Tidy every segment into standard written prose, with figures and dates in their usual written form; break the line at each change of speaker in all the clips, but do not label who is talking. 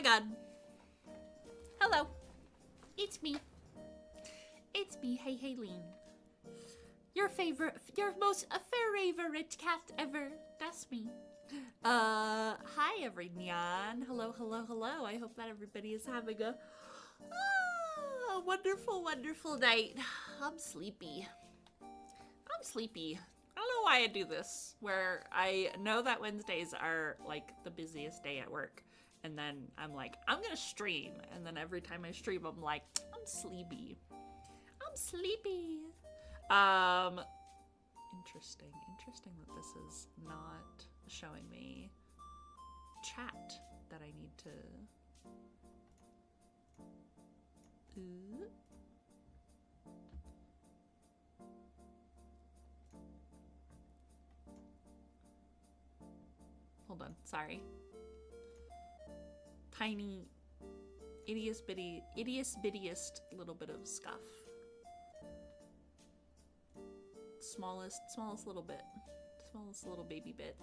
my god. Hello. It's me. It's me, Hey Haylene. Your most favorite cat ever. That's me. Hi everyone. Hello, hello, hello. I hope that everybody is having a wonderful, wonderful night. I'm sleepy. I don't know why I do this, where I know that Wednesdays are like the busiest day at work. And then I'm like, I'm gonna stream. And then every time I stream, I'm like, I'm sleepy. Interesting that this is not showing me chat that I need to... Hold on, sorry. Tiny, bittiest little bit of scuff. Smallest little bit. Smallest little baby bit.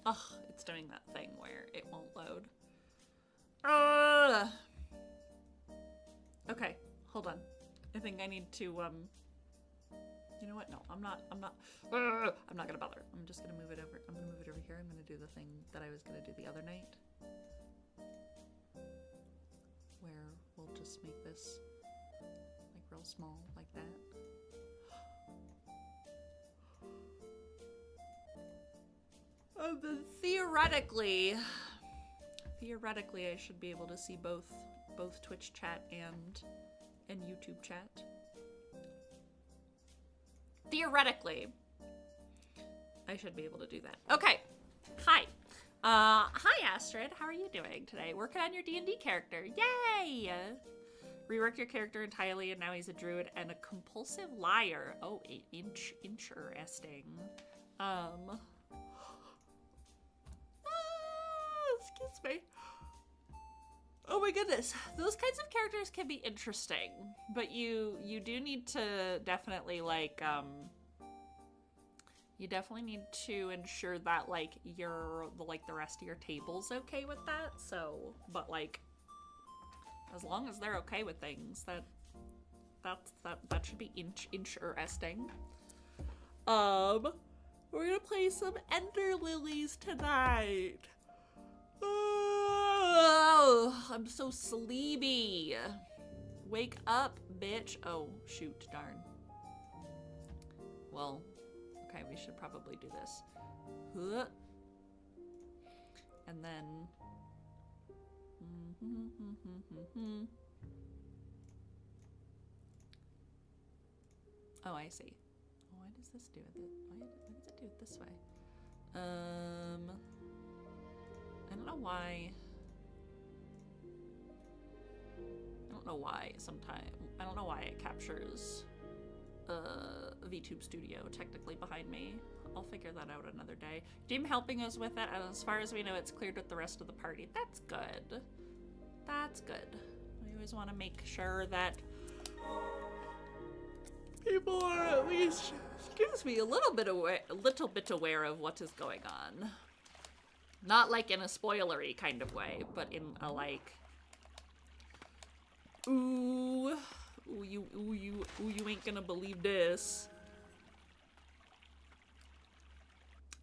Ugh, it's doing that thing where it won't load. Okay, hold on. I think I need to, you know what? No, I'm not gonna bother. I'm just gonna move it over. I'm gonna move it over here. I'm gonna do the thing that I was gonna do the other night. Where we'll just make this like real small, like that. Then theoretically, I should be able to see both Twitch chat and YouTube chat. Theoretically, I should be able to do that. Okay. Hi. Hi, Astrid. How are you doing today? Working on your D&D character. Yay! Reworked your character entirely, and now he's a druid and a compulsive liar. Oh, interesting. Excuse me. Oh my goodness. Those kinds of characters can be interesting, but you do need to definitely like, you definitely need to ensure that like the rest of your table's okay with that. So, but like, as long as they're okay with things, that should be interesting. We're gonna play some Ender Lilies tonight. Oh, I'm so sleepy. Wake up, bitch. Oh, shoot, darn. Well, okay, we should probably do this. And then... Oh, I see. Why does this do it? Why does it do it this way? I don't know why. I don't know why it captures VTube Studio technically behind me. I'll figure that out another day. Jim helping us with it, and as far as we know, it's cleared with the rest of the party. That's good. That's good. We always want to make sure that people are at least, excuse me, a little bit aware of what is going on. Not like in a spoilery kind of way, but in a like, ooh, you ain't gonna believe this.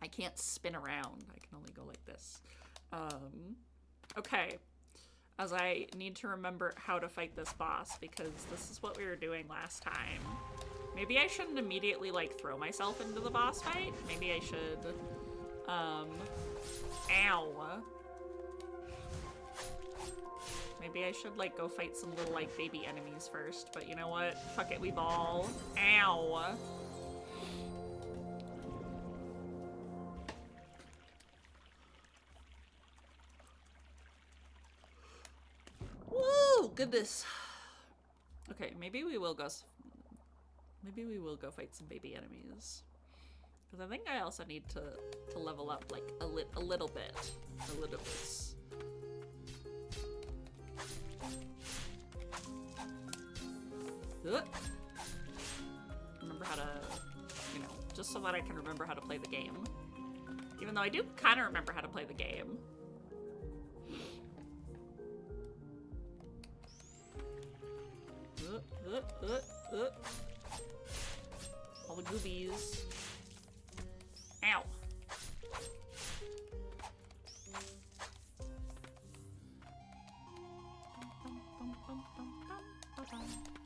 I can't spin around. I can only go like this. Okay. As I need to remember how to fight this boss, because this is what we were doing last time. Maybe I shouldn't immediately like throw myself into the boss fight. Maybe I should, ow. Maybe I should like go fight some little like baby enemies first, but you know what? Fuck it, we ball. Ow. Woo, goodness. Okay, maybe we will go fight some baby enemies. Because I think I also need to level up like a little bit. Remember how to, you know, just so that I can remember how to play the game. Even though I do kind of remember how to play the game. All the goobies. Ow.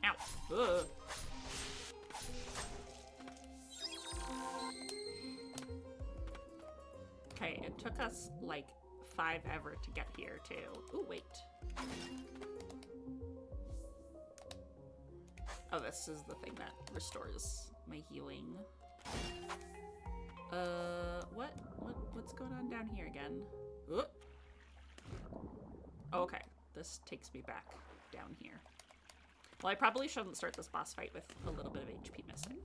Ow. Ugh. Okay, it took us like 5 ever to get here too. Ooh, wait. Oh, this is the thing that restores my healing. What's going on down here again? Oh, okay. This takes me back down here. Well, I probably shouldn't start this boss fight with a little bit of HP missing.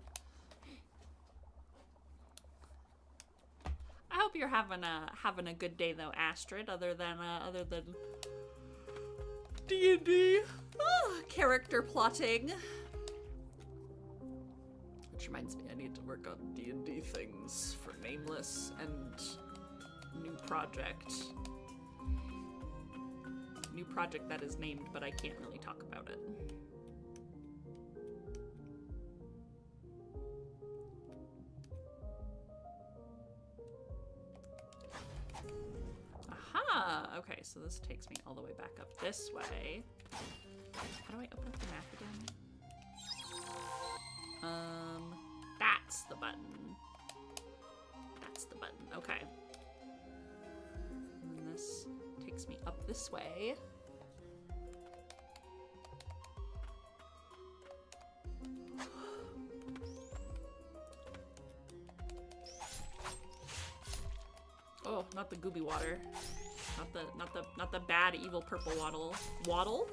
I hope you're having a good day though, Astrid. Other than D&D character plotting. Which reminds me, I need to work on D&D things for Nameless and new project. New project that is named, but I can't really talk about it. Aha! Okay, so this takes me all the way back up this way. How do I open up the map again? That's the button. That's the button, okay. And then this takes me up this way. Oh, not the gooby water. Not the bad evil purple waddle.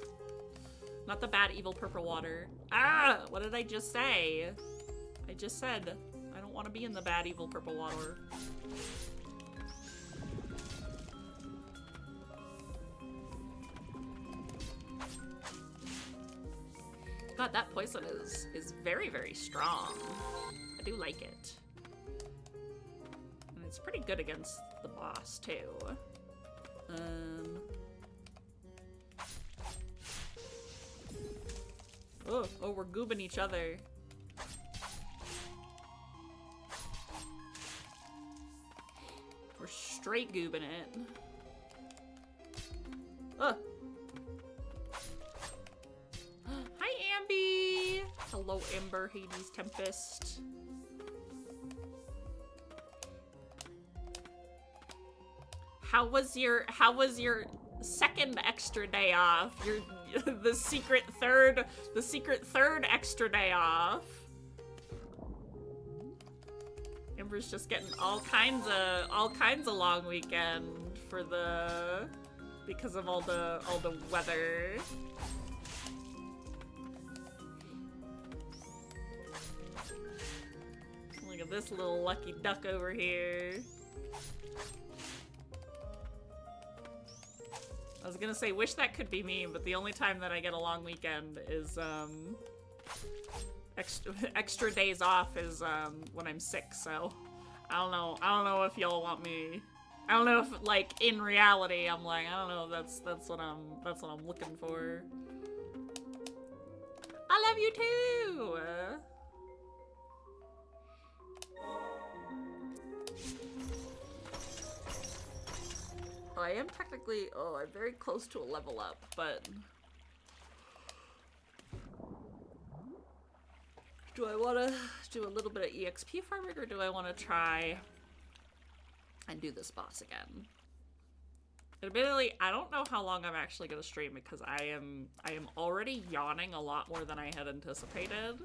Not the bad evil purple water. Ah! What did I just say? I just said I don't want to be in the bad evil purple water. God, that poison is very, very strong. I do like it. And it's pretty good against the boss too. Oh, we're goobing each other. We're straight goobing it. Hi, Ambi! Hello, Ember, Hades, Tempest. How was your second extra day off? The secret third extra day off. Ember's just getting all kinds of long weekend because of all the weather. Look at this little lucky duck over here. I was gonna say, wish that could be me, but the only time that I get a long weekend is, extra days off is, when I'm sick, so I don't know if y'all want me, I don't know if, like, in reality, I'm like, I don't know if that's what I'm looking for. I love you too! I am technically, I'm very close to a level up, but do I want to do a little bit of EXP farming, or do I want to try and do this boss again? Admittedly, I don't know how long I'm actually going to stream because I am already yawning a lot more than I had anticipated.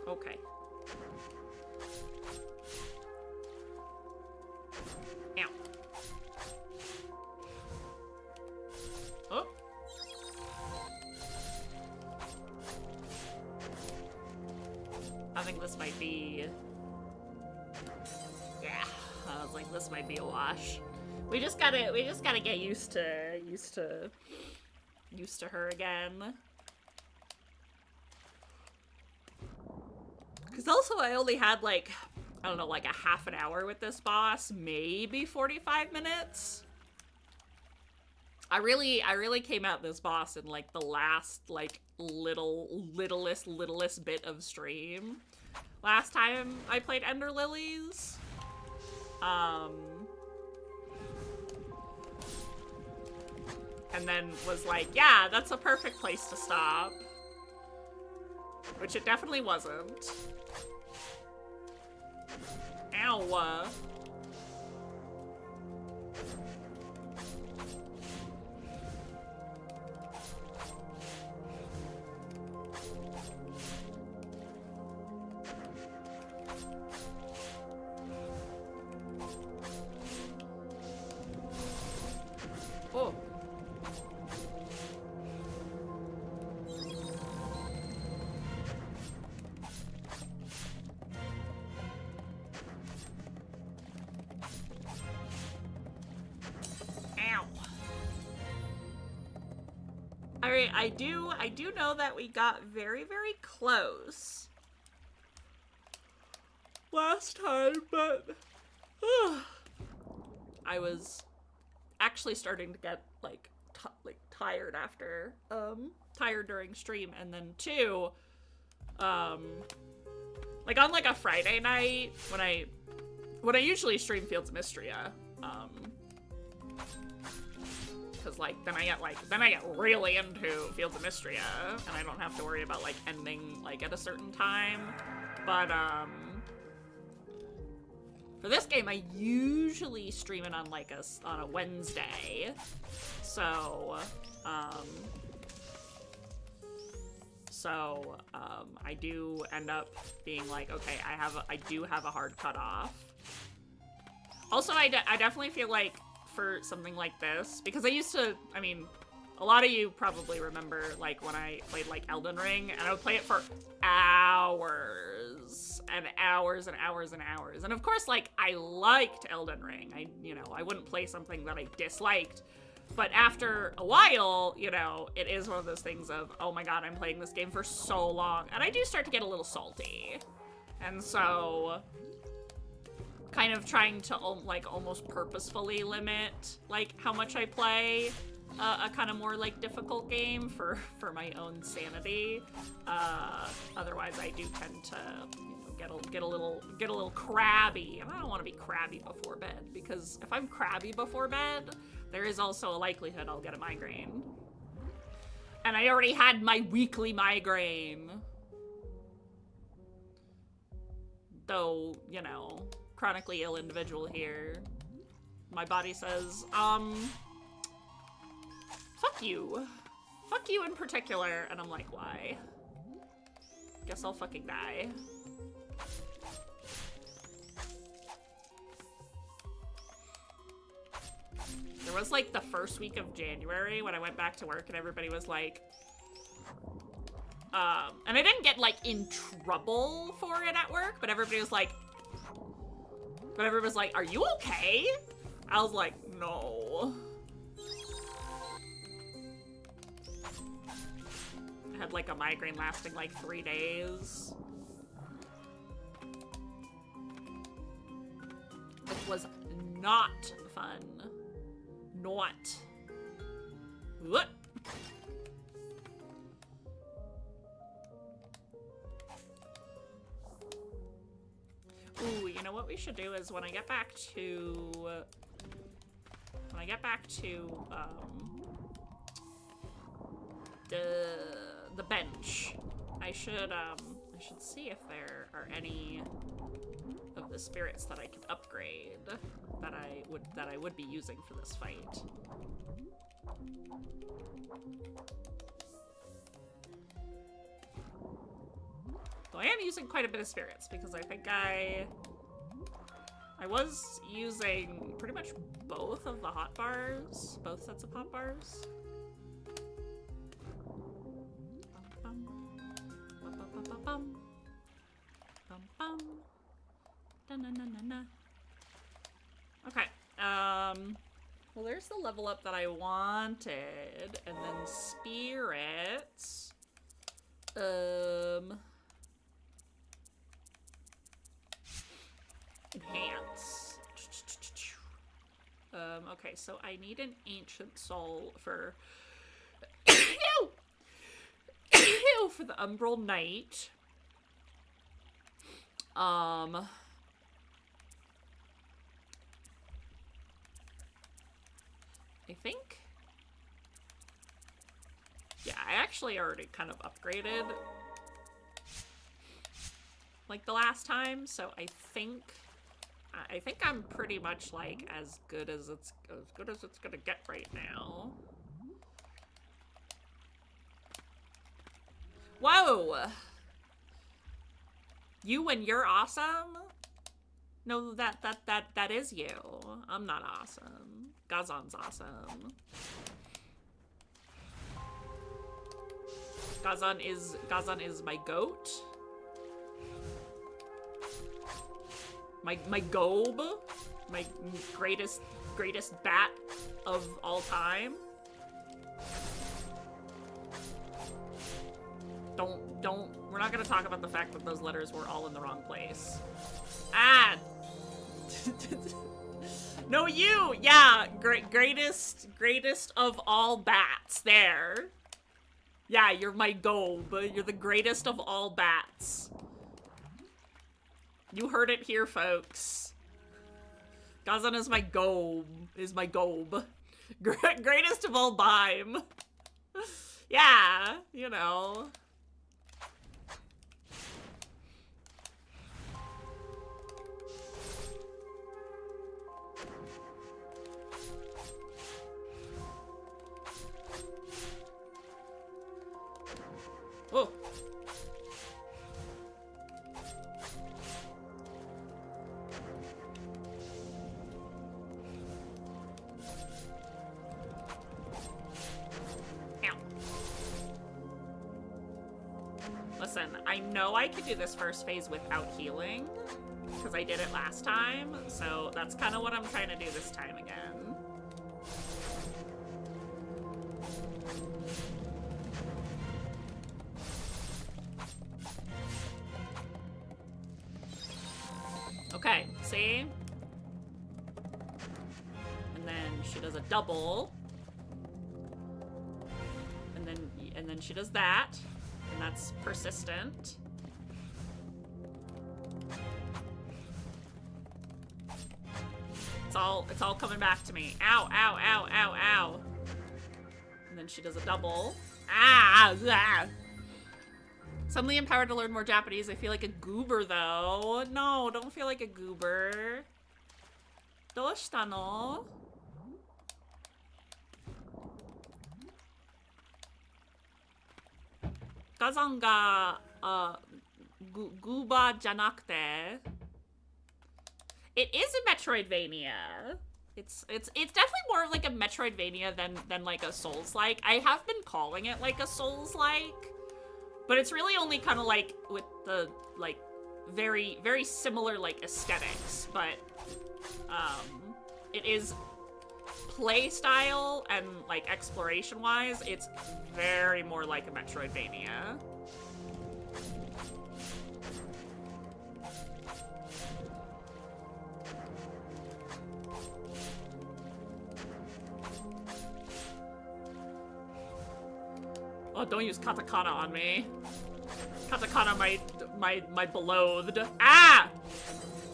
Okay. Ow. Oh. I think this might be... Yeah. I was like, this might be a wash. We just gotta get used to her again. Cause also I only had like, I don't know, like a half an hour with this boss, maybe 45 minutes. I really came out this boss in like the last like littlest bit of stream. Last time I played Ender Lilies. And then was like, yeah, that's a perfect place to stop. Which it definitely wasn't. Ow. Oh. Ow. Alright, I do know that we got very, very close last time, but I was actually starting to get like tired after tired during stream, and then two like on like a Friday night when I usually stream Fields of Mystria, because like then I get really into Fields of Mystria and I don't have to worry about like ending like at a certain time. But for this game, I usually stream it on like on a Wednesday, so I do end up being like, okay, I do have a hard cutoff. Also, I definitely feel like for something like this, because I used to, I mean, a lot of you probably remember like when I played like Elden Ring, and I would play it for hours and hours and hours and hours. And of course, like, I liked Elden Ring. I wouldn't play something that I disliked. But after a while, it is one of those things of, oh my god, I'm playing this game for so long. And I do start to get a little salty. And so, kind of trying to, like, almost purposefully limit, like, how much I play a kind of more, like, difficult game for my own sanity. Otherwise, I do tend to, get a little crabby. And I don't want to be crabby before bed, because if I'm crabby before bed, there is also a likelihood I'll get a migraine. And I already had my weekly migraine. Though, chronically ill individual here. My body says, fuck you. Fuck you in particular. And I'm like, why? Guess I'll fucking die. There was like the first week of January when I went back to work and everybody was like, and I didn't get like in trouble for it at work, but everybody was like, are you okay? I was like, no. I had like a migraine lasting like 3 days. It was not fun. Not. What? Ooh, you know what we should do is when I get back to the bench, I should see if there are any of the spirits that I can upgrade that I would be using for this fight. Though I am using quite a bit of spirits because I think I was using pretty much both of the hot bars, both sets of hot bars. Okay, well, there's the level up that I wanted, and then spirits, enhance. Okay, so I need an ancient soul for... Ew! Ew, for the Umbral Knight. I think... Yeah, I actually already kind of upgraded like the last time, so I think I'm pretty much like as good as it's gonna get right now. Whoa! You and you're awesome? No, that is you. I'm not awesome. Gazan's awesome. Gazan is my goat. My gobe. My greatest bat of all time. We're not gonna talk about the fact that those letters were all in the wrong place. Ah! No, you! Yeah, greatest of all bats, there. Yeah, you're my gobe. You're the greatest of all bats. You heard it here, folks. Gazan is my gobe. Greatest of all bime. Yeah, you know. Whoa. Ow. Listen, I know I could do this first phase without healing, because I did it last time, so that's kind of what I'm trying to do this time again. Okay, see? And then she does a double. And then she does that. And that's persistent. It's all coming back to me. Ow, ow, ow, ow, ow. And then she does a double. Ah! Ah. Suddenly empowered to learn more Japanese. I feel like a goober, though. No, don't feel like a goober. Doshita no? Gazan ga, gooba janakute. It is a Metroidvania. It's definitely more of like a Metroidvania than like a Souls-like. I have been calling it like a Souls-like. But it's really only kind of like with the like very, very similar like aesthetics, but it is play style and like exploration wise, it's very more like a Metroidvania. Oh, don't use katakana on me. Katakana, my beloved. Ah!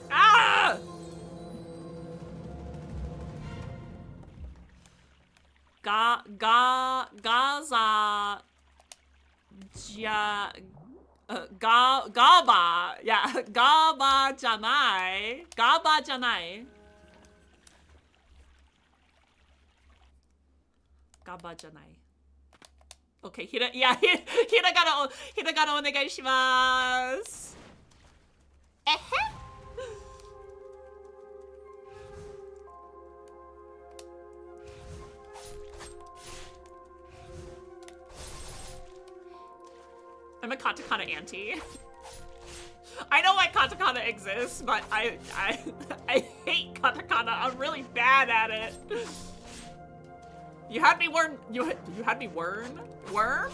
Ah! Gaza... Gaba. Yeah, Gaba janai. Gaba janai. Gaba janai. Okay, hiragana onegai shimasu. Ehe. I'm a katakana auntie. I know why katakana exists, but I hate katakana. I'm really bad at it. You had me learn. You had me learn worm.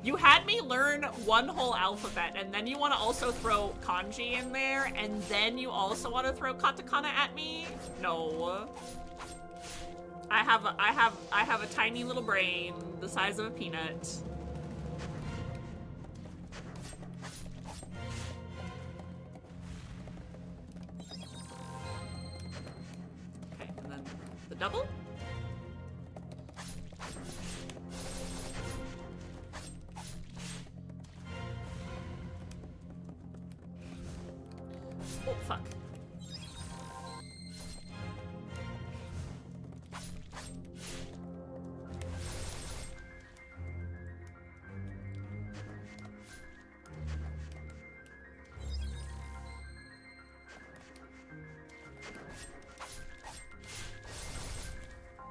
You had me learn one whole alphabet, and then you want to also throw kanji in there, and then you also want to throw katakana at me? No. have a tiny little brain the size of a peanut. Okay, and then the double. Oh, fuck.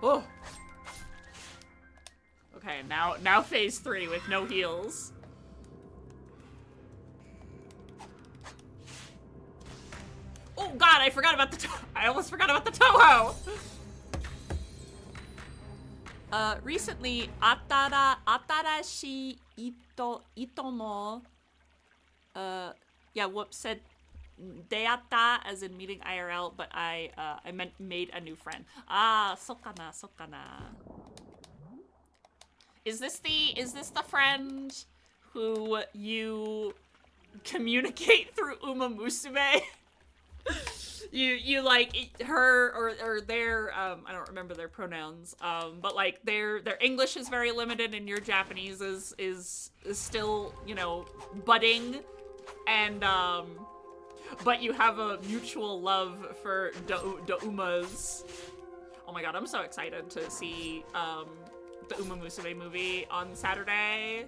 Oh. Okay, now phase 3 with no heals. Oh god, I forgot about the I almost forgot about the Toho! Recently, atarashi ito mo, yeah, whoops, said deatta as in meeting IRL, but I meant made a new friend. Ah, sokana, sokana. Is this the friend who you communicate through Uma Musume? you like her or their I don't remember their pronouns, but like their English is very limited and your Japanese is still, you know, budding, and but you have a mutual love for the Umas. Oh my god, I'm so excited to see the Uma Musume movie on Saturday.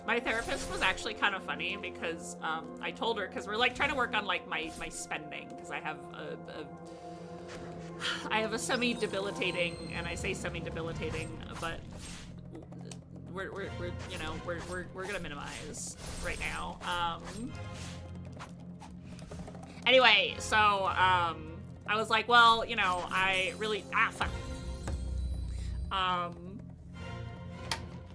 My therapist was actually kind of funny because I told her, because we're like trying to work on like my spending, because I have a semi-debilitating, and I say semi-debilitating, but we're you know, we're gonna minimize right now. Anyway, so I was like, well, you know, I really fuck.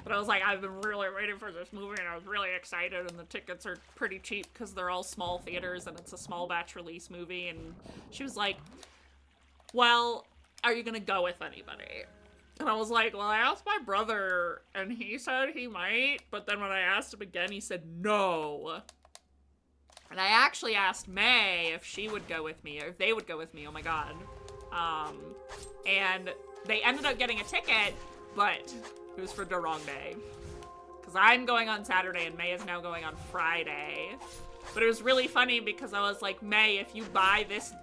But I was like, I've been really waiting for this movie, and I was really excited, and the tickets are pretty cheap because they're all small theaters, and it's a small batch release movie. And she was like, well, are you gonna go with anybody? And I was like, well, I asked my brother, and he said he might, but then when I asked him again, he said no. And I actually asked May if she would go with me, or if they would go with me, oh my god. And they ended up getting a ticket, but it was for the wrong day. Because I'm going on Saturday and May is now going on Friday. But it was really funny because I was like, May, if you buy this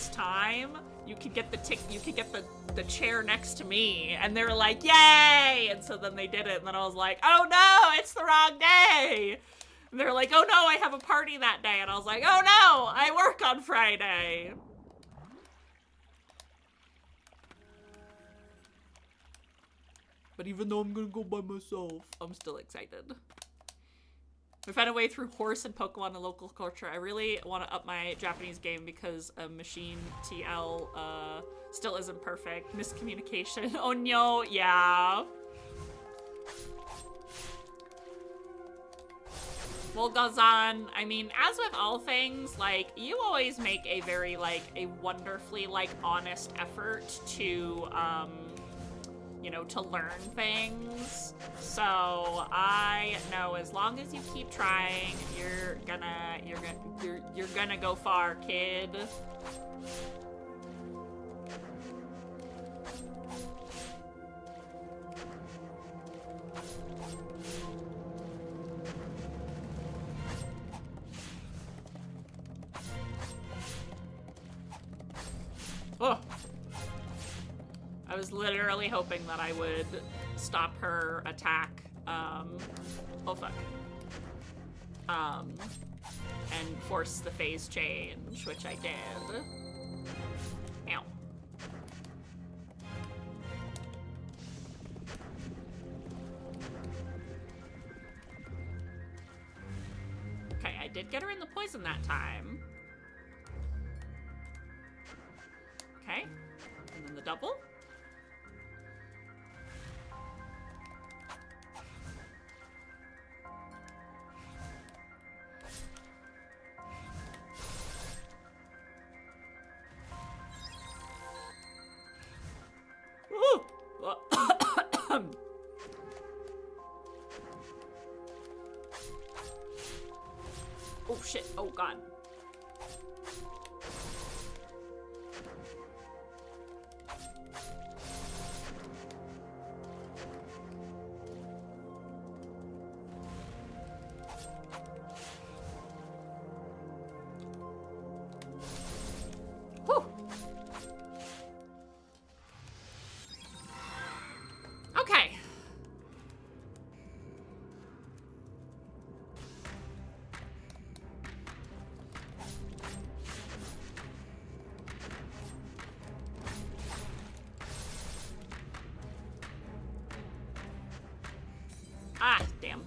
time, you could get the chair next to me. And they were like, yay! And so then they did it, and then I was like, oh no, it's the wrong day! And they were like, oh no, I have a party that day. And I was like, oh no, I work on Friday. But even though I'm gonna go by myself, I'm still excited. I found a way through horse and Pokemon and local culture. I really want to up my Japanese game because Machine TL still isn't perfect. Miscommunication. Oh no, yeah. Well, Gazan, I mean, as with all things, like, you always make a very, like, a wonderfully, like, honest effort to, you know, to learn things. So I know as long as you keep trying, you're gonna go far, kid. Oh. I was literally hoping that I would stop her attack, oh fuck, and force the phase change, which I did. Ow. Okay, I did get her in the poison that time. Okay, and then the double. Oh shit, oh god. Whew. Okay. Ah, damn.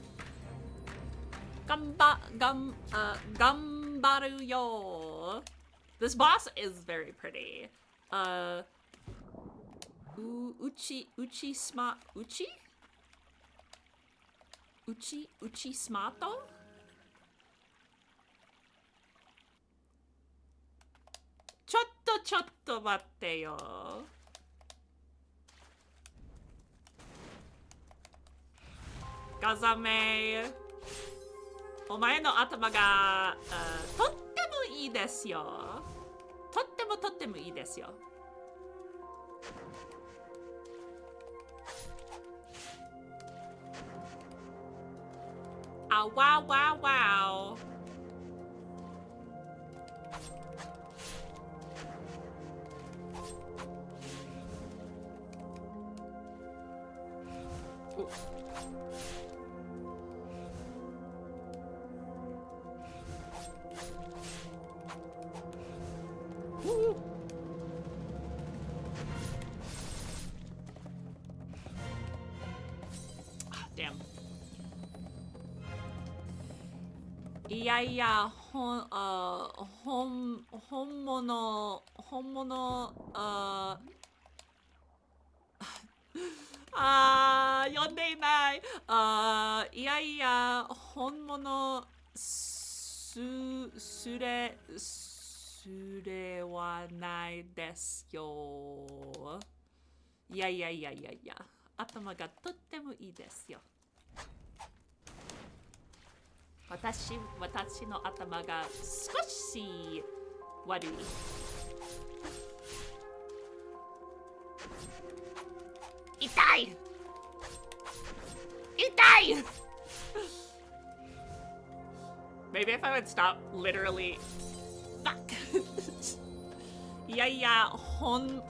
Gambaru yo. This boss is very pretty. Uchi smato? Chotto matte yo. Gazame. お前の頭が、とってもいいですよ。とってもいいですよ。あ、わわわお。Damn. いやいや、本物、読んでいない。いやいや、本物、すれはないですよ。いや、頭がとってもいいですよ。私の頭が少し悪い。痛いMaybe if I would stop literally. Fuck. いやいや、ほん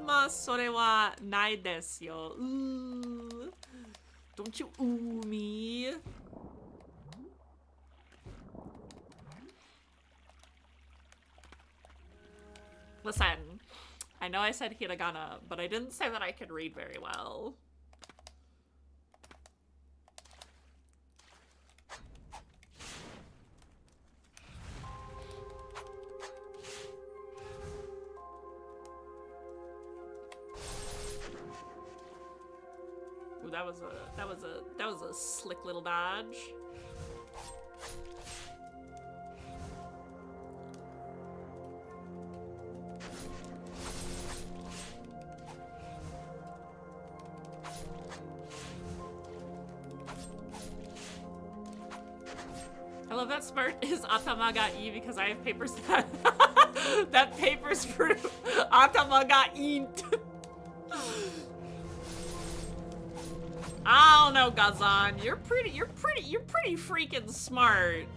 まそれはないですよ。Don't you ooh me? Listen, I know I said hiragana, but I didn't say that I could read very well. Ooh, that was a slick little dodge. I love that smart is atama ga ii because I have papers that papers proof atama ga int. I don't know, Gazan. You're pretty freaking smart.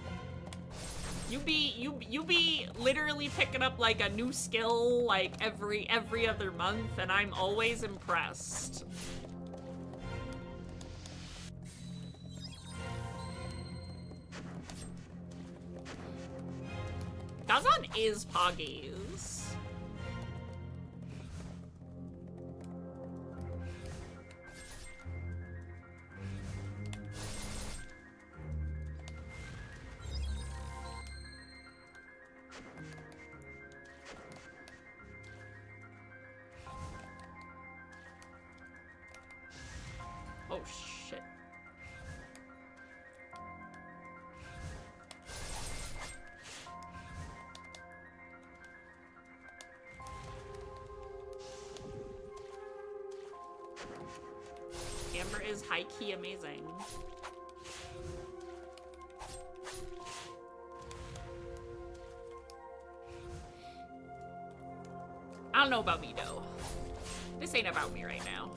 You be literally picking up like a new skill like every other month, and I'm always impressed. Gazan is Poggies. Oh shit. Amber is high-key amazing. I don't know about me, though. This ain't about me right now.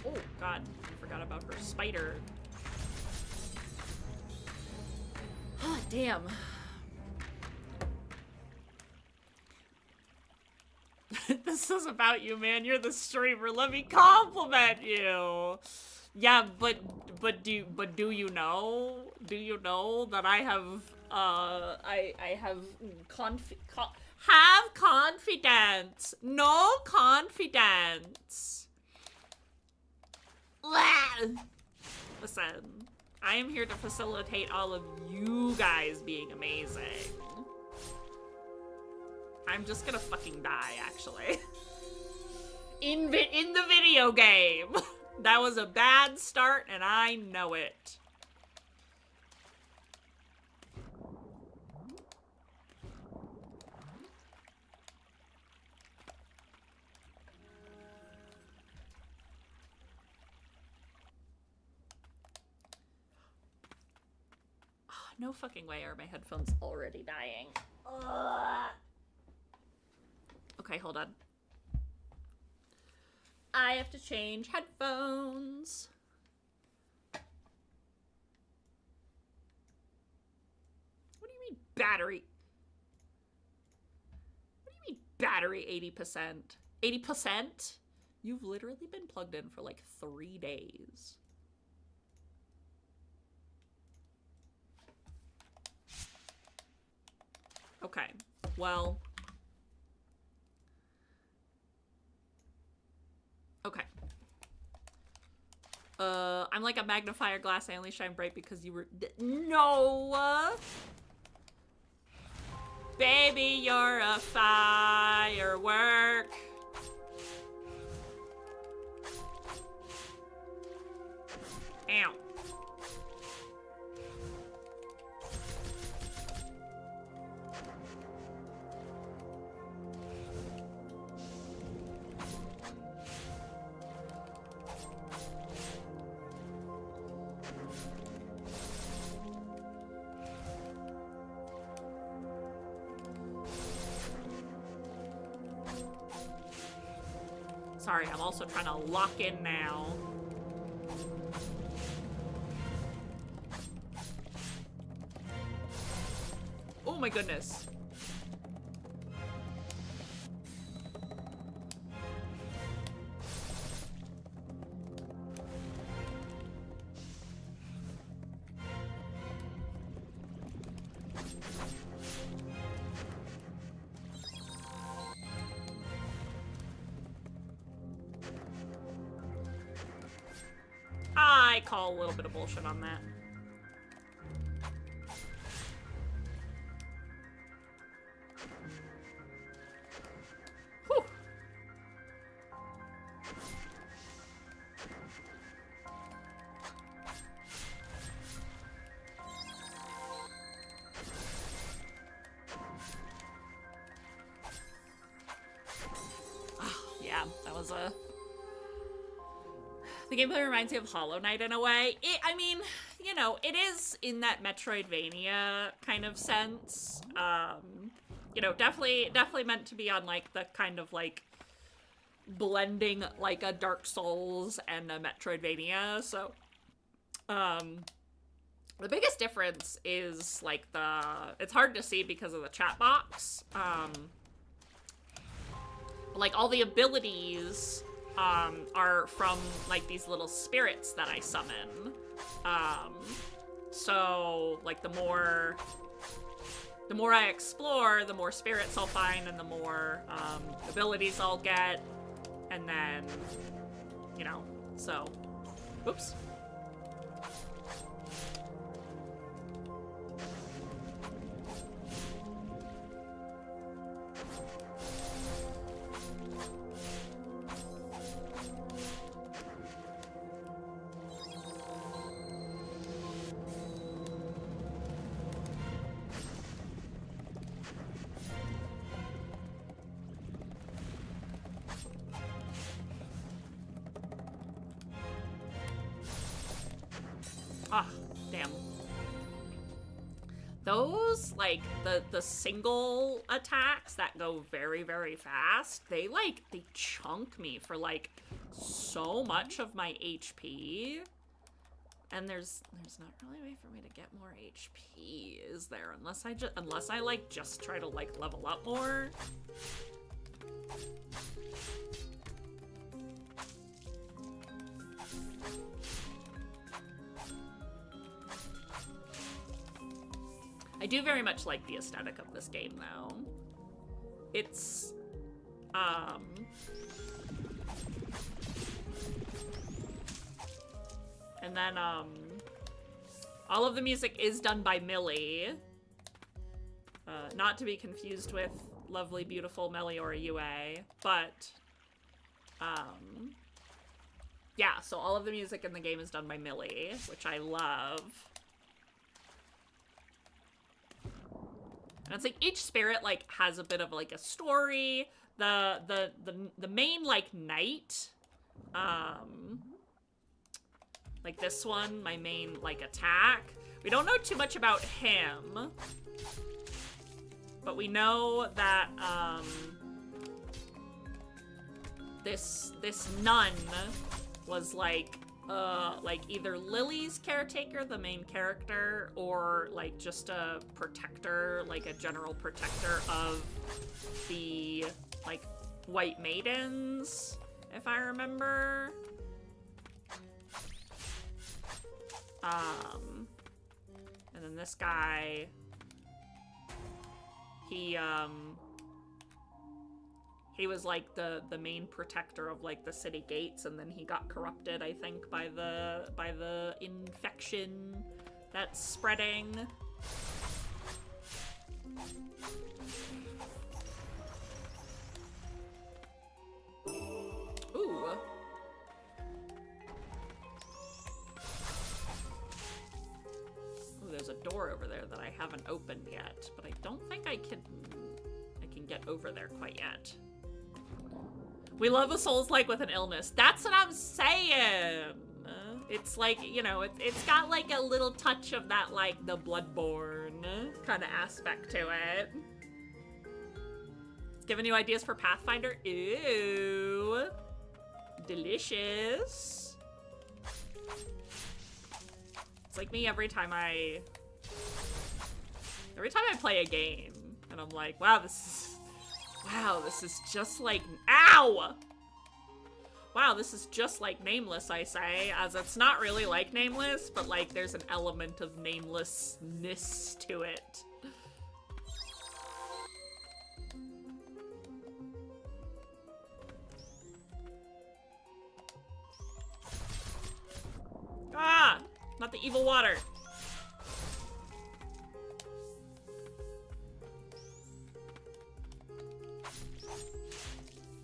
Oh, God. I forgot about her spider. Oh, damn. This is about you, man. You're the streamer. Let me compliment you. Yeah, but do you know? Do you know that I have I have have confidence. No confidence. Listen, I am here to facilitate all of you guys being amazing. I'm just gonna fucking die, actually. In the video game. That was a bad start, and I know it. No fucking way are my headphones already dying. Ugh. Okay, hold on. I have to change headphones. What do you mean battery? What do you mean battery 80%? 80%? You've literally been plugged in for like 3 days. Okay, well. Okay. I'm like a magnifier glass. I only shine bright because you were. No! Baby, you're a firework. Ow. Sorry, I'm also trying to lock in now. Oh my goodness. I call a little bit of bullshit on that. Whew. Oh, yeah, that was a... The gameplay reminds me of Hollow Knight in a way. I mean, you know, it is in that Metroidvania kind of sense. You know, definitely meant to be on, like, the kind of, like, blending, like, a Dark Souls and a Metroidvania, so, the biggest difference is, like, it's hard to see because of the chat box, like, all the abilities are from like these little spirits that I summon. So like the more I explore, the more spirits I'll find and the more abilities I'll get. And then, you know, so, oops. Ah, damn. Those, like, the single attacks that go very, very fast, they chunk me for, like, so much of my HP. And there's not really a way for me to get more HP, is there? Unless I like, just try to, like, level up more. I do very much like the aesthetic of this game, though. It's, and then, all of the music is done by Millie. Not to be confused with lovely, beautiful Meliora UA, but, yeah, so all of the music in the game is done by Millie, which I love. And it's like each spirit like has a bit of like a story. The main like knight, like this one, my main like attack. We don't know too much about him, but we know that this nun was like either Lily's caretaker, the main character, or like just a protector, like a general protector of the like White Maidens, if I remember. And then this guy, he was like the main protector of like the city gates, and then he got corrupted, I think, by the infection that's spreading. Ooh. Ooh, there's a door over there that I haven't opened yet, but I don't think I can get over there quite yet. We love a Souls-like with an illness. That's what I'm saying. It's like, you know, it's got like a little touch of that, like, the Bloodborne kind of aspect to it. It's giving you ideas for Pathfinder. Ew. Delicious. It's like me every time I play a game, and I'm like, wow, this is just like, ow! Wow, this is just like Nameless, I say, as it's not really like Nameless, but like there's an element of namelessness to it. Ah! Not the evil water.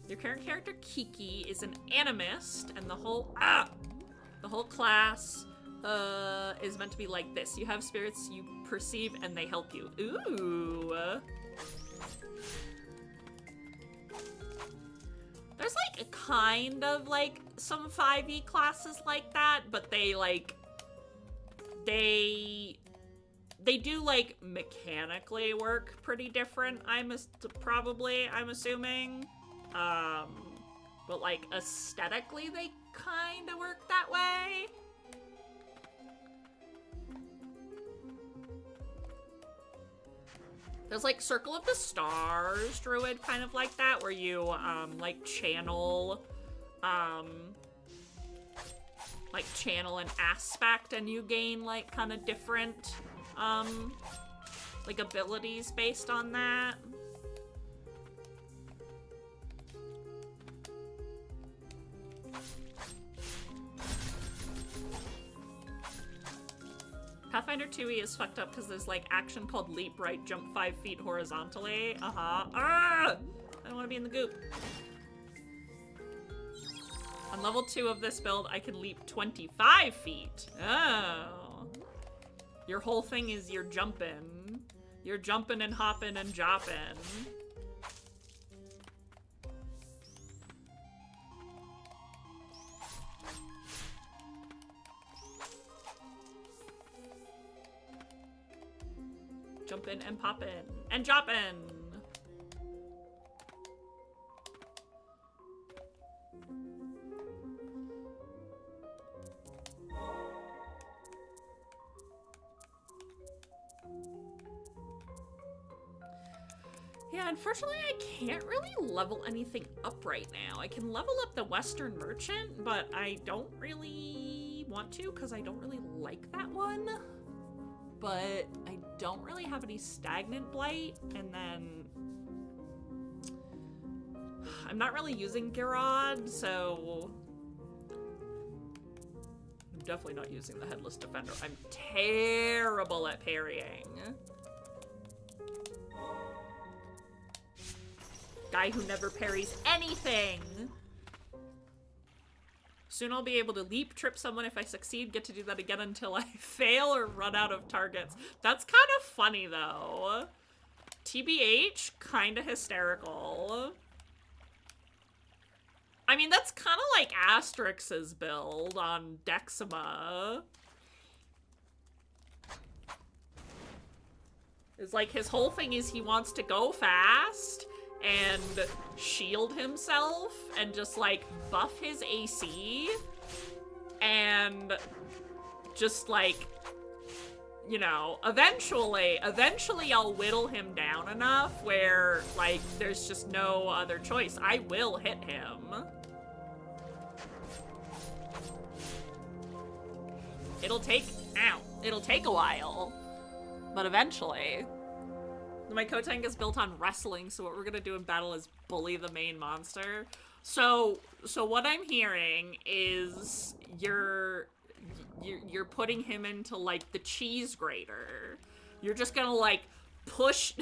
Your current character, Kiki, is an animist, and the whole class is meant to be like this. You have spirits you perceive, and they help you. Ooh. There's, like, a kind of, like, some 5e classes like that, but they, like, they do, like, mechanically work pretty different, I'm assuming. But like aesthetically they kind of work that way. There's like Circle of the Stars Druid kind of like that, where you like channel like channel an aspect, and you gain like kind of different like abilities based on that. Pathfinder 2e is fucked up because there's like action called leap right, jump 5 feet horizontally. Ah! I don't want to be in the goop. On level 2 of this build, I can leap 25 feet. Oh. Your whole thing is you're jumping. You're jumping and hopping and jopping. Jumping and popping and dropping. Yeah, unfortunately I can't really level anything up right now. I can level up the Western Merchant, but I don't really want to because I don't really like that one. But I don't really have any Stagnant Blight, and then I'm not really using Garrod, so I'm definitely not using the Headless Defender. I'm terrible at parrying. Guy who never parries anything. Soon I'll be able to leap trip someone if I succeed, get to do that again until I fail or run out of targets. That's kind of funny though. TBH, kind of hysterical. I mean, that's kind of like Asterix's build on Dexima. It's like his whole thing is he wants to go fast and shield himself and just like buff his AC and just like, you know, eventually I'll whittle him down enough where like there's just no other choice. I will hit him. It'll take a while, but eventually. My Kotang is built on wrestling, so what we're gonna do in battle is bully the main monster. So what I'm hearing is you're putting him into like the cheese grater. You're just gonna like push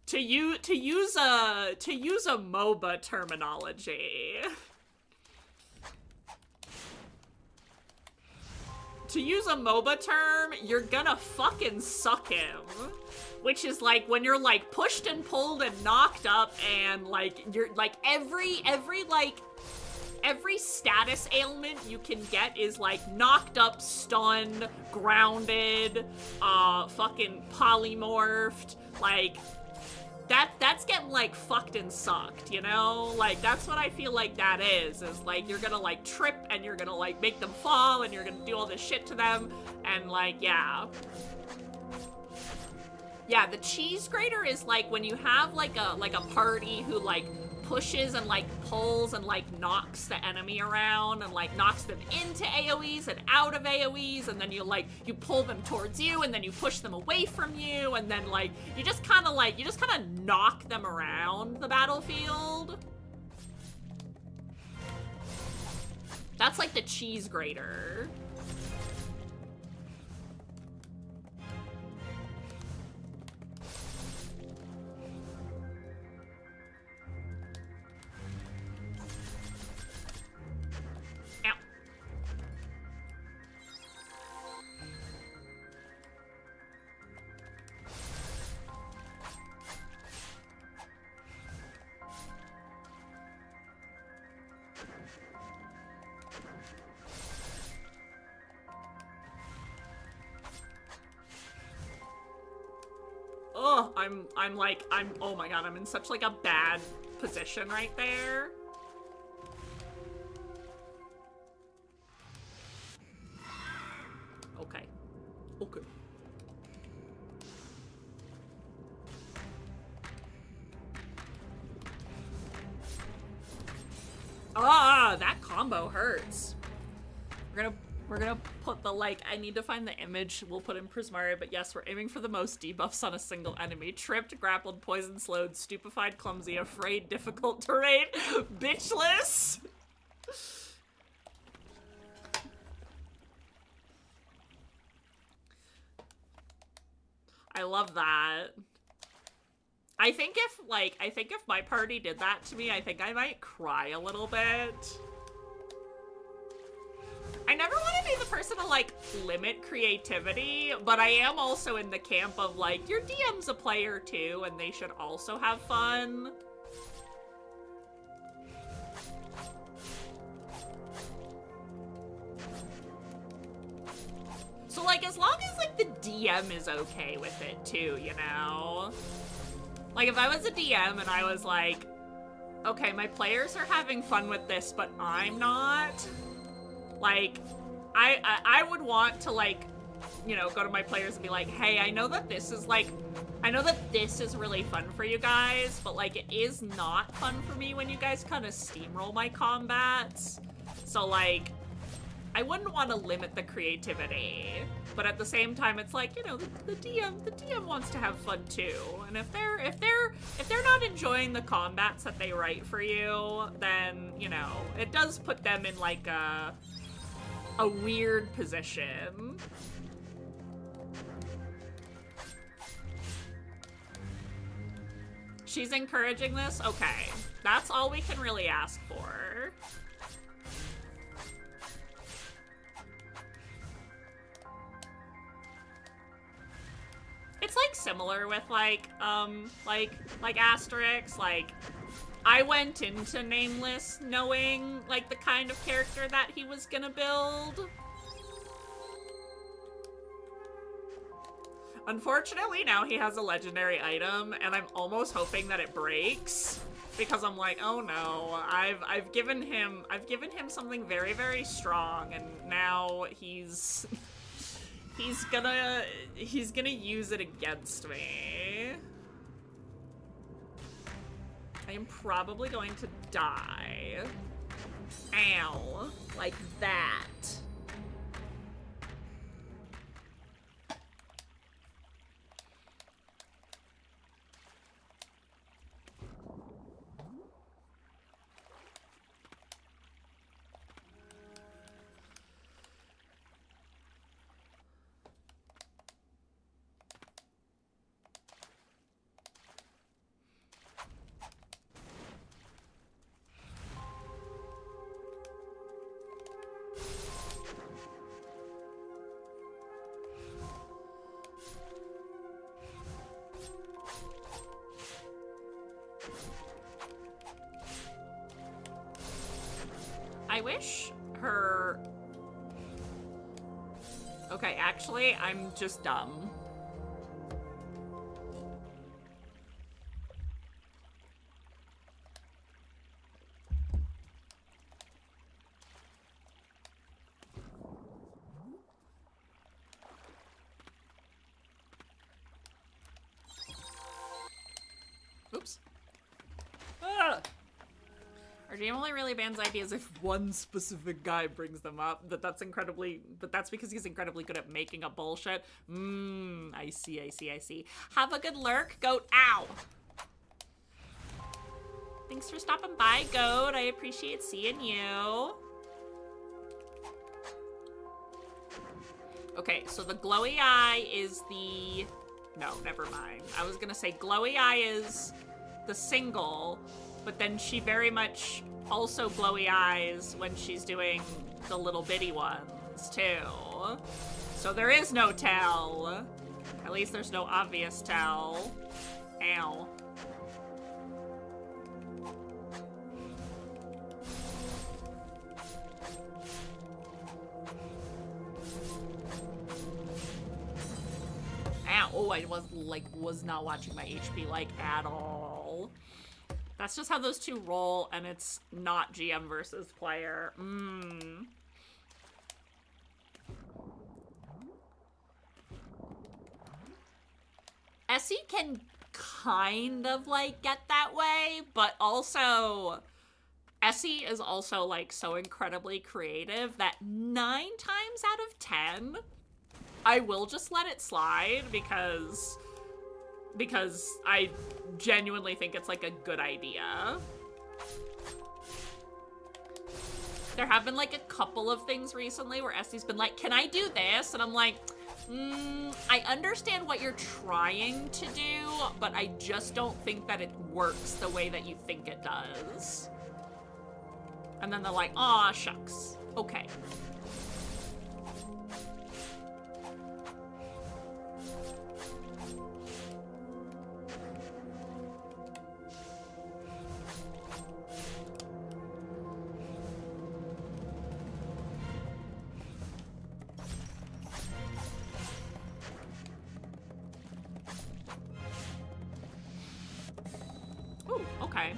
to use a MOBA terminology. To use a MOBA term, you're gonna fucking suck him. Which is like when you're like pushed and pulled and knocked up and like you're like every status ailment you can get is like knocked up, stunned, grounded, fucking polymorphed, like that's getting like fucked and sucked, you know? Like that's what I feel like that is like you're gonna like trip and you're gonna like make them fall and you're gonna do all this shit to them and like, yeah. Yeah, the cheese grater is like when you have like a party who like pushes and like pulls and like knocks the enemy around and like knocks them into AoEs and out of AoEs, and then you pull them towards you and then you push them away from you, and then like you just kind of knock them around the battlefield. That's like the cheese grater. Oh, oh my god, I'm in such like a bad position right there. Okay. Okay. Ah, that combo hurts. We're gonna put the, like, I need to find the image we'll put in Prismari, but yes, we're aiming for the most debuffs on a single enemy. Tripped, grappled, poisoned, slowed, stupefied, clumsy, afraid, difficult terrain, bitchless! I love that. I think if my party did that to me, I think I might cry a little bit. I never want to be the person to, like, limit creativity, but I am also in the camp of, like, your DM's a player too, and they should also have fun. So, like, as long as, like, the DM is okay with it too, you know? Like, if I was a DM and I was like, okay, my players are having fun with this, but I'm not, like, I would want to, like, you know, go to my players and be like, hey, I know that this is, like, I know that this is really fun for you guys, but, like, it is not fun for me when you guys kind of steamroll my combats. So, like, I wouldn't want to limit the creativity, but at the same time, it's like, you know, the DM wants to have fun too. And if they're not enjoying the combats that they write for you, then, you know, it does put them in, like, a weird position. She's encouraging this? Okay. That's all we can really ask for. It's, like, similar with, like Asterix. Like, I went into Nameless knowing, like, the kind of character that he was gonna build. Unfortunately, now he has a legendary item, and I'm almost hoping that it breaks. Because I'm like, oh no, I've given him something very, very strong, and now he's gonna use it against me. I am probably going to die. Ow. Like that. I wish her... Okay, actually, I'm just dumb. Oops. Ah! Our GM only really bans ideas if one specific guy brings them up. But that's because he's incredibly good at making up bullshit. I see. Have a good lurk, Goat. Ow! Thanks for stopping by, Goat. I appreciate seeing you. Okay, so the glowy eye is the... No, never mind. I was gonna say glowy eye is the single, but then she very much also glowy eyes when she's doing the little bitty ones, too. So there is no tell. At least there's no obvious tell. Ow. Ow. Oh, I was not watching my HP, like, at all. That's just how those two roll, and it's not GM versus player. Essie can kind of, like, get that way, but also Essie is also, like, so incredibly creative that 9 times out of 10, I will just let it slide because I genuinely think it's, like, a good idea. There have been, like, a couple of things recently where Essie's been like, can I do this? And I'm like, I understand what you're trying to do, but I just don't think that it works the way that you think it does. And then they're like, aw, shucks. Okay. Ooh, okay.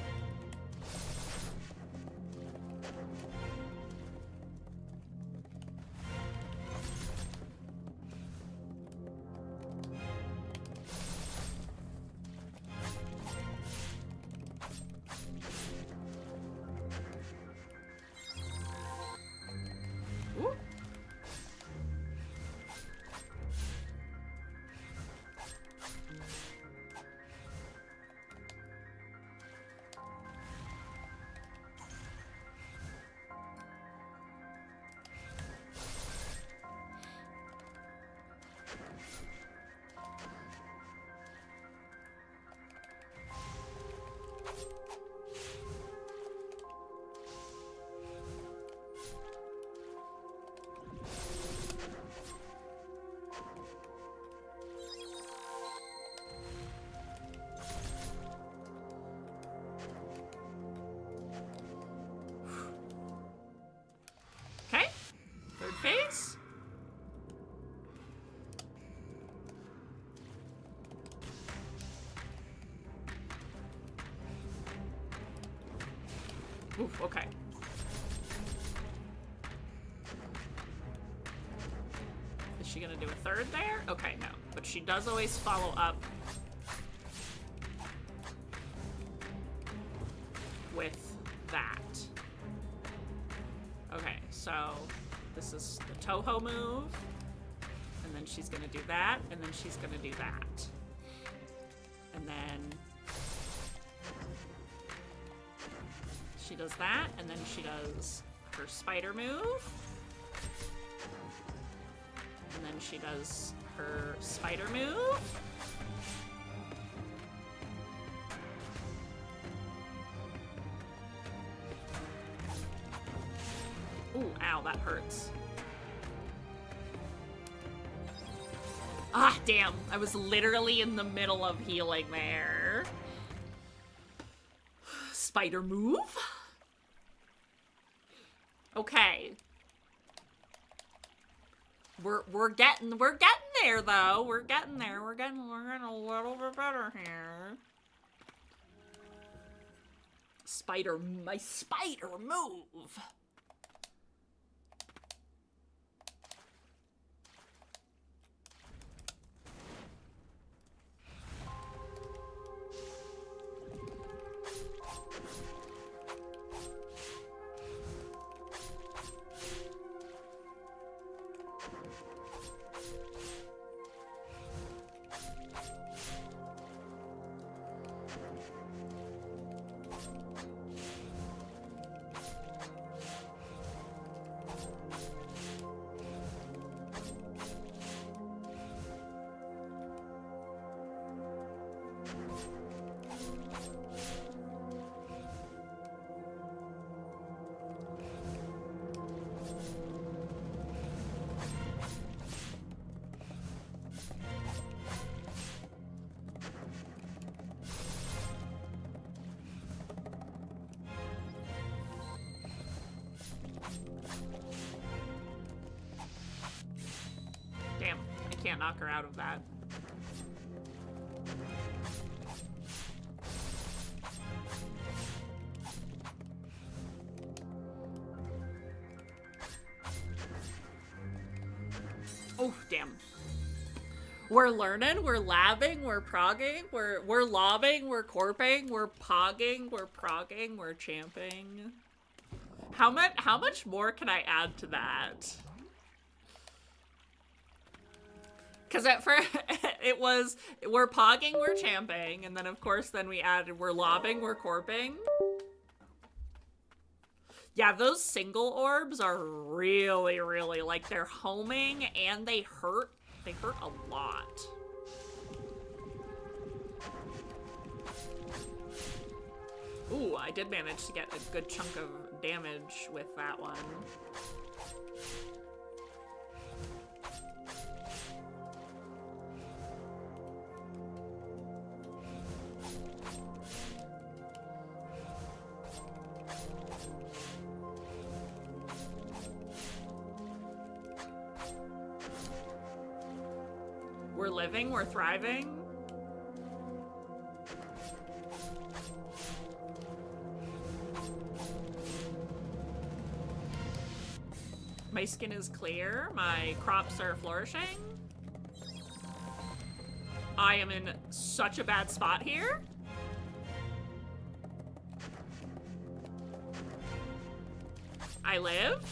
Ooh. Okay. Third phase. Oof, okay. Is she gonna do a third there? Okay, no. But she does always follow up with that. Okay, so this is the Toho move. And then she's gonna do that, and then she's gonna do that. And then she does that, and then she does her spider move. And then she does her spider move. Ooh, ow, that hurts. Ah, damn. I was literally in the middle of healing there. Spider move. Okay. We're getting there though. We're getting there. We're getting a little bit better here. My spider move. Damn, I can't knock her out of that. Oh, damn. We're learning, we're labbing, we're progging, we're lobbing, we're corping, we're pogging, we're progging, we're champing. How much more can I add to that? Because at first, it was, we're pogging, we're champing, and then of course then we added, we're lobbing, we're corping. Yeah, those single orbs are really, really, like, they're homing, and they hurt. They hurt a lot. Ooh, I did manage to get a good chunk of damage with that one. We're living, we're thriving. My skin is clear, my crops are flourishing. I am in such a bad spot here. I lived.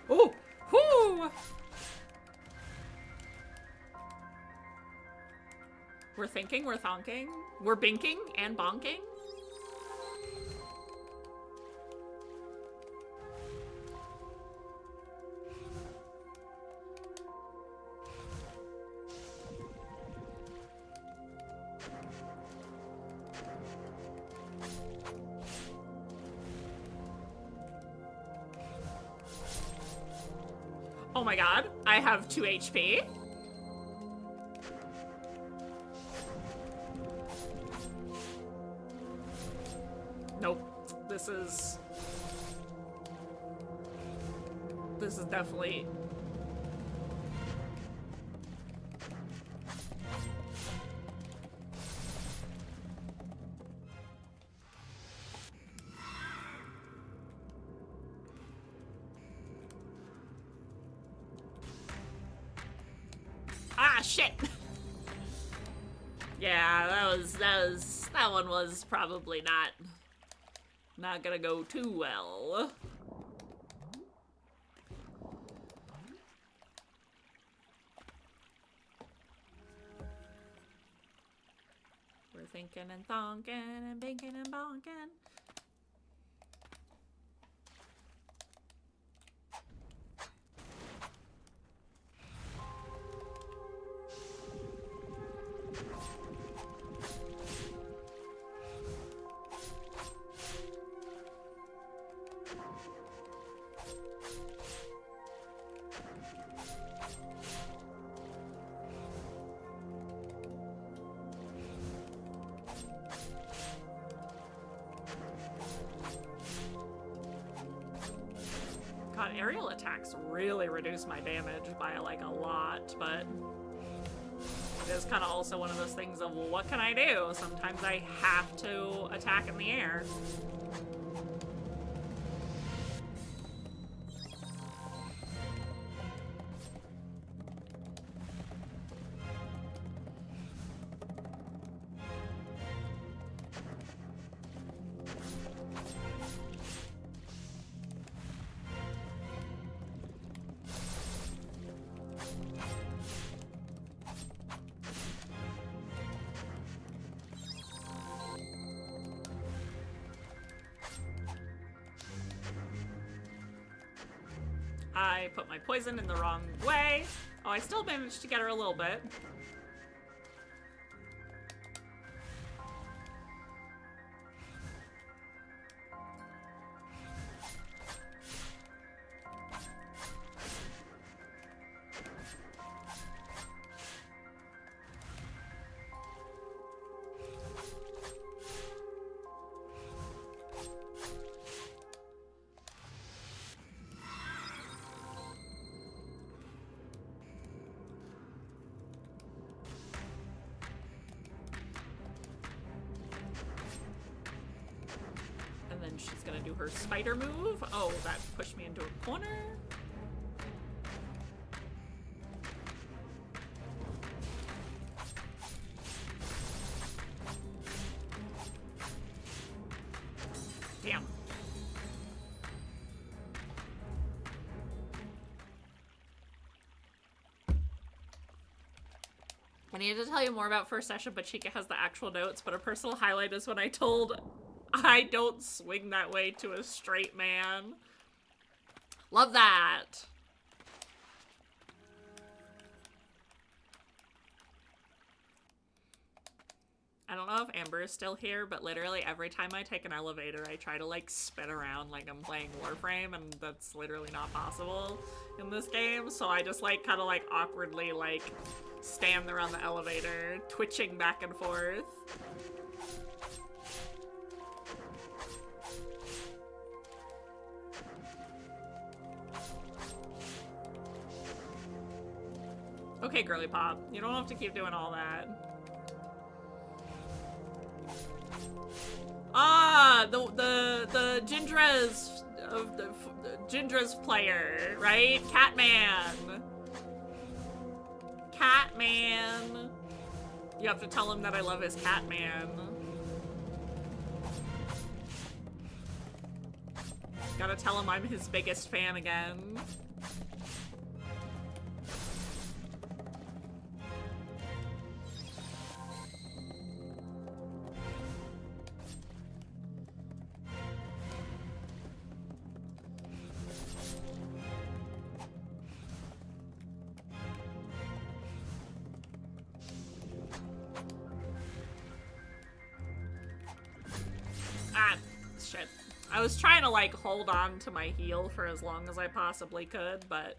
Oh, whoo! We're thinking, we're thonking, we're binking and bonking. Oh my god, I have 2 HP. Nope. This is definitely... Ah, shit! Yeah, that one was probably not gonna go too well. We're thinking and thonking and binking and bonking. God, aerial attacks really reduce my damage by like a lot, but it is kind of also one of those things of, well, what can I do? Sometimes I have to attack in the air. I put my poison in the wrong way. Oh, I still managed to get her a little bit. her spider move. Oh, that pushed me into a corner. Damn. I need to tell you more about first session, but Chica has the actual notes, but a personal highlight is when I told I don't swing that way to a straight man. Love that. I don't know if Amber is still here, but literally every time I take an elevator, I try to like spin around like I'm playing Warframe, and that's literally not possible in this game. So I just like kind of like awkwardly like stand there on the elevator, twitching back and forth. Okay, girly pop, you don't have to keep doing all that. Ah, the Jindra's of the Jindra's player, right? Catman. Catman. You have to tell him that I love his Catman. Gotta tell him I'm his biggest fan again. I was trying to like hold on to my heel for as long as I possibly could, but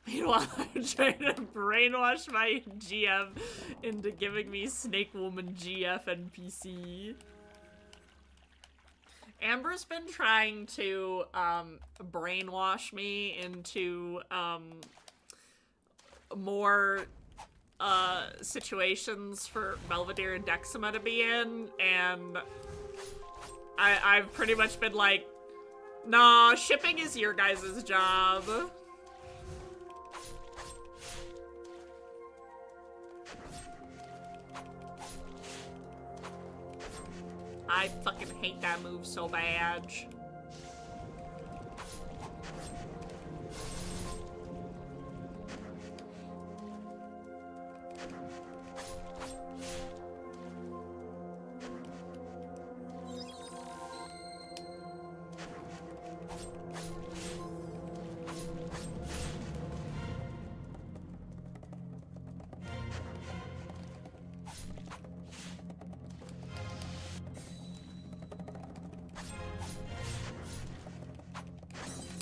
meanwhile I'm trying to brainwash my GM into giving me Snake Woman GF NPC. Amber's been trying to brainwash me into more situations for Belvedere and Dexima to be in, and I've pretty much been like, nah, shipping is your guys' job. I fucking hate that move so bad.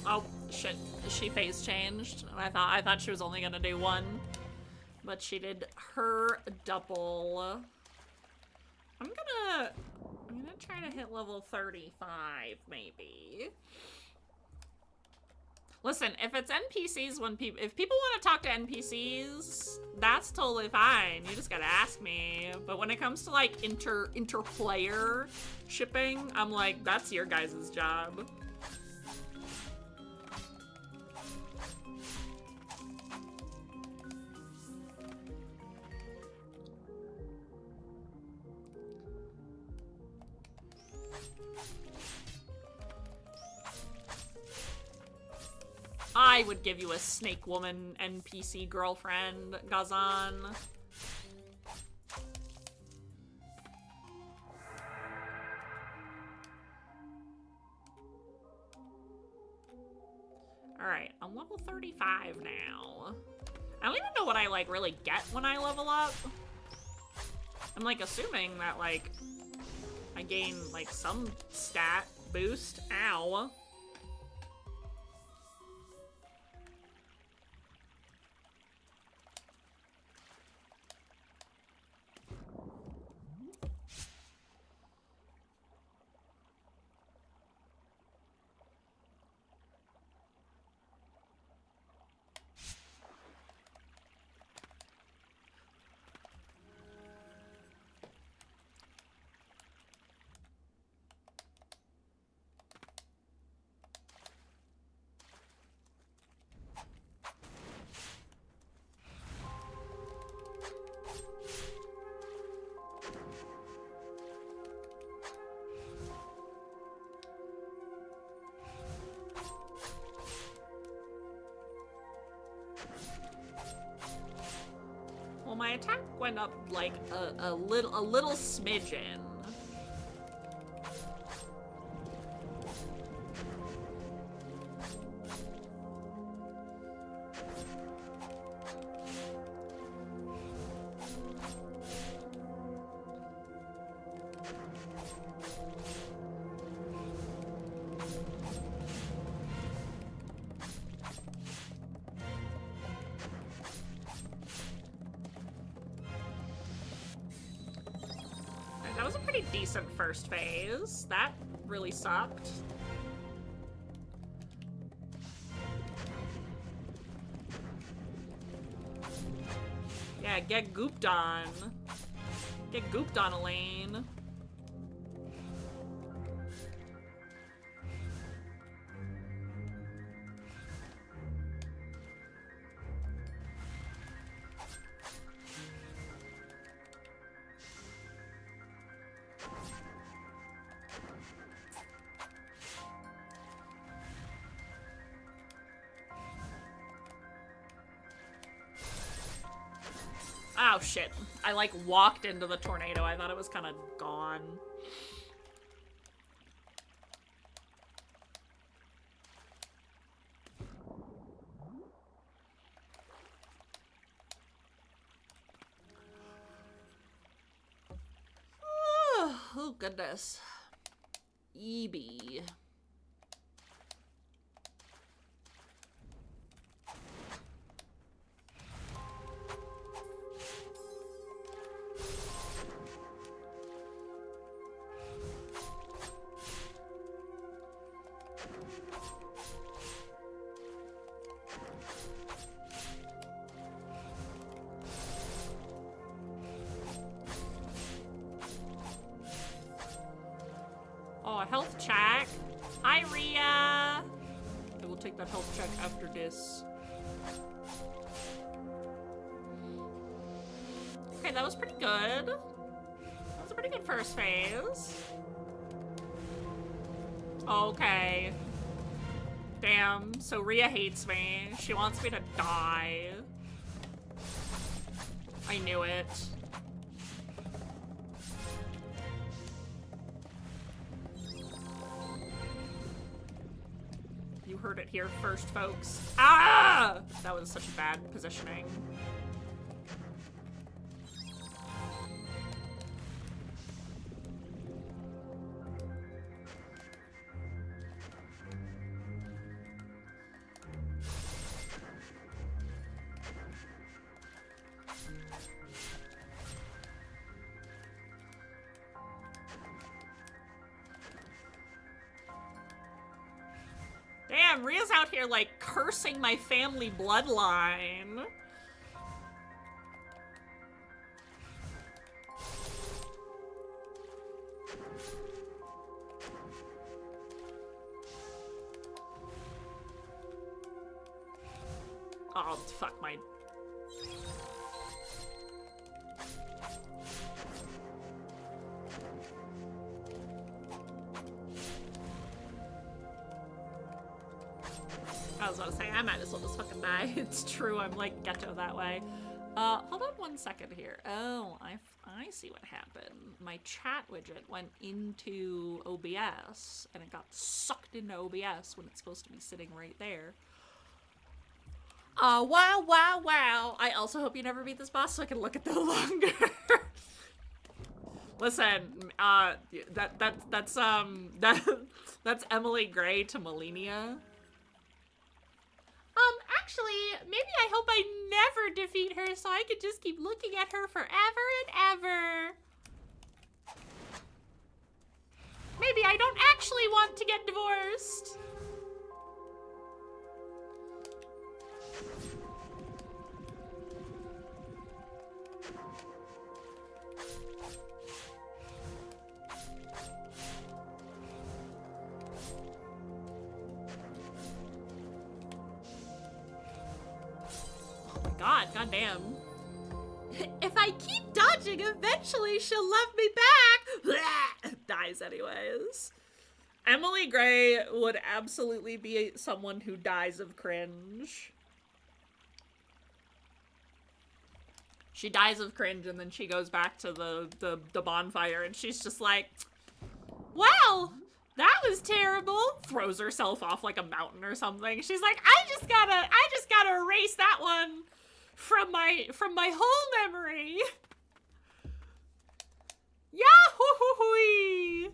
Oh shit! She phase changed. I thought she was only gonna do one, but she did her double. I'm gonna try to hit level 35 maybe. Listen, if it's NPCs if people want to talk to NPCs, that's totally fine. You just gotta ask me. But when it comes to like interplayer shipping, I'm like, that's your guys' job. I would give you a Snake Woman NPC girlfriend, Gazan. Alright, I'm level 35 now. I don't even know what I, like, really get when I level up. I'm, like, assuming that, like, I gain, like, some stat boost. Ow. my attack went up like a little smidgen. That was a pretty decent first phase. That really sucked. Yeah, get gooped on. Get gooped on, Elaine. Oh shit. I like walked into the tornado. I thought it was kind of gone. Oh goodness. EB. Oh, a health check. Hi, Rhea. I will take that health check after this. Okay, that was pretty good. That was a pretty good first phase. Okay. Damn, so Rhea hates me. She wants me to die. I knew it. You heard it here first, folks. Ah! That was such bad positioning. Damn, Rhea's out here, like, cursing my family bloodline. Oh, fuck my... I was about to say, I might as well just fucking die. It's true, I'm like ghetto that way. Hold on 1 second here. Oh, I see what happened. My chat widget went into OBS, and it got sucked into OBS when it's supposed to be sitting right there. Wow, wow, wow. I also hope you never beat this boss so I can look at the longer. Listen, that's Emily Gray to Melania. Actually, maybe I hope I never defeat her so I could just keep looking at her forever and ever. Maybe I don't actually want to get divorced. God damn. If I keep dodging, eventually she'll love me back. Dies anyways. Emily Gray would absolutely be someone who dies of cringe. She dies of cringe, and then she goes back to the bonfire, and she's just like, well, that was terrible. Throws herself off like a mountain or something. She's like, I just gotta erase that one from my whole memory. Yahoo!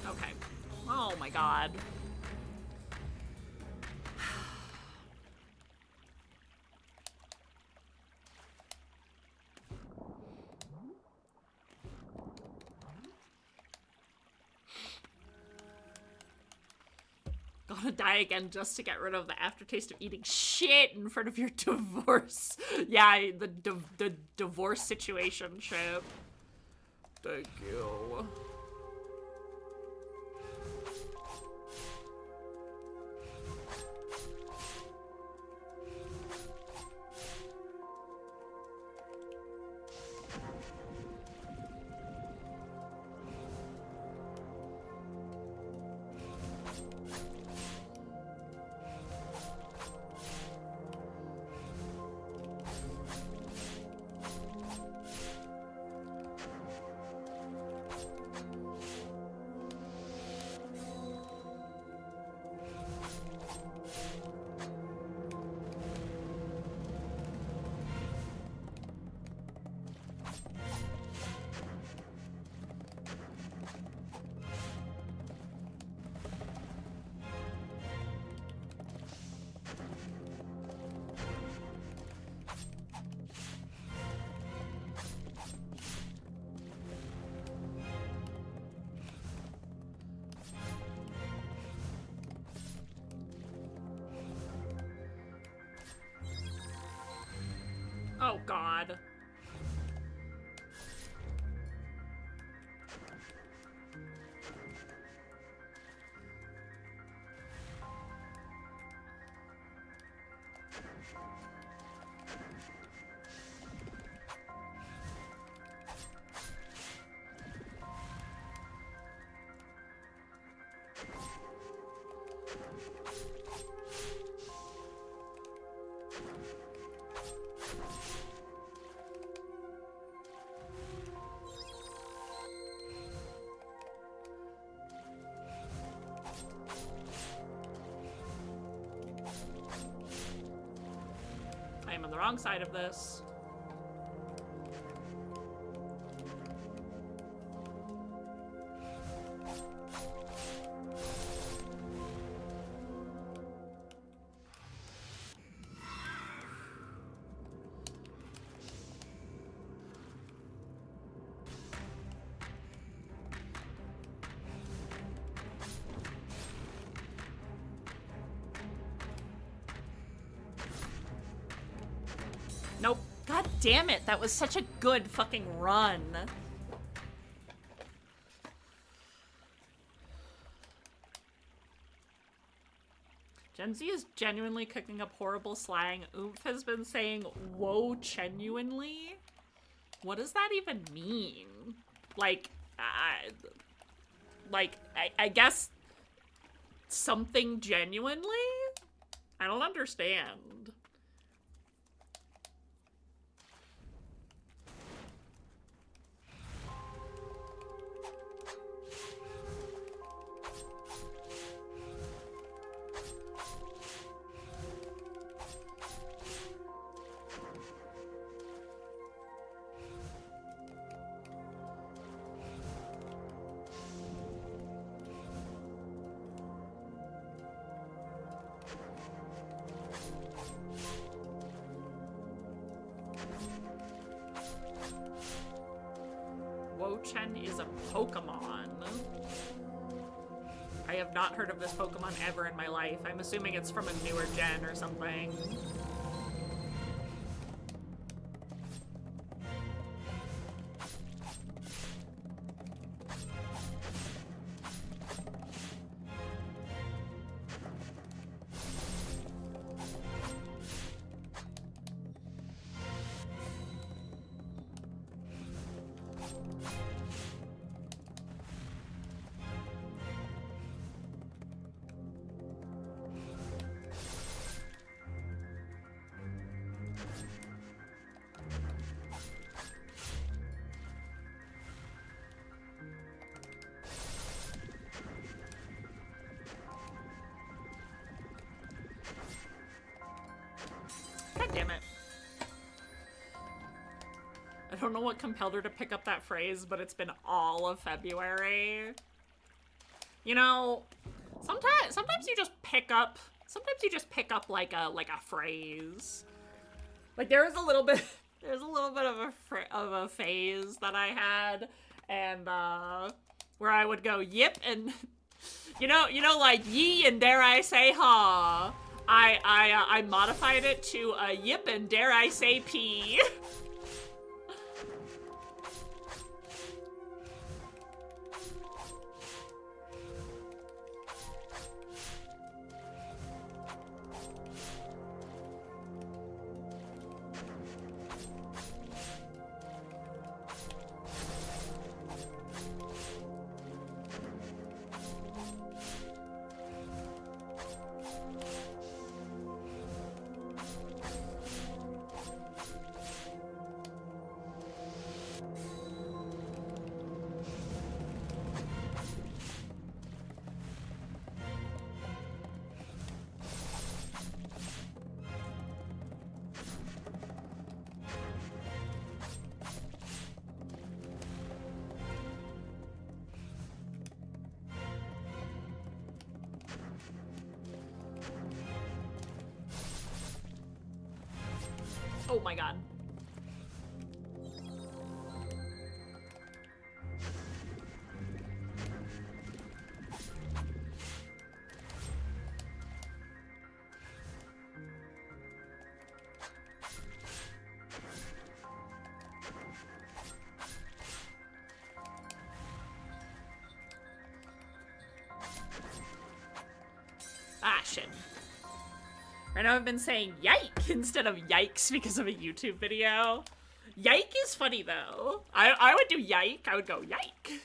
Okay. Oh my god. Gotta die again just to get rid of the aftertaste of eating shit in front of your divorce. Yeah, the divorce situationship. Thank you. Oh god. I'm on the wrong side of this. Nope. God damn it. That was such a good fucking run. Gen Z is genuinely cooking up horrible slang. Oomph has been saying, whoa, genuinely? What does that even mean? Like, I guess something genuinely? I don't understand. Wo-Chen is a Pokemon. I have not heard of this Pokemon ever in my life. I'm assuming it's from a newer gen or something. God damn it. I don't know what compelled her to pick up that phrase, but it's been all of February. You know, sometimes you just pick up like a phrase. Like there is a little bit of a phase that I had, and where I would go yip and you know like ye and dare I say ha. I modified it to yip and dare I say pee. Oh my god. Ah, shit. I know I've been saying yike instead of yikes because of a YouTube video. Yike is funny though. I would do yike. I would go yike.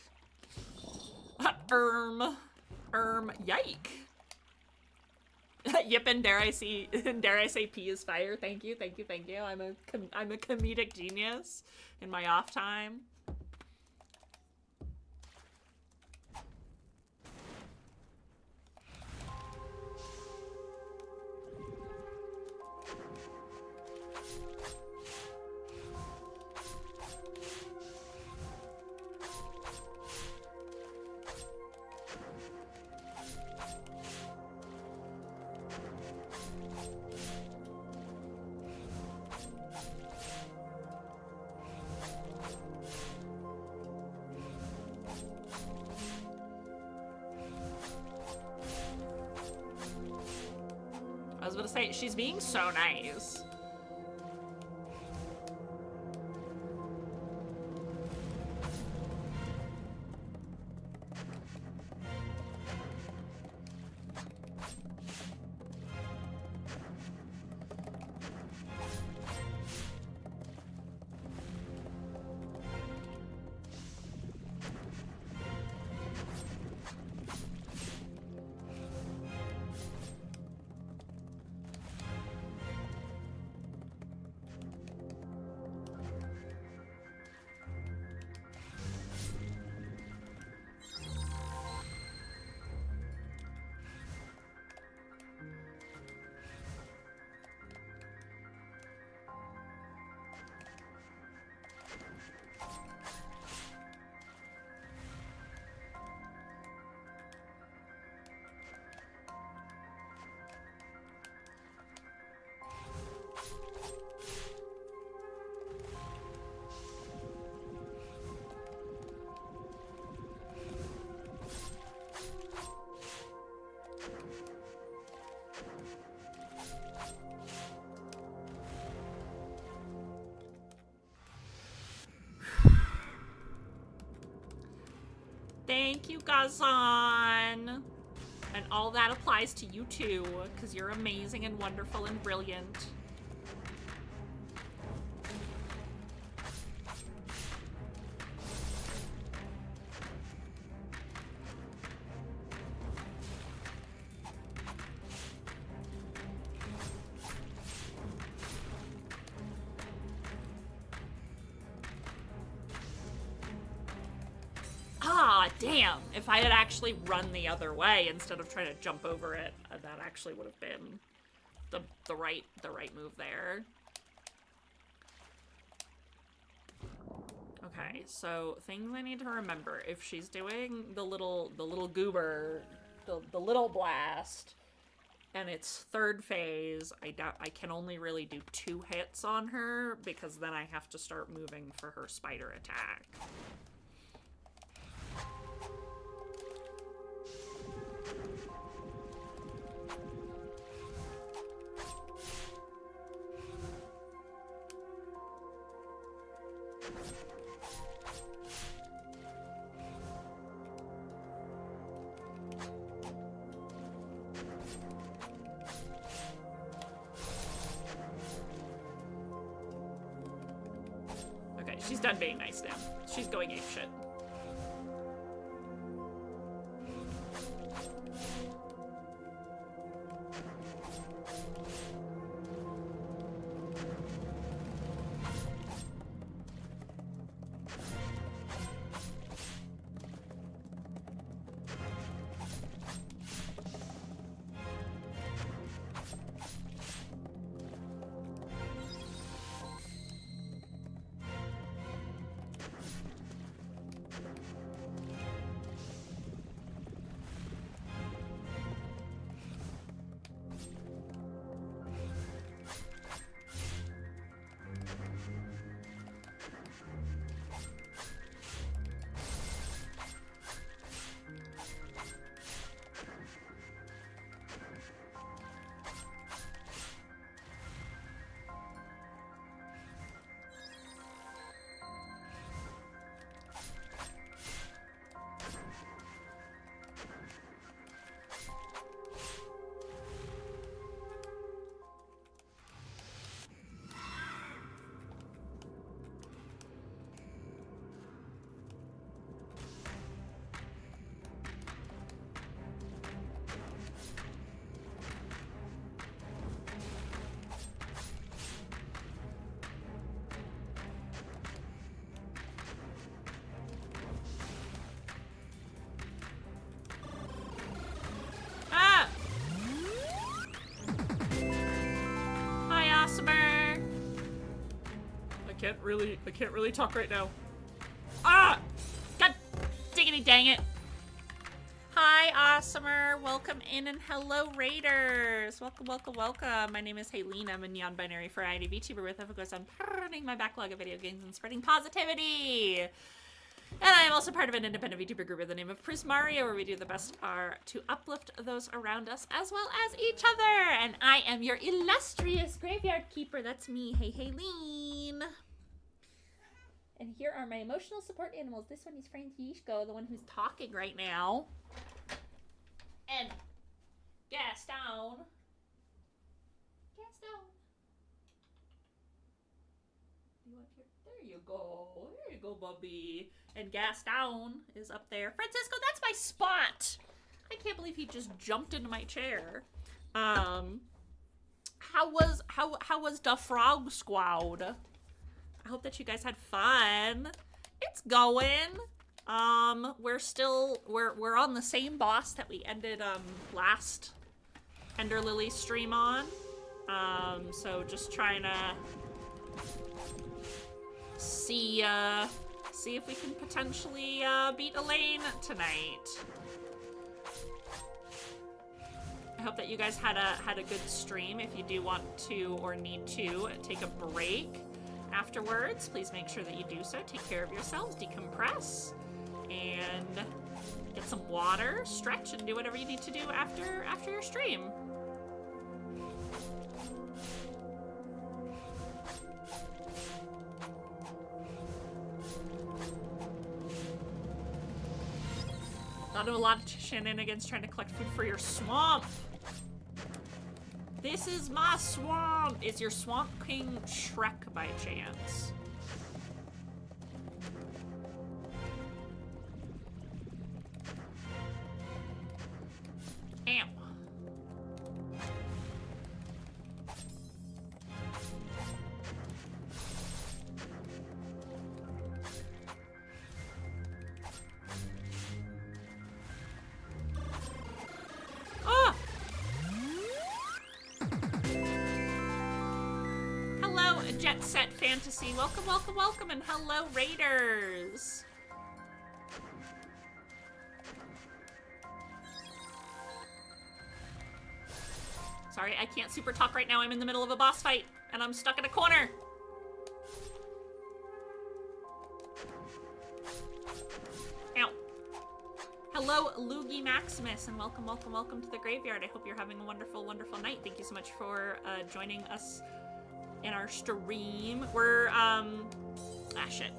Yike. Yip and dare I say P is fire. Thank you. I'm a comedic genius in my off time. I was gonna say, she's being so nice. Thank you, Gazan. And all that applies to you too, because you're amazing and wonderful and brilliant. Damn, if I had actually run the other way instead of trying to jump over it, that actually would have been the right move there. Okay, so things I need to remember. If she's doing the little goober, the little blast, and it's third phase, I can only really do 2 hits on her, because then I have to start moving for her spider attack. She's done being nice now. She's going apeshit. can't really talk right now. Ah! God diggity dang it. Hi, Awesomer. Welcome in, and hello, Raiders. Welcome, welcome, welcome. My name is Haylene. I'm a non-binary variety VTuber with a focus on turning my backlog of video games and spreading positivity. And I am also part of an independent VTuber group with the name of Prismario, where we do the best to uplift those around us as well as each other. And I am your illustrious graveyard keeper. That's me. Hey, Haylene. And here are my emotional support animals. This one is Francisco, the one who's talking right now. And Gaston. There you go. There you go, Bubby. And Gaston is up there. Francisco, that's my spot. I can't believe he just jumped into my chair. How was the Frog Squad? I hope that you guys had fun. It's going. We're on the same boss that we ended last Ender Lily stream on. So just trying to see if we can potentially beat Elaine tonight. I hope that you guys had a good stream. If you do want to or need to take a break afterwards, please make sure that you do so. Take care of yourselves, decompress, and get some water, stretch, and do whatever you need to do after your stream. Not a lot of shenanigans trying to collect food for your swamp. This is my swamp. Is your Swamp King Shrek by chance? Ow. Ah! Hello, Jet Set Fantasy. Welcome, welcome, welcome, and hello, Raiders. Sorry, I can't super talk right now. I'm in the middle of a boss fight, and I'm stuck in a corner. Ow. Hello, Loogie Maximus, and welcome, welcome, welcome to the graveyard. I hope you're having a wonderful, wonderful night. Thank you so much for joining us in our stream. We're, shit.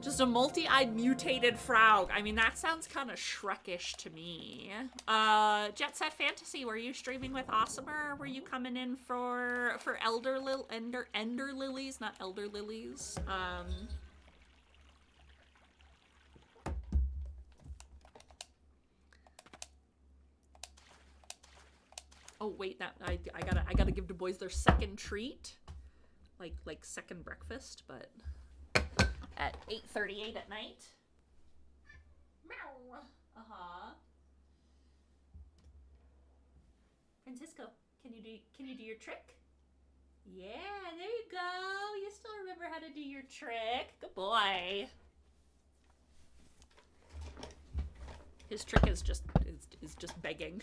Just a multi-eyed mutated frog. I mean, that sounds kind of Shrekish to me. Jet Set Fantasy, were you streaming with Awesomer, or were you coming in for Ender Lilies, not Elder Lilies? Oh wait, that I gotta give the boys their second treat, like second breakfast, but at 8:38 at night. Meow. Francisco, can you do your trick? Yeah, there you go. You still remember how to do your trick. Good boy. His trick is just begging.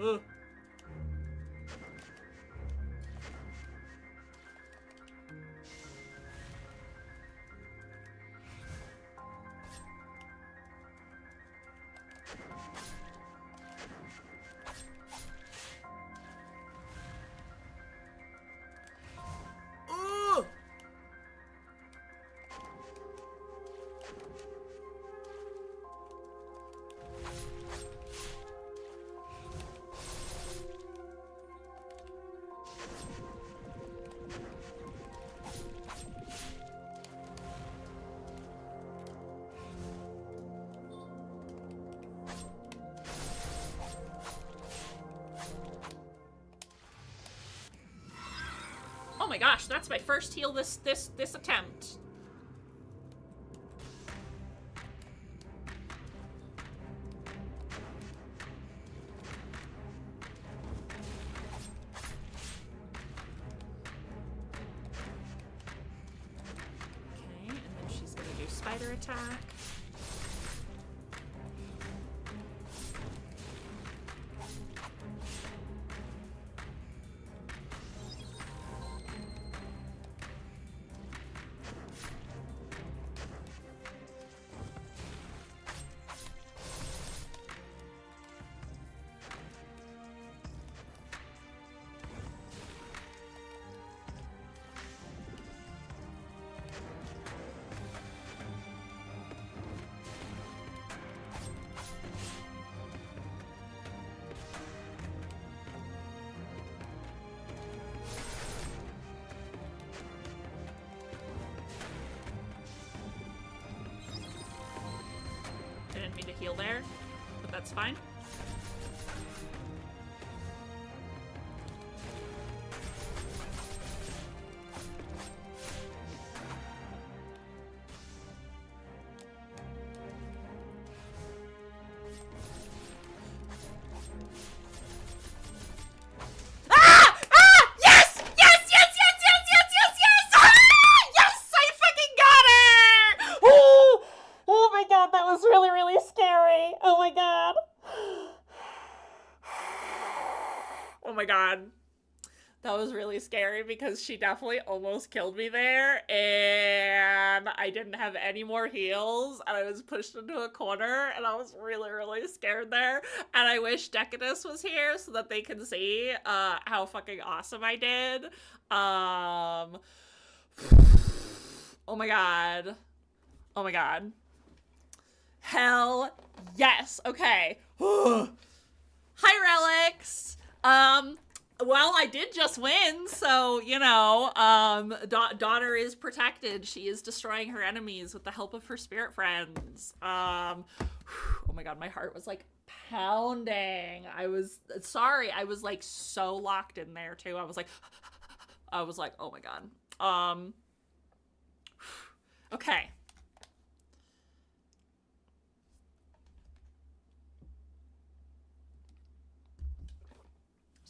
Ugh. Oh my gosh, that's my first heal this attempt. Okay, and then she's gonna do spider attack. I didn't mean to heal there, but that's fine. Oh my god. That was really scary because she definitely almost killed me there, and I didn't have any more heals, and I was pushed into a corner, and I was really, really scared there. And I wish Decadus was here so that they can see how fucking awesome I did. Oh my god. Oh my god. Hell yes. Okay. Hi, Relics. Well, I did just win, so, you know, daughter is protected. She is destroying her enemies with the help of her spirit friends. Oh my god, my heart was, like, pounding. I was, sorry, I was, like, so locked in there, too. I was like, oh my god. Okay.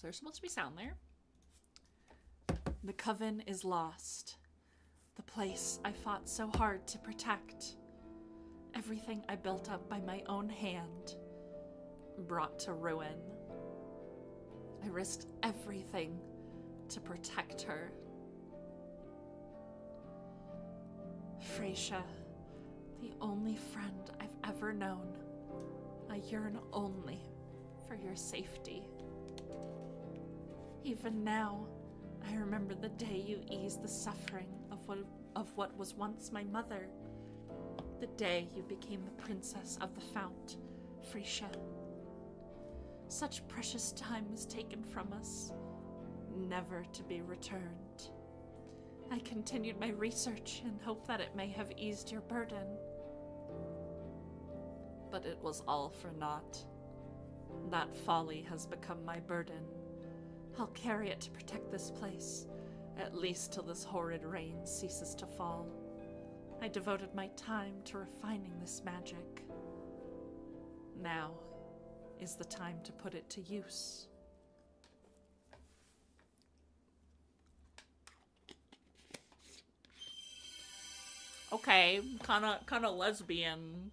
There's supposed to be sound there. The coven is lost. The place I fought so hard to protect. Everything I built up by my own hand, brought to ruin. I risked everything to protect her. Freysia, the only friend I've ever known. I yearn only for your safety. Even now, I remember the day you eased the suffering of what was once my mother. The day you became the princess of the Fount, Freysia. Such precious time was taken from us, never to be returned. I continued my research in hope that it may have eased your burden. But it was all for naught. That folly has become my burden. I'll carry it to protect this place, at least till this horrid rain ceases to fall. I devoted my time to refining this magic. Now is the time to put it to use. Okay, kinda lesbian,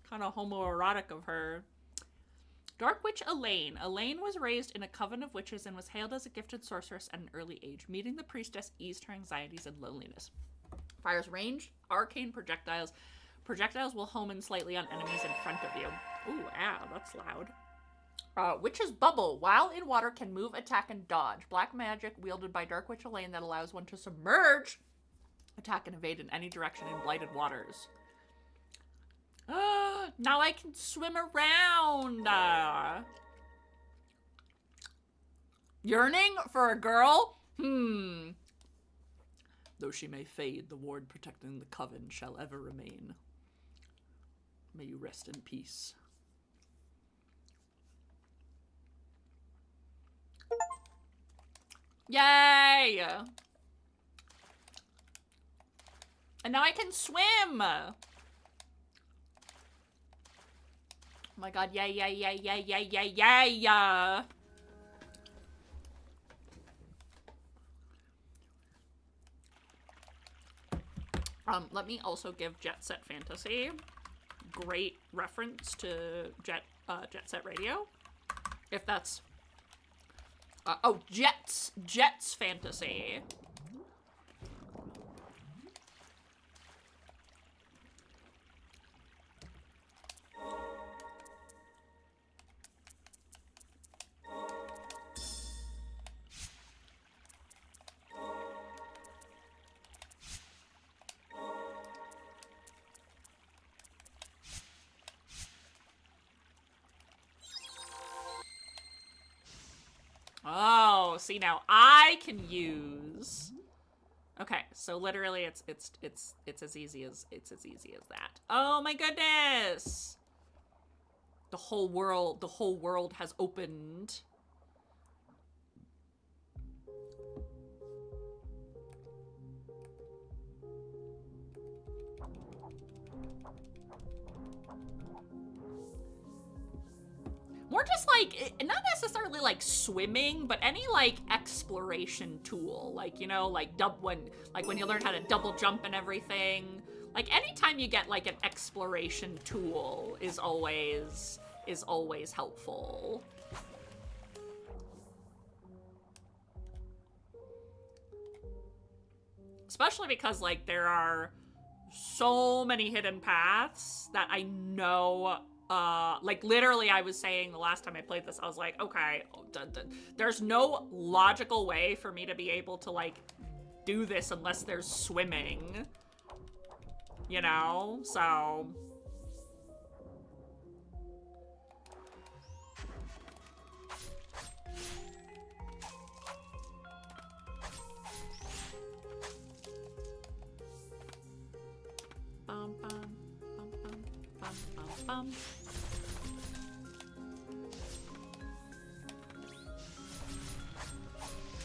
kinda homoerotic of her. Dark Witch Elaine. Elaine was raised in a coven of witches and was hailed as a gifted sorceress at an early age. Meeting the priestess eased her anxieties and loneliness. Fires ranged arcane projectiles. Projectiles will home in slightly on enemies in front of you. Ooh, ow, that's loud. Witch's Bubble. While in water, can move, attack, and dodge. Black magic wielded by Dark Witch Elaine that allows one to submerge, attack, and evade in any direction in blighted waters. Now I can swim around. Yearning for a girl? Though she may fade, the ward protecting the coven shall ever remain. May you rest in peace. Yay! And now I can swim! Oh my god, yay, yay, yay, yay, yay, yay, yay! Let me also give Jet Set Fantasy. Great reference to Jet Set Radio. If that's... oh, Jets Fantasy. Oh, see now I can use. Okay, so literally it's as easy as that. Oh my goodness. The whole world has opened. More just like, not necessarily like swimming, but any like exploration tool. Like, you know, like when you learn how to double jump and everything. Like anytime you get like an exploration tool is always helpful. Especially because like there are so many hidden paths that I know. Like literally I was saying the last time I played this, I was like, okay, there's no logical way for me to be able to like do this unless there's swimming, you know? So bum, bum, bum, bum, bum, bum, bum.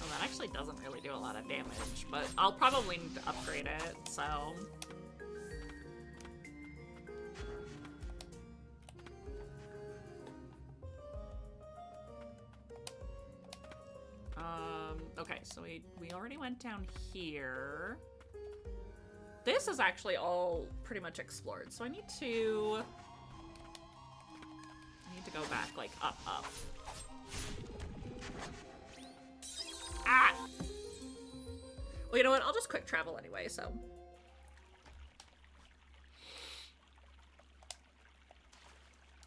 That actually doesn't really do a lot of damage, but I'll probably need to upgrade it, so... Okay, so we already went down here. This is actually all pretty much explored, so I need to go back, like, up. Ah! Well, you know what? I'll just quick travel anyway, so.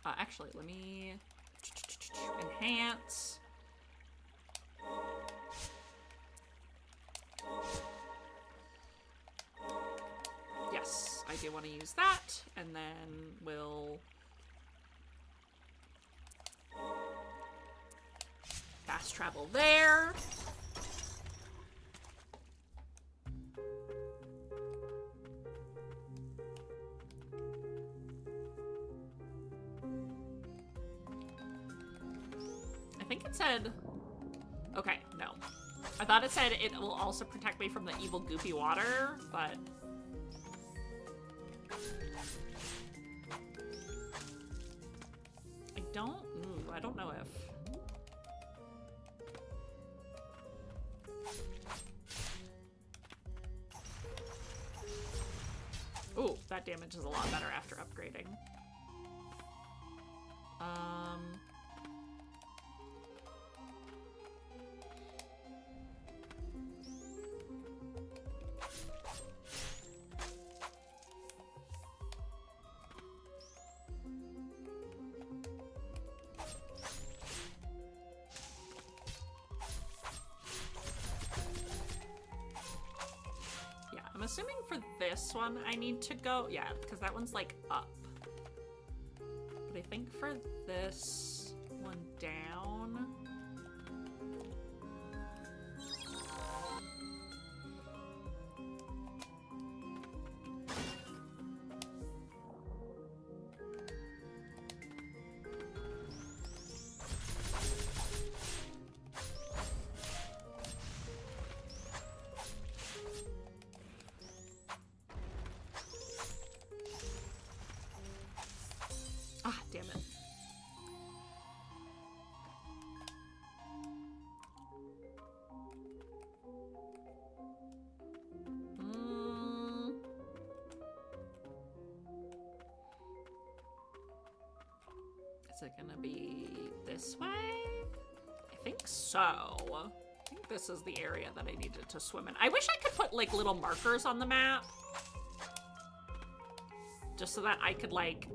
Actually, let me enhance. Yes, I do want to use that, and then we'll fast travel there. I think it said, okay, no. I thought it said it will also protect me from the evil goopy water, but I don't know if. Ooh, that damage is a lot better after upgrading. assuming for this one I need to go, yeah, because that one's like up. But I think for this one down. Ah, damn it. Is it gonna be this way? I think so. I think this is the area that I needed to swim in. I wish I could put like little markers on the map. Just so that I could like,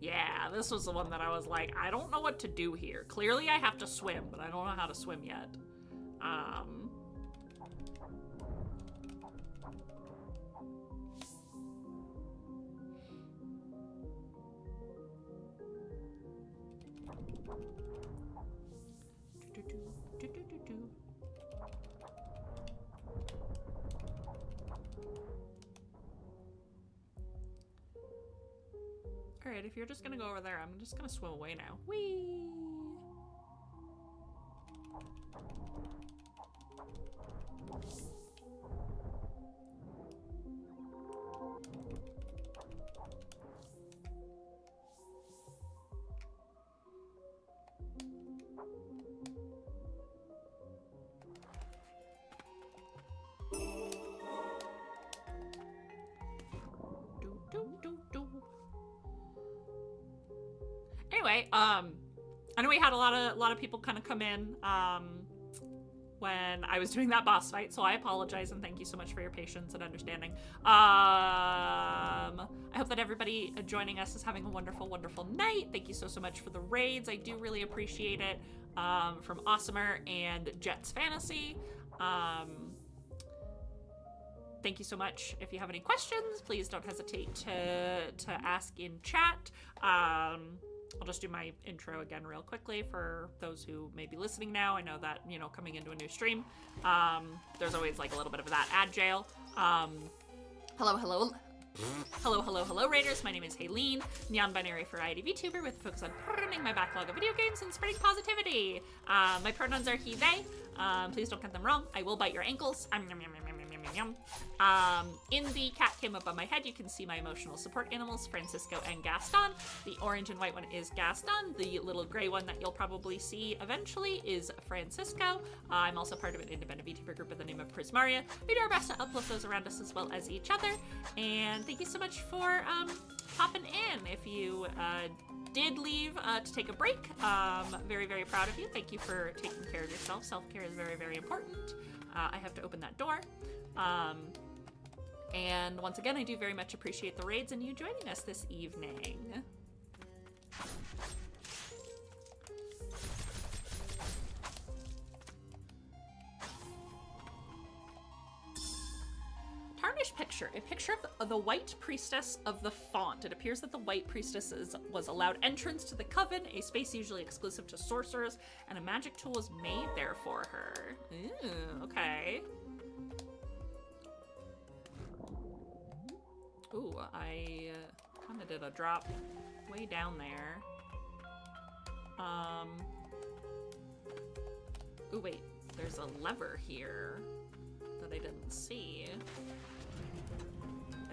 yeah, this was the one that I was like, I don't know what to do here. Clearly I have to swim, but I don't know how to swim yet. Alright, if you're just gonna go over there, I'm just gonna swim away now. Whee! Anyway, I know we had a lot of people kind of come in when I was doing that boss fight, so I apologize and thank you so much for your patience and understanding. I hope that everybody joining us is having a wonderful, wonderful night. Thank you so much for the raids. I do really appreciate it. From Awesomer and Jets Fantasy. Thank you so much. If you have any questions, please don't hesitate to ask in chat. I'll just do my intro again real quickly for those who may be listening now. I know that, you know, coming into a new stream, there's always like a little bit of that ad jail. Hello, Raiders. My name is Haleen, non-binary variety VTuber with a focus on pardoning my backlog of video games and spreading positivity. My pronouns are he, they. Please don't get them wrong. I will bite your ankles. In the cat cam above my head, you can see my emotional support animals, Francisco and Gaston. The orange and white one is Gaston. The little gray one that you'll probably see eventually is Francisco. I'm also part of an independent VTuber group by the name of Prismaria. We do our best to uplift those around us as well as each other. And thank you so much for popping in. If you did leave to take a break, very, very proud of you. Thank you for taking care of yourself. Self-care is very, very important. I have to open that door. And once again, I do very much appreciate the raids and you joining us this evening. Tarnished picture. A picture of the White Priestess of the Font. It appears that the White Priestess was allowed entrance to the Coven, a space usually exclusive to sorcerers, and a magic tool was made there for her. Ooh, okay. Ooh, I kind of did a drop way down there. Ooh, wait, there's a lever here that I didn't see.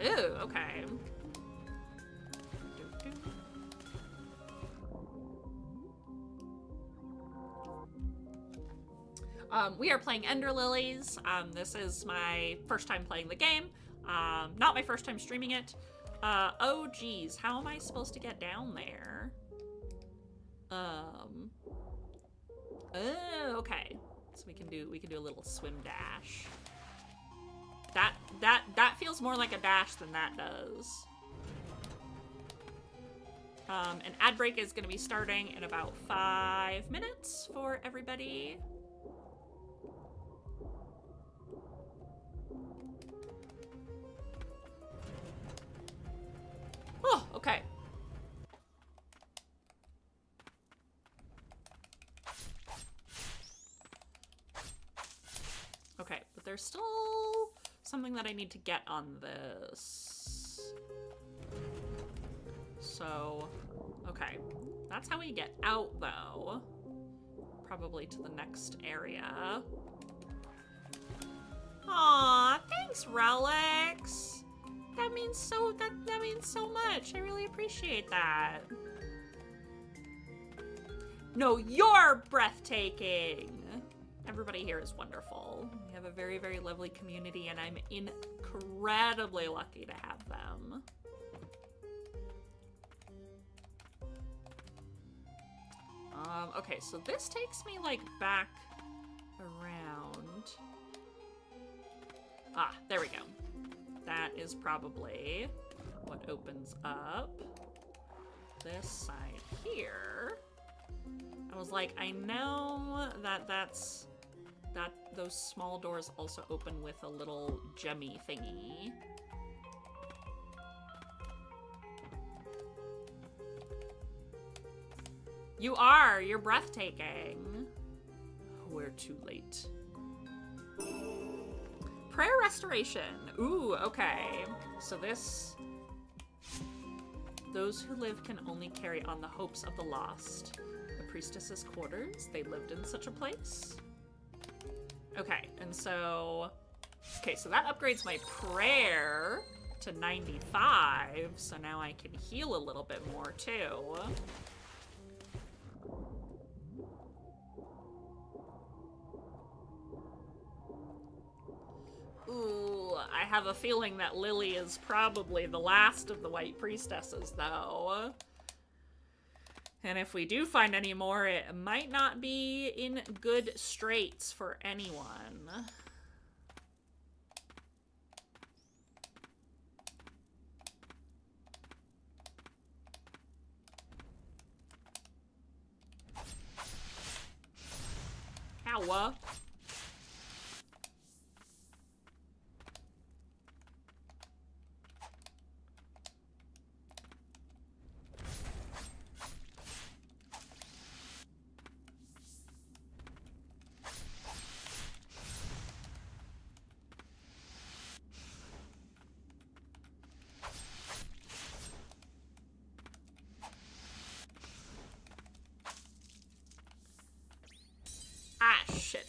Ooh, okay. We are playing Ender Lilies. This is my first time playing the game. Not my first time streaming it. Oh geez, how am I supposed to get down there? Oh, okay. So we can do a little swim dash. That feels more like a dash than that does. An ad break is gonna be starting in about 5 minutes for everybody. there's still something that I need to get on this. So, okay. That's how we get out, though. Probably to the next area. Aw, thanks, Relics. That means so much. I really appreciate that. No, you're breathtaking. Everybody here is wonderful. We have a very, very lovely community, and I'm incredibly lucky to have them. Okay, so this takes me, like, back around. Ah, there we go. That is probably what opens up this side here. I was like, I know that those small doors also open with a little gemmy thingy. You're breathtaking. We're too late. Prayer restoration. Ooh, okay. So those who live can only carry on the hopes of the lost. The priestess's quarters, they lived in such a place. Okay, and so, so that upgrades my prayer to 95, so now I can heal a little bit more too. Ooh, I have a feeling that Lily is probably the last of the white priestesses, though. And if we do find any more, it might not be in good straits for anyone. Ow. Ah, shit.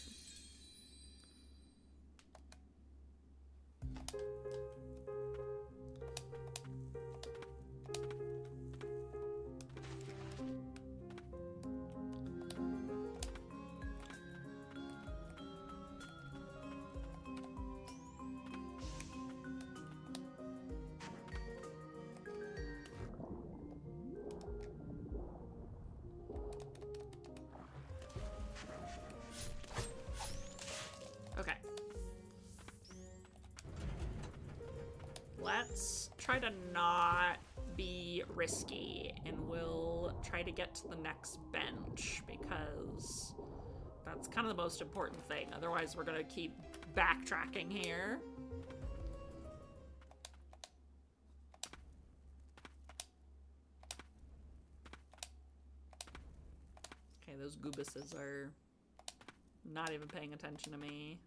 Okay. Let's try to not be risky, and we'll try to get to the next bench, because that's kind of the most important thing. Otherwise, we're gonna keep backtracking here. Okay, those goobuses are not even paying attention to me.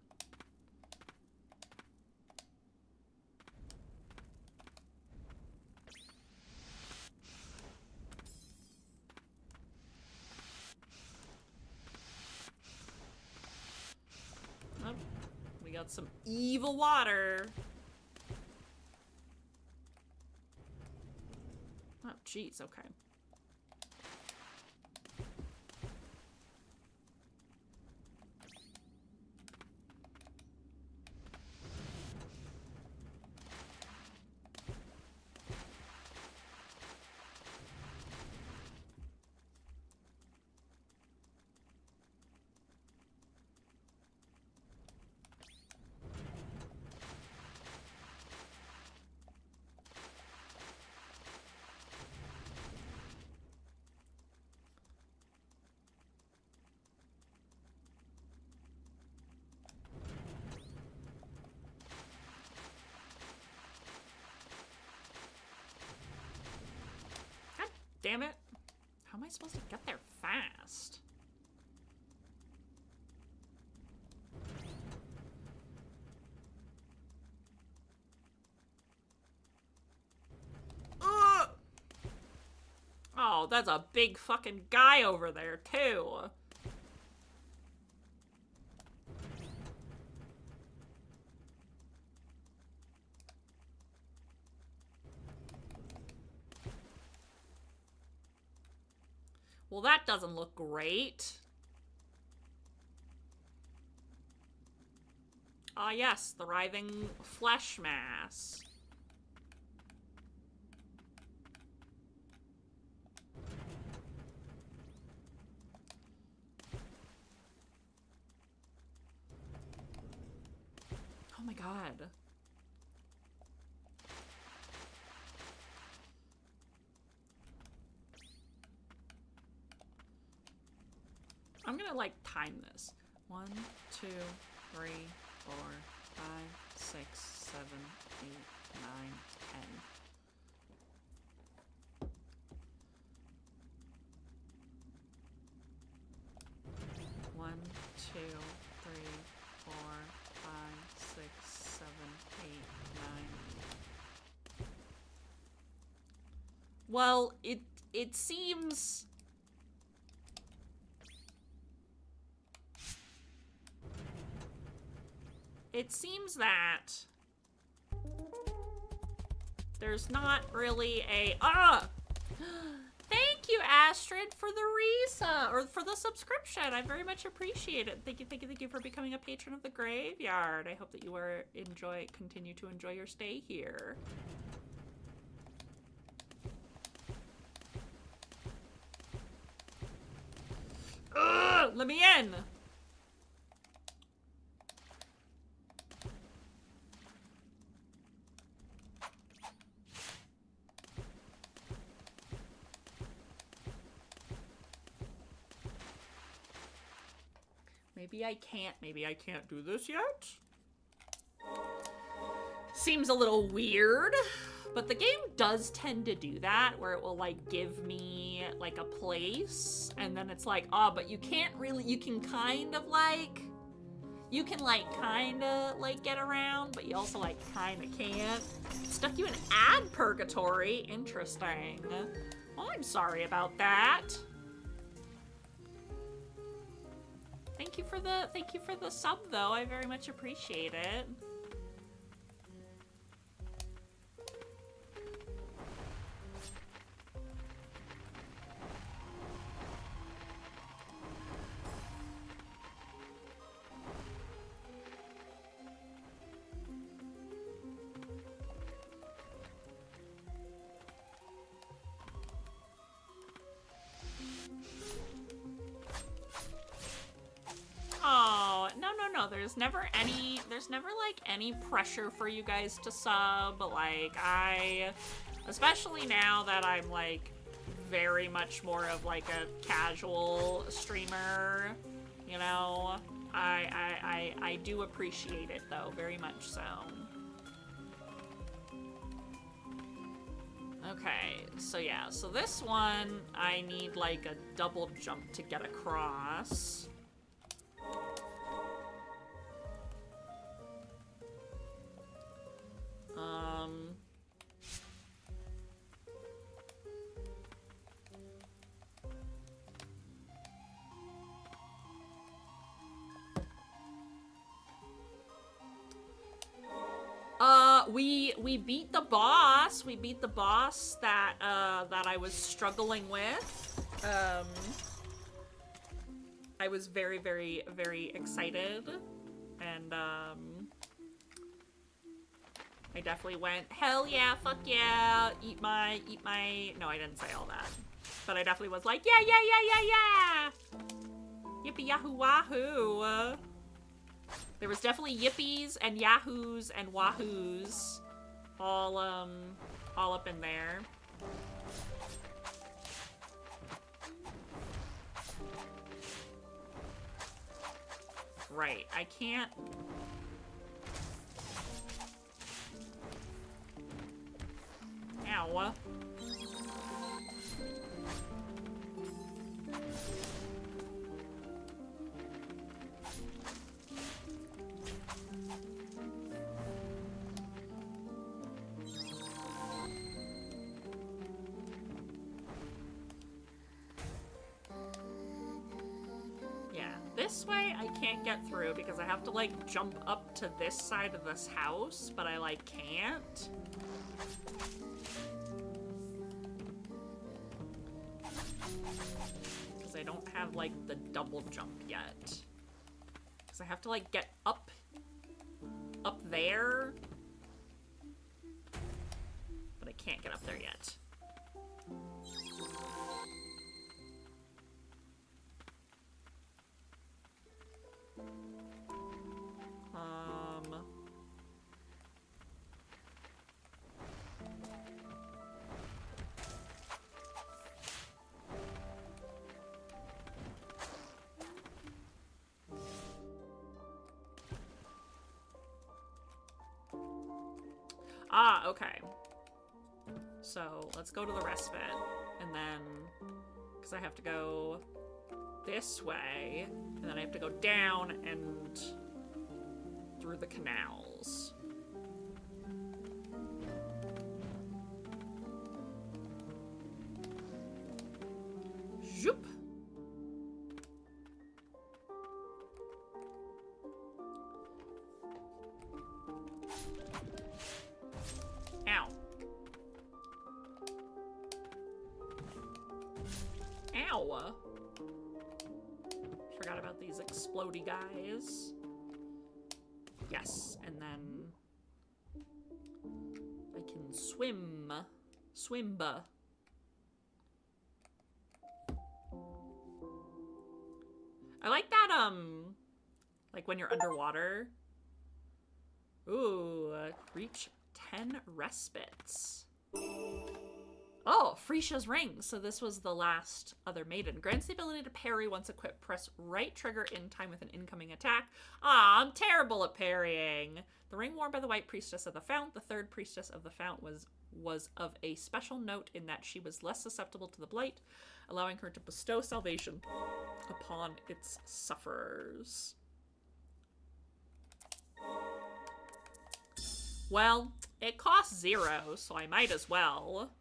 Oh, we got some evil water. Oh, jeez, okay. Damn it. How am I supposed to get there fast? Oh, that's a big fucking guy over there, too. Well, that doesn't look great. Ah, yes, the writhing flesh mass. Oh my god. I'm gonna, like, time this. 1, 2, 3, 4, 5, 6, 7, 8, 9, 10. One, two, three, 4, 5, 6, 7, 8, 9. Well, it seems... It seems that there's not really a... Ah! Thank you, Astrid, for the or for the subscription. I very much appreciate it. Thank you for becoming a patron of the graveyard. I hope that you continue to enjoy your stay here. Ugh, let me in. Maybe I can't do this yet? Seems a little weird, but the game does tend to do that, where it will, like, give me, like, a place, and then it's like, oh, but you can't really, you can kind of, like, get around, but you also, like, kind of can't. Stuck you in ad purgatory? Interesting. Well, I'm sorry about that. Thank you for the sub, though. I very much appreciate it. Oh, no. There's never, like, any pressure for you guys to sub. Like, especially now that I'm, like, very much more of, like, a casual streamer, you know? I do appreciate it, though, very much so. Okay, so yeah, so this one, I need, like, a double jump to get across. We beat the boss. We beat the boss that I was struggling with. I was very, very, very excited, and I definitely went, hell yeah, fuck yeah, eat my, no, I didn't say all that, but I definitely was like, yeah, yippee yahoo wahoo. There was definitely yippies and yahoos and wahoos all up in there. Right, I can't... Ow. this way I can't get through because I have to, like, jump up to this side of this house, but I, like, can't. Because I don't have, like, the double jump yet. Because I have to, like, get up there. But I can't get up there yet. Ah, okay. So let's go to the respite, and then, because I have to go this way, and then I have to go down and through the canals. Zoop. Ow. Ow. Forgot about these explodey guys. Yes, and then I can swim. Swimba. I like that, like when you're underwater. Ooh, reach 10 respites. Oh, Frisia's ring. So this was the last other maiden. Grants the ability to parry once equipped. Press right trigger in time with an incoming attack. Ah, I'm terrible at parrying. The ring worn by the White Priestess of the Fount. The third Priestess of the Fount was of a special note in that she was less susceptible to the blight, allowing her to bestow salvation upon its sufferers. Well, it costs 0, so I might as well.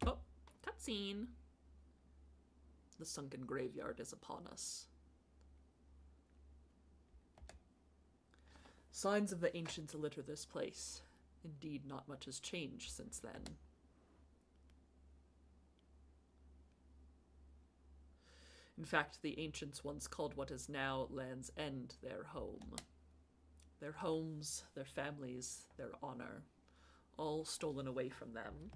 Oh, cutscene. The sunken graveyard is upon us. Signs of the ancients litter this place. Indeed, not much has changed since then. In fact, the ancients once called what is now Land's End their home. Their homes, their families, their honor, all stolen away from them.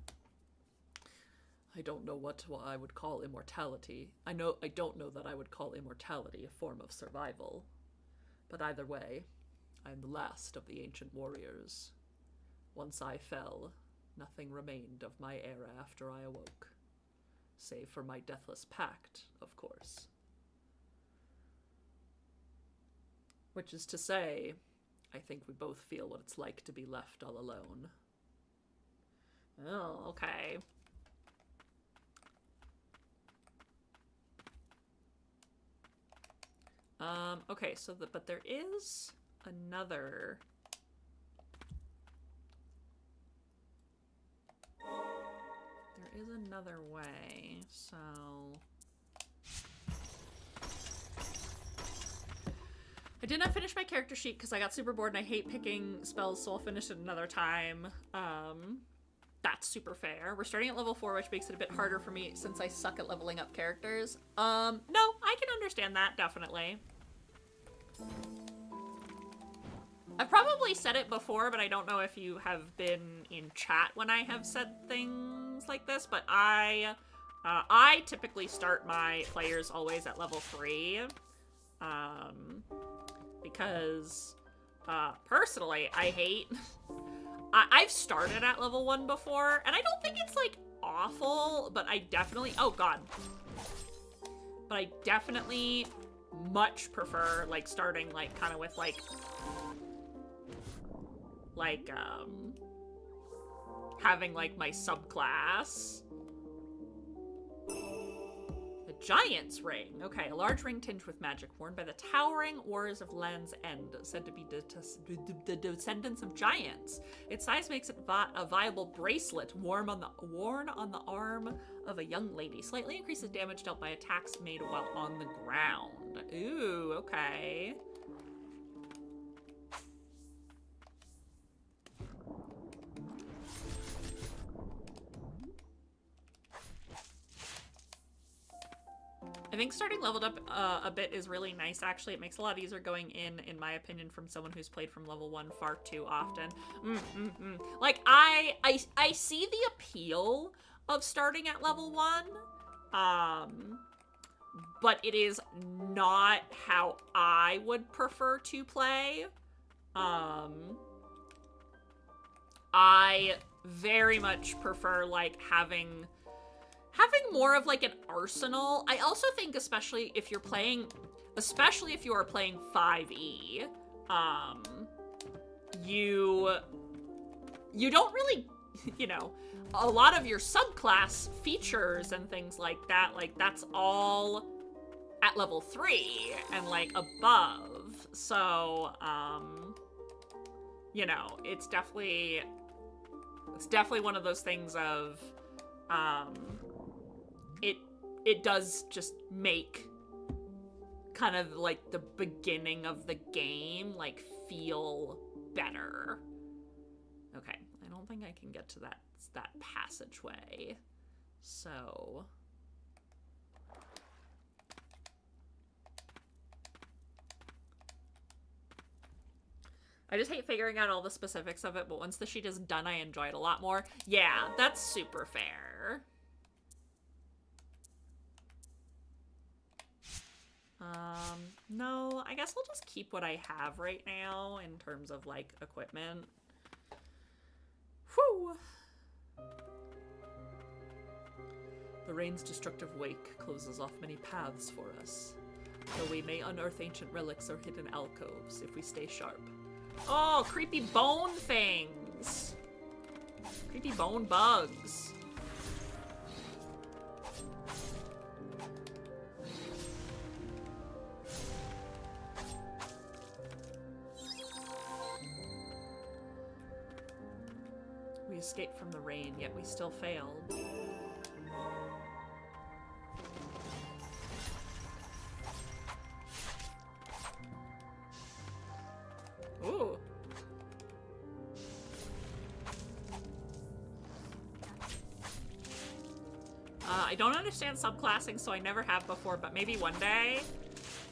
I don't know what I would call immortality. I don't know that I would call immortality a form of survival. But either way, I am the last of the ancient warriors. Once I fell, nothing remained of my era after I awoke. Save for my deathless pact, of course. Which is to say, I think we both feel what it's like to be left all alone. Oh, okay. Okay, so but there is another... There is another way, so... I did not finish my character sheet because I got super bored and I hate picking spells, so I'll finish it another time. That's super fair. We're starting at level 4, which makes it a bit harder for me since I suck at leveling up characters. No, I can understand that, definitely. I've probably said it before, but I don't know if you have been in chat when I have said things like this, but I typically start my players always at level 3, because, personally, I hate... I've started at level 1 before, and I don't think it's, like, awful, but I definitely... Oh, God. But I definitely much prefer, like, starting, like, kind of with, like, having, like, my subclass. I Giant's Ring. Okay, a large ring tinged with magic, worn by the towering warriors of Land's End, said to be the descendants of giants. Its size makes it a viable bracelet worn on the arm of a young lady. Slightly increases damage dealt by attacks made while on the ground. Ooh, okay. I think starting leveled up a bit is really nice, actually. It makes a lot easier going in my opinion, from someone who's played from level 1 far too often. Like, I see the appeal of starting at level 1, but it is not how I would prefer to play. I very much prefer, like, having more of like an arsenal. I also think, especially if you are playing 5e, you don't really, you know, a lot of your subclass features and things like that, like that's all at level 3 and like above. So, you know, it's definitely one of those things of, it does just make kind of like the beginning of the game like feel better. Okay, I don't think I can get to that passageway. So I just hate figuring out all the specifics of it, but once the sheet is done, I enjoy it a lot more. Yeah, that's super fair. No, I guess I'll just keep what I have right now in terms of, like, equipment. Whew! The rain's destructive wake closes off many paths for us, though we may unearth ancient relics or hidden alcoves if we stay sharp. Oh, creepy bone things! Creepy bone bugs. We escaped from the rain, yet we still failed. Ooh. I don't understand subclassing, so I never have before, but maybe one day.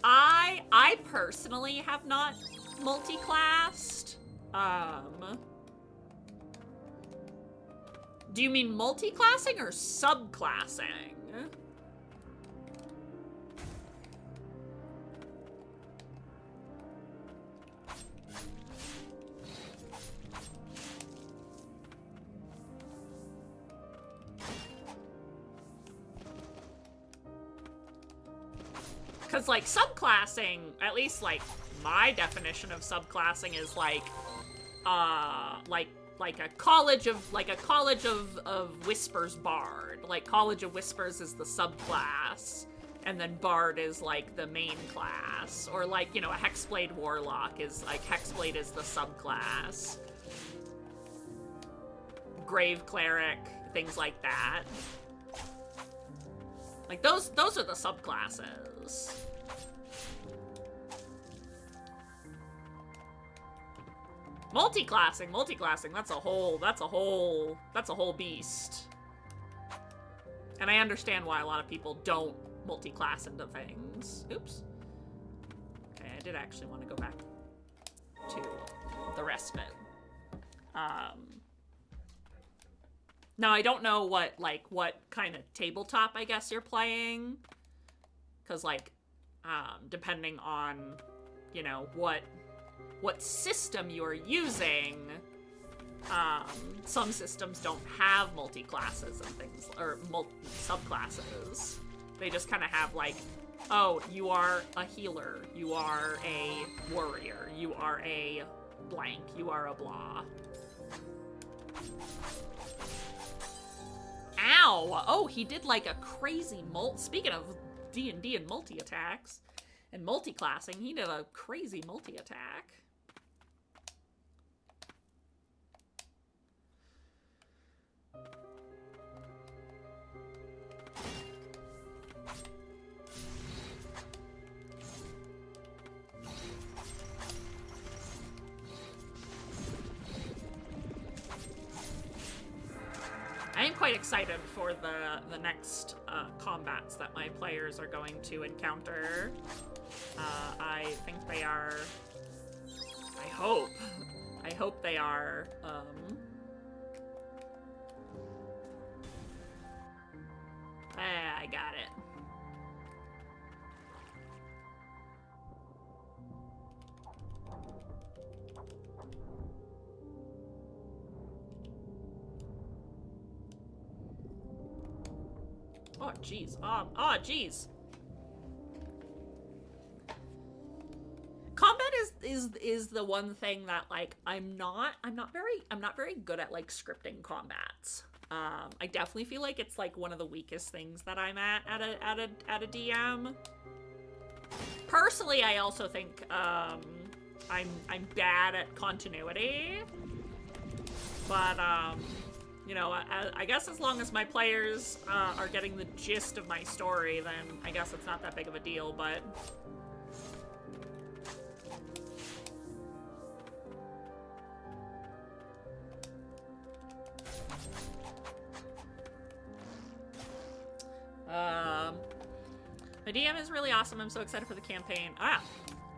I personally have not multi-classed. Do you mean multi-classing or subclassing? Because, like, subclassing, at least, like, my definition of subclassing is, like a college of Whispers Bard. Like, College of Whispers is the subclass, and then Bard is, like, the main class. Or, like, you know, a Hexblade Warlock is, like, Hexblade is the subclass. Grave Cleric, things like that. Like, those are the subclasses. Multi-classing, that's a whole beast. And I understand why a lot of people don't multi-class into things. Oops. Okay, I did actually want to go back to the respite. Now I don't know what kind of tabletop I guess you're playing. 'Cause, like, depending on, you know, what system you're using, some systems don't have multi-classes and things, or subclasses. They just kind of have, like, oh, you are a healer, you are a warrior, you are a blank, you are a blah. Ow! Oh, he did, like, a crazy speaking of D&D and multi-attacks. And multi-classing. He did a crazy multi-attack. I am quite excited for the next combats that my players are going to encounter. I think they are... I hope they are... I got it. Oh, jeez. Oh, jeez. Combat is the one thing that, like, I'm not very good at, like, scripting combats. I definitely feel like it's, like, one of the weakest things that I'm at a DM. Personally, I also think, I'm bad at continuity. But, you know, I guess as long as my players are getting the gist of my story, then I guess it's not that big of a deal, but... My DM is really awesome. I'm so excited for the campaign.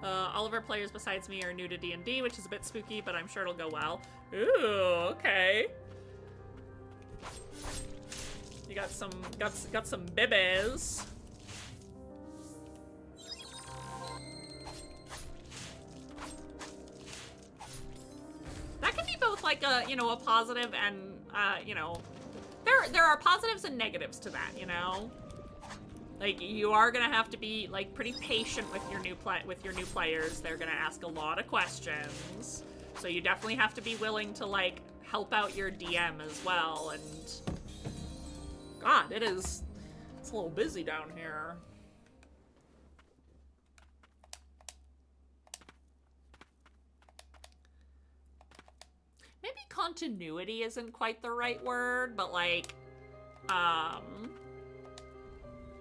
All of our players besides me are new to D&D, which is a bit spooky, but I'm sure it'll go well. Ooh, okay. You got some bibbies. That can be both like a, you know, a positive and you know, there are positives and negatives to that, you know. Like, you are gonna have to be like pretty patient with your new players. They're gonna ask a lot of questions, so you definitely have to be willing to like help out your DM as well. And God, it's a little busy down here. Maybe continuity isn't quite the right word, but like,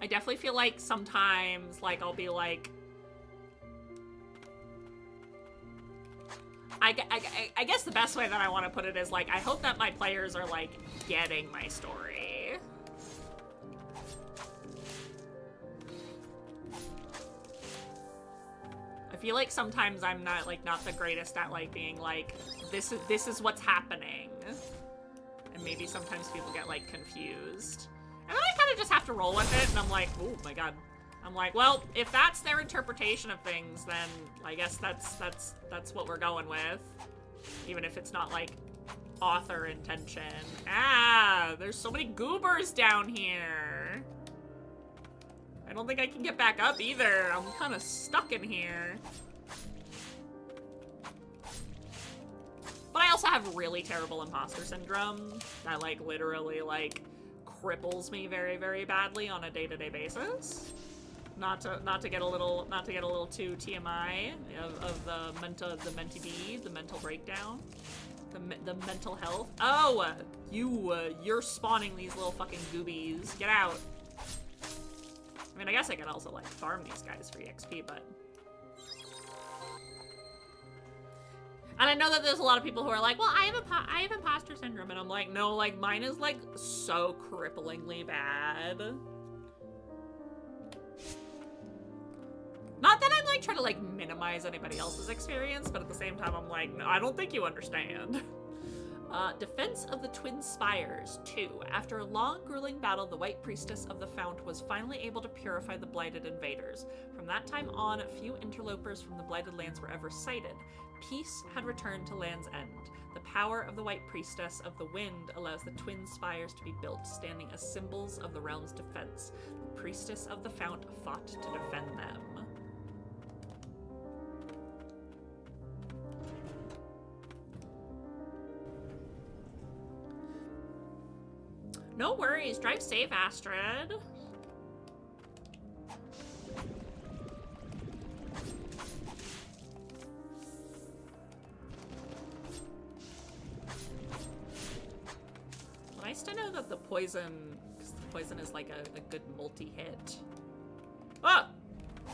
I definitely feel like sometimes, like, I'll be like, I guess the best way that I want to put it is, like, I hope that my players are, like, getting my story. I feel like sometimes I'm not the greatest at, like, being like, this is what's happening. And maybe sometimes people get, like, confused. And then I kind of just have to roll with it, and I'm like, oh my god. I'm like, well, if that's their interpretation of things, then I guess that's what we're going with. Even if it's not, like, author intention. Ah, there's so many goobers down here. I don't think I can get back up either. I'm kind of stuck in here. But I also have really terrible imposter syndrome that, like, literally, like, cripples me very, very badly on a day-to-day basis. Not to get a little too TMI of the mental breakdown, the mental health. Oh, you're spawning these little fucking goobies. Get out. I mean, I guess I could also like farm these guys for EXP, but. And I know that there's a lot of people who are like, well, I have imposter syndrome, and I'm like, no, like, mine is, like, so cripplingly bad. Not that I'm, like, trying to, like, minimize anybody else's experience, but at the same time, I'm like, no, I don't think you understand. Defense of the Twin Spires 2. After a long, grueling battle, the White Priestess of the Fount was finally able to purify the blighted invaders. From that time on, few interlopers from the Blighted Lands were ever sighted. Peace had returned to Land's End. The power of the White Priestess of the Wind allows the Twin Spires to be built, standing as symbols of the realm's defense. The Priestess of the Fount fought to defend them. No worries. Drive safe, Astrid. poison, because the poison is like a good multi-hit. Ah!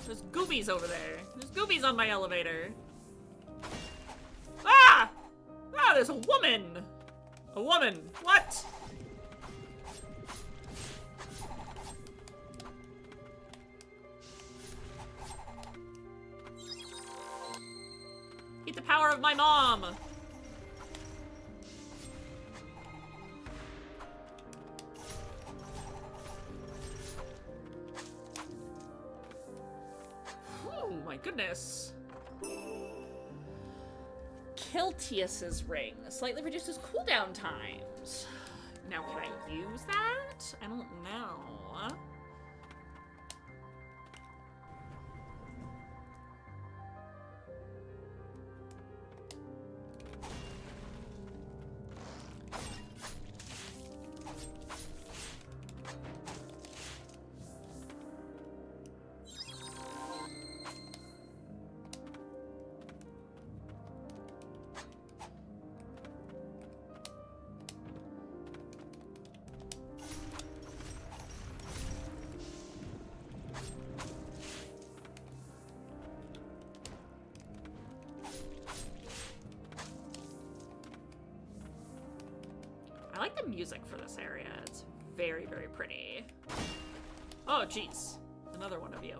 There's goobies over there. There's goobies on my elevator. Ah! Ah, there's a woman! A woman. What? Eat the power of my mom! Oh my goodness. Kiltius's ring slightly reduces cooldown times. Now, can I use that? I don't know. I like the music for this area. It's very, very pretty. Oh, jeez. Another one of you.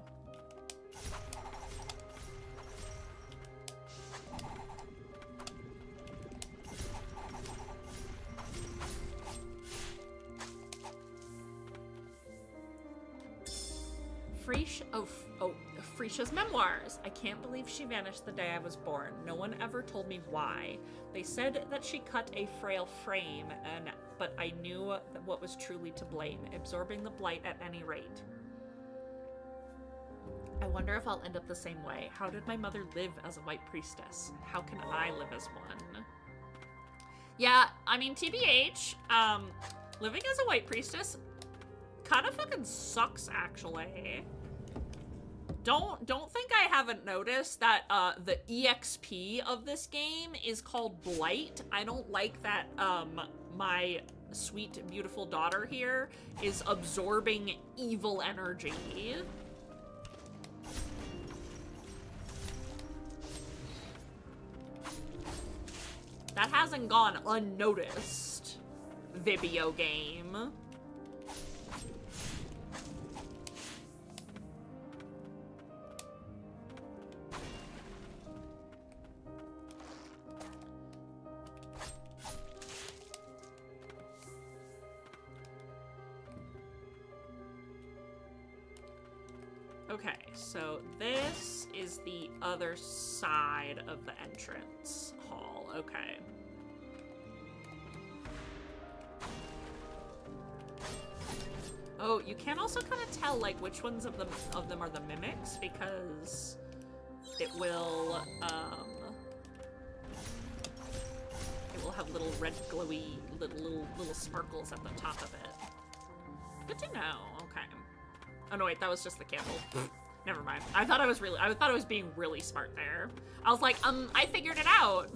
Frisha's memoirs. I can't believe she vanished the day I was born. No one ever told me why. They said that she cut a frail frame, but I knew what was truly to blame, absorbing the blight at any rate. I wonder if I'll end up the same way. How did my mother live as a white priestess? How can I live as one? Yeah, I mean, TBH, living as a white priestess kind of fucking sucks, actually. Don't think I haven't noticed that the EXP of this game is called Blight. I don't like that my sweet, beautiful daughter here is absorbing evil energy. That hasn't gone unnoticed, Vibio game. Okay, so this is the other side of the entrance hall. Okay. Oh, you can also kind of tell like which ones of them are the mimics because it will have little red glowy little sparkles at the top of it. Good to know. Okay. Oh no, wait, that was just the candle. Never mind. I thought I was being really smart there. I was like, I figured it out.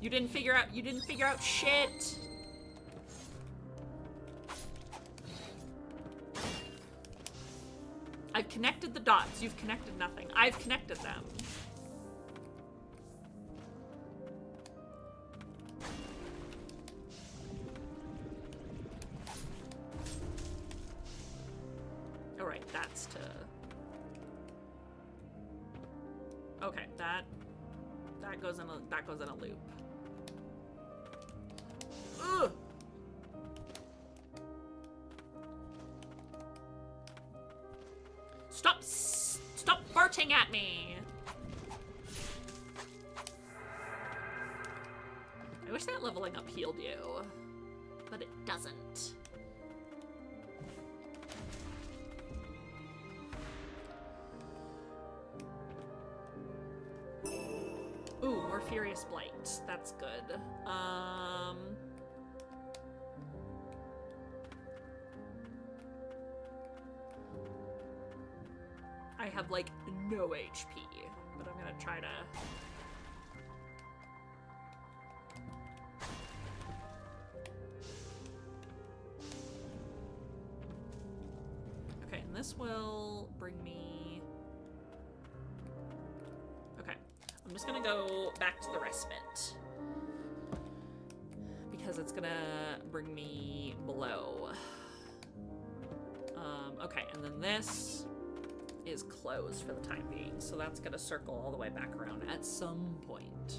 You didn't figure out shit. I've connected the dots. You've connected nothing. I've connected them. That's to... Okay, that goes in a loop. Ugh! Stop farting at me! I wish that leveling up healed you, but it doesn't. Ooh, more Furious Blight. That's good. I have, like, no HP, but I'm gonna try to... this will bring me... Okay. I'm just gonna go back to the respite. Because it's gonna bring me below. Okay, and then this is closed for the time being, so that's gonna circle all the way back around at some point.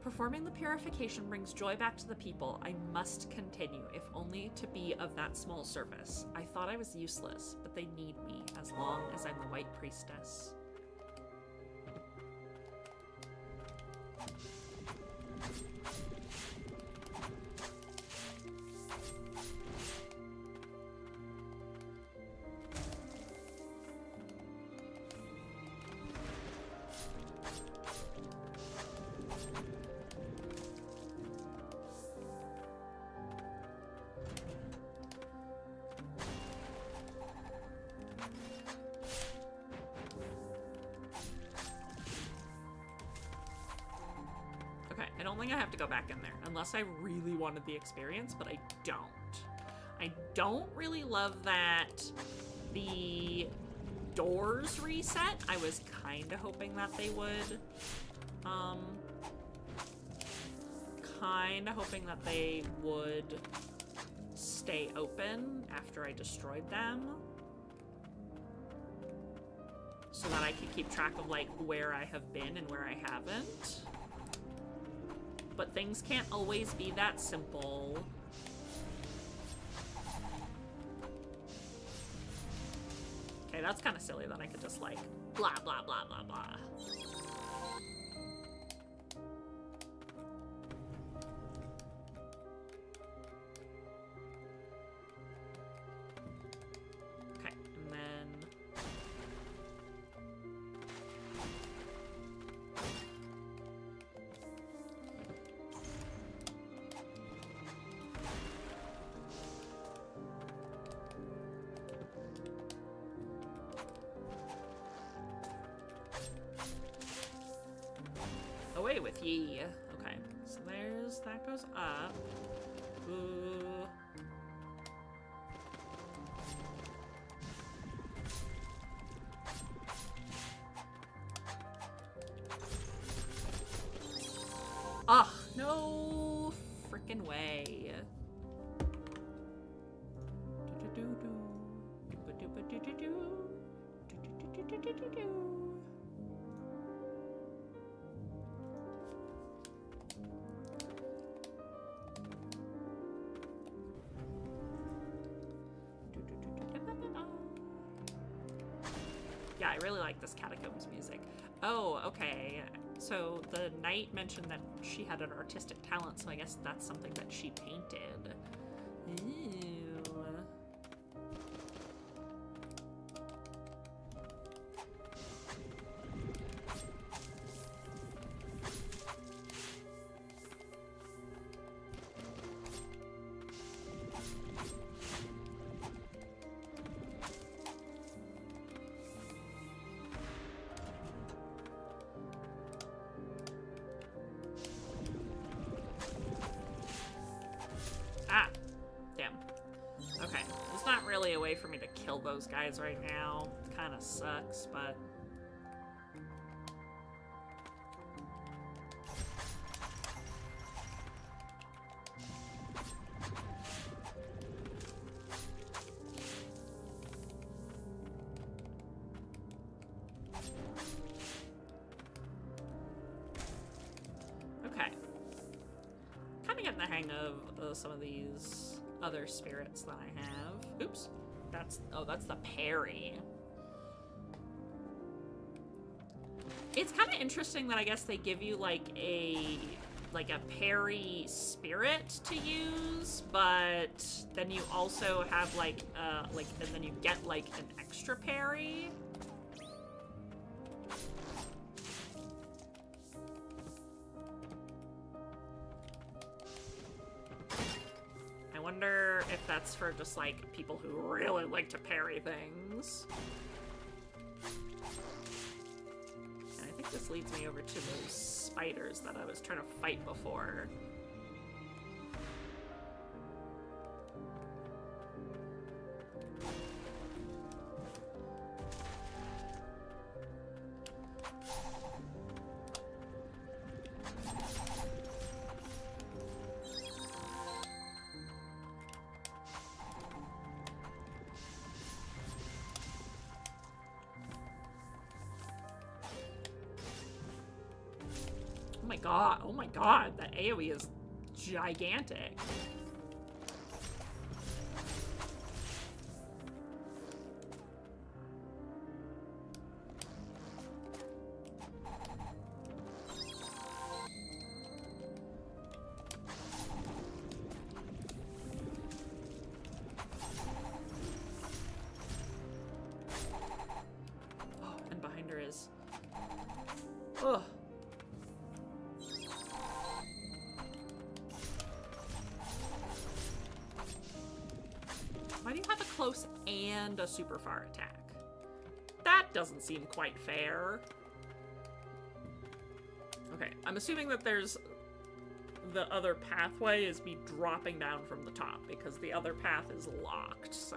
Performing the purification brings joy back to the people. I must continue, if only to be of that small service. I thought I was useless, but they need me as long as I'm the White Priestess. I don't think I have to go back in there, unless I really wanted the experience, but I don't. I don't really love that the doors reset. I was kind of hoping that they would. Kind of hoping that they would stay open after I destroyed them. So that I could keep track of, like, where I have been and where I haven't. But things can't always be that simple. Okay, that's kind of silly that I could just like blah, blah, blah, blah, blah. Okay, and then... Away with ye. Okay, so there's, that goes up. Ooh. Ugh, no frickin' way. Yeah, I really like this Catacombs music. Oh, okay. So the knight mentioned that she had an artistic talent, so I guess that's something that she painted. Ew. Ah, damn. Okay, there's not really a way for me to kill those guys right now. It kind of sucks, but... Okay. Kind of getting the hang of some of these other spirits that I have. Oops. That's, oh, that's the parry. It's kind of interesting that I guess they give you like a parry spirit to use, but then you also have and then you get like an extra parry. I wonder if that's for just like people who really like to parry things. And I think this leads me over to those spiders that I was trying to fight before. Oh my god, that AoE is gigantic. Oh, and behind her is... Ugh. Why do you have a close and a super far attack? That doesn't seem quite fair. Okay, I'm assuming that there's... the other pathway is me dropping down from the top, because the other path is locked, so...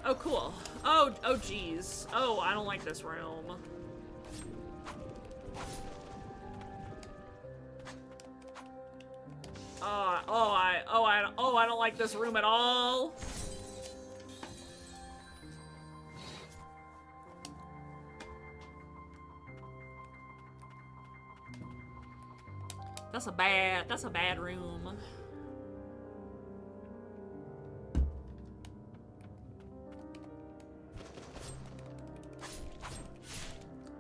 Oh, cool. Oh, geez. Oh, I don't like this room. I don't like this room at all. That's a bad room.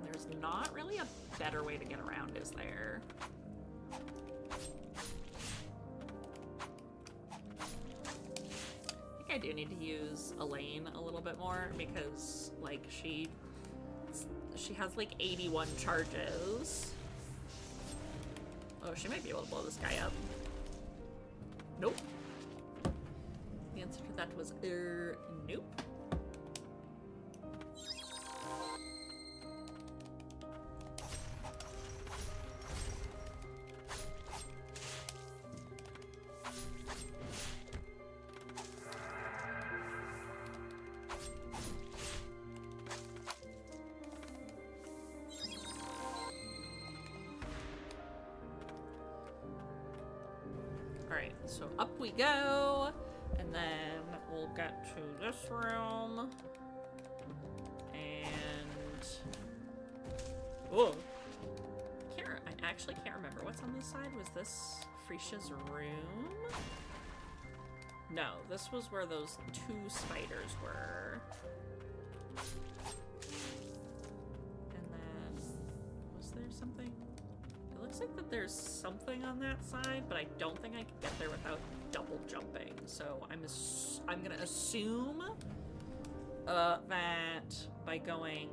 There's not really a better way to get around, is there? I do need to use Elaine a little bit more because, like, she has, like, 81 charges. Oh, she might be able to blow this guy up. Nope. The answer to that was, nope. Alright, so up we go, and then we'll get to this room, and... Whoa! I actually can't remember. What's on this side? Was this Frisia's room? No, this was where those two spiders were. And then... was there something? It looks like that there's something on that side, but I don't think I can get there without double jumping. So I'm gonna assume that by going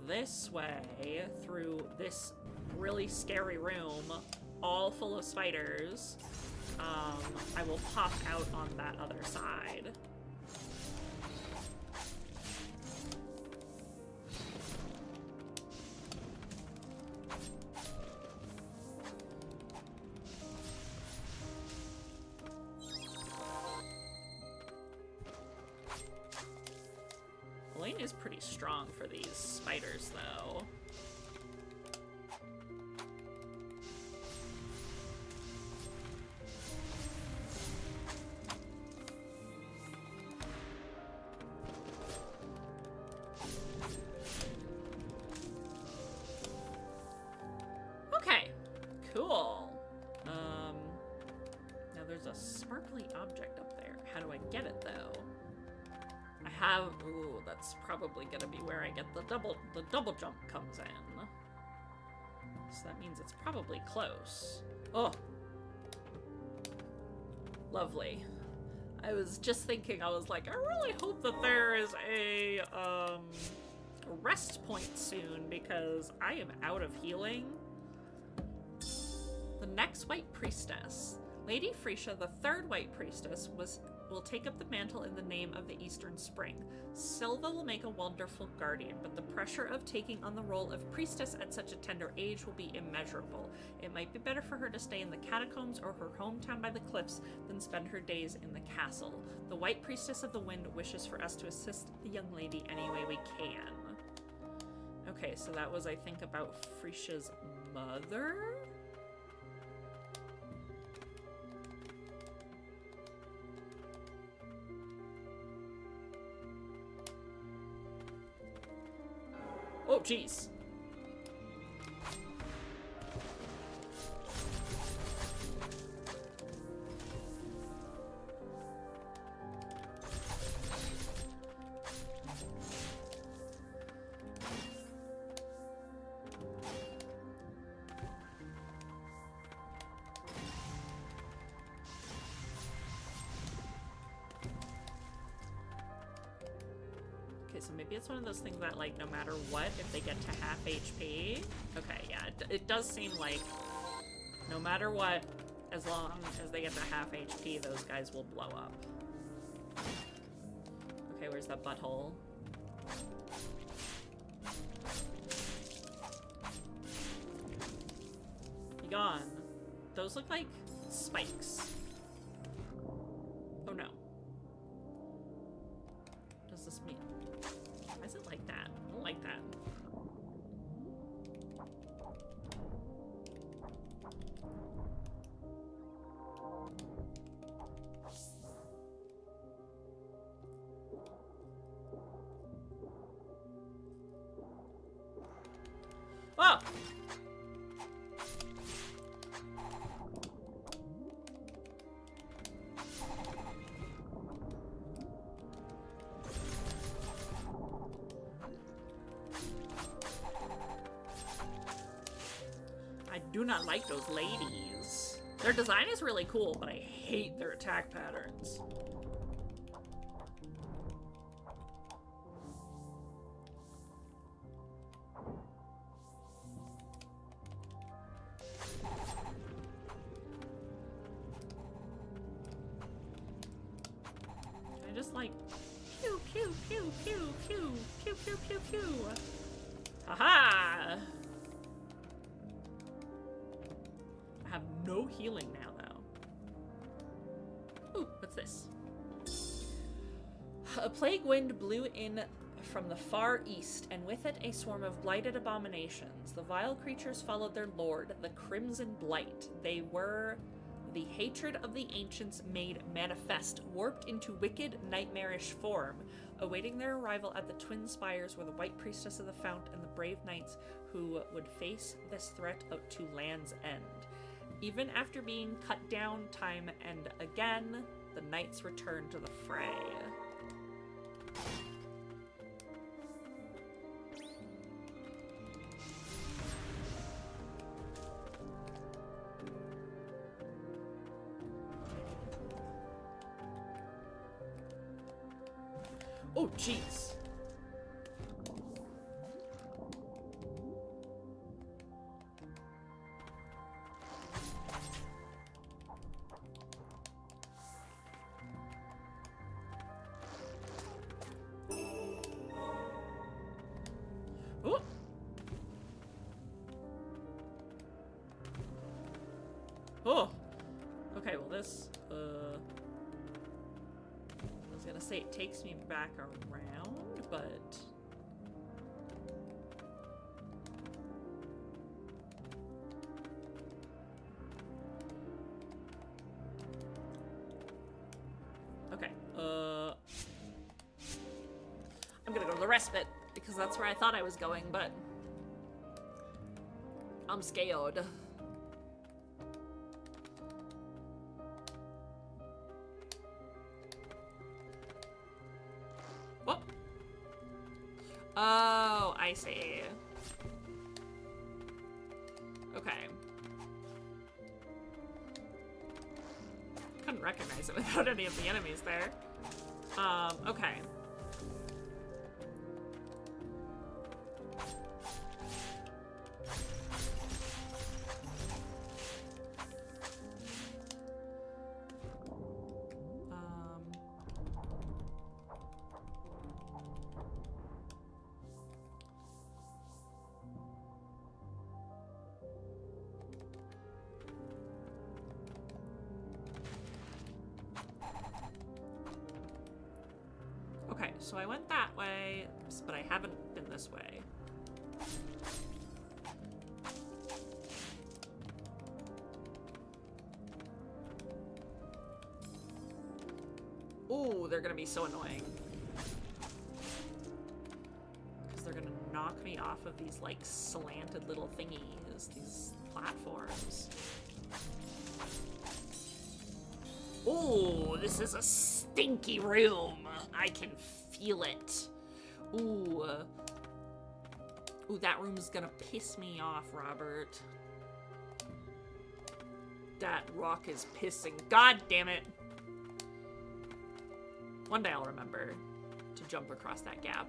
this way through this really scary room, all full of spiders, I will pop out on that other side. Elaine is pretty strong for these spiders, though. Okay, cool. Now there's a sparkly object up there. How do I get it, though? Ooh, that's probably gonna be where I get the double jump comes in. So that means it's probably close. Oh. Lovely. I was just thinking, I was like, I really hope that there is a rest point soon, because I am out of healing. The next White Priestess. Lady Freesia, the third White Priestess, will take up the mantle in the name of the Eastern Spring. Silva will make a wonderful guardian, but the pressure of taking on the role of priestess at such a tender age will be immeasurable. It might be better for her to stay in the catacombs or her hometown by the cliffs than spend her days in the castle. The White Priestess of the Wind wishes for us to assist the young lady any way we can. Okay, so that was, I think, about Freesia's mother? Oh, jeez. So maybe it's one of those things that, like, no matter what, if they get to half HP... Okay, yeah, it does seem like no matter what, as long as they get to half HP, those guys will blow up. Okay, where's that butthole? Be gone. Those look like spikes. Oh no. What does this mean? Why is it like that? I don't like that. Oh! I do not like those ladies. Their design is really cool, but I hate their attack patterns. I just like pew pew pew pew pew pew pew pew pew. Haha! I have no healing now, though. Ooh, what's this? A plague wind blew in from the far east, and with it a swarm of blighted abominations. The vile creatures followed their lord, the Crimson Blight. They were the hatred of the ancients made manifest, warped into wicked, nightmarish form. Awaiting their arrival at the Twin Spires were the White Priestess of the Fount and the brave knights who would face this threat out to Land's End. Even after being cut down time and again, the knights returned to the fray. Oh, jeez. Oh. Oh. Okay, well this, I was gonna say it takes me back around, but... Okay, I'm gonna go to the respite, because that's where I thought I was going, but... I'm scared. Whoop. Oh, I see. Okay. Couldn't recognize it without any of the enemies there. Okay. so I went that way, but I haven't been this way. Ooh, they're gonna be so annoying. Because they're gonna knock me off of these, like, slanted little thingies, these platforms. Ooh, this is a stinky room. I can feel it. Ooh. Ooh, that room's gonna piss me off, Robert. That rock is pissing. God damn it. One day I'll remember to jump across that gap.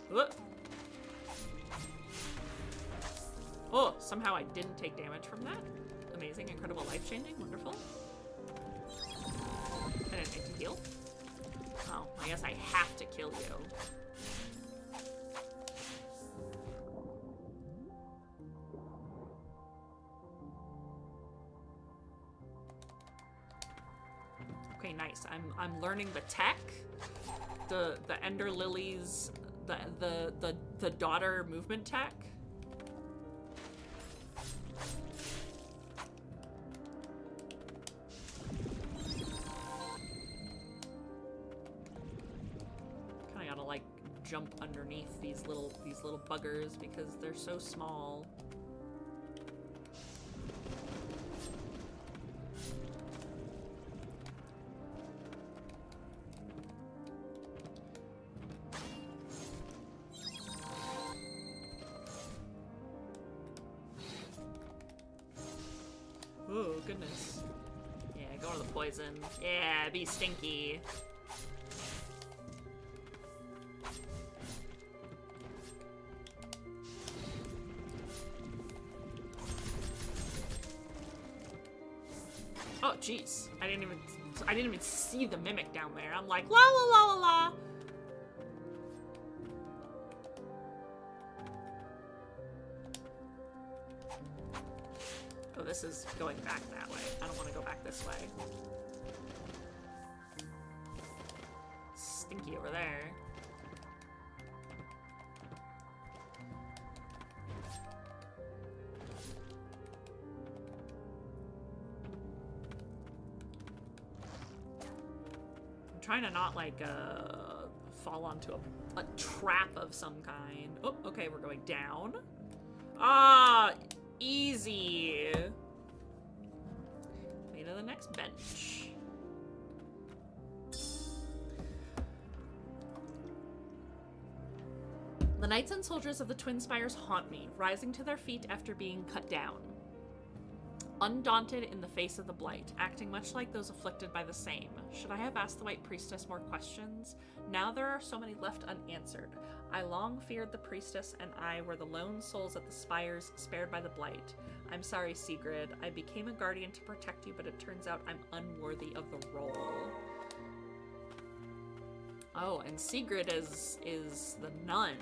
Whoop. Oh, somehow I didn't take damage from that. Amazing, incredible, life-changing, wonderful. I didn't need to heal. Oh, I guess I have to kill you. Okay, nice. I'm learning the tech. The Ender Lilies, the daughter movement tech. Kinda gotta like jump underneath these little buggers because they're so small. Oh, goodness. Yeah, go to the poison. Yeah, be stinky. Oh, jeez. I didn't even see the mimic down there. I'm like, la la la la la. Oh, this is going back that way. I don't want to go back this way. Stinky over there. I'm trying to not, like, fall onto a trap of some kind. Oh, okay, we're going down. Ah! Easy. Way to the next bench. The knights and soldiers of the Twin Spires haunt me, rising to their feet after being cut down. Undaunted in the face of the blight, acting much like those afflicted by the same. Should I have asked the White Priestess more questions? Now there are so many left unanswered. I long feared the priestess and I were the lone souls at the spires spared by the blight. I'm sorry, Sigrid. I became a guardian to protect you, but it turns out I'm unworthy of the role. Oh, and Sigrid is the nun.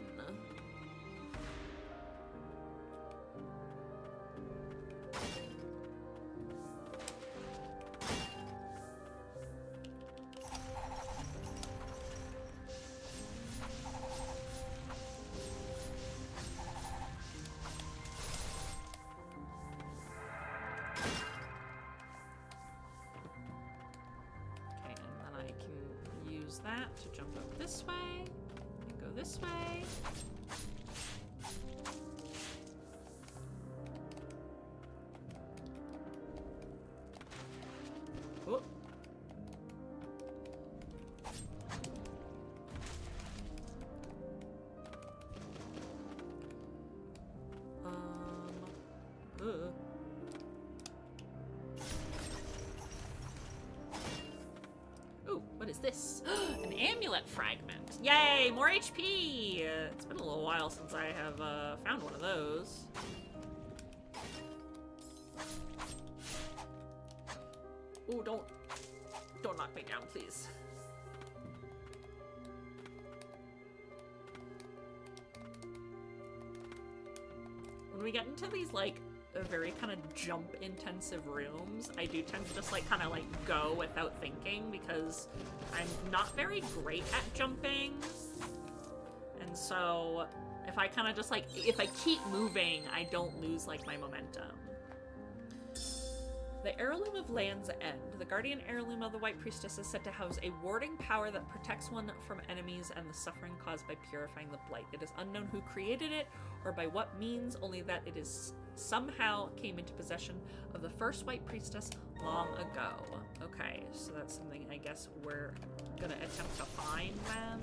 That to jump up this way and go this way. Oh. Ugh. What is this? An amulet fragment. Yay, more HP! It's been a little while since I have found one of those. Ooh, don't knock me down, please. When we get into these, like, very kind of jump intensive rooms, I do tend to just like kind of like go without thinking because I'm not very great at jumping. And so if I kind of just like, if I keep moving, I don't lose like my momentum. The Heirloom of Land's End. The guardian heirloom of the White Priestess is said to house a warding power that protects one from enemies and the suffering caused by purifying the blight. It is unknown who created it or by what means, only that it is somehow came into possession of the first White Priestess long ago. Okay, so that's something I guess we're gonna attempt to find then.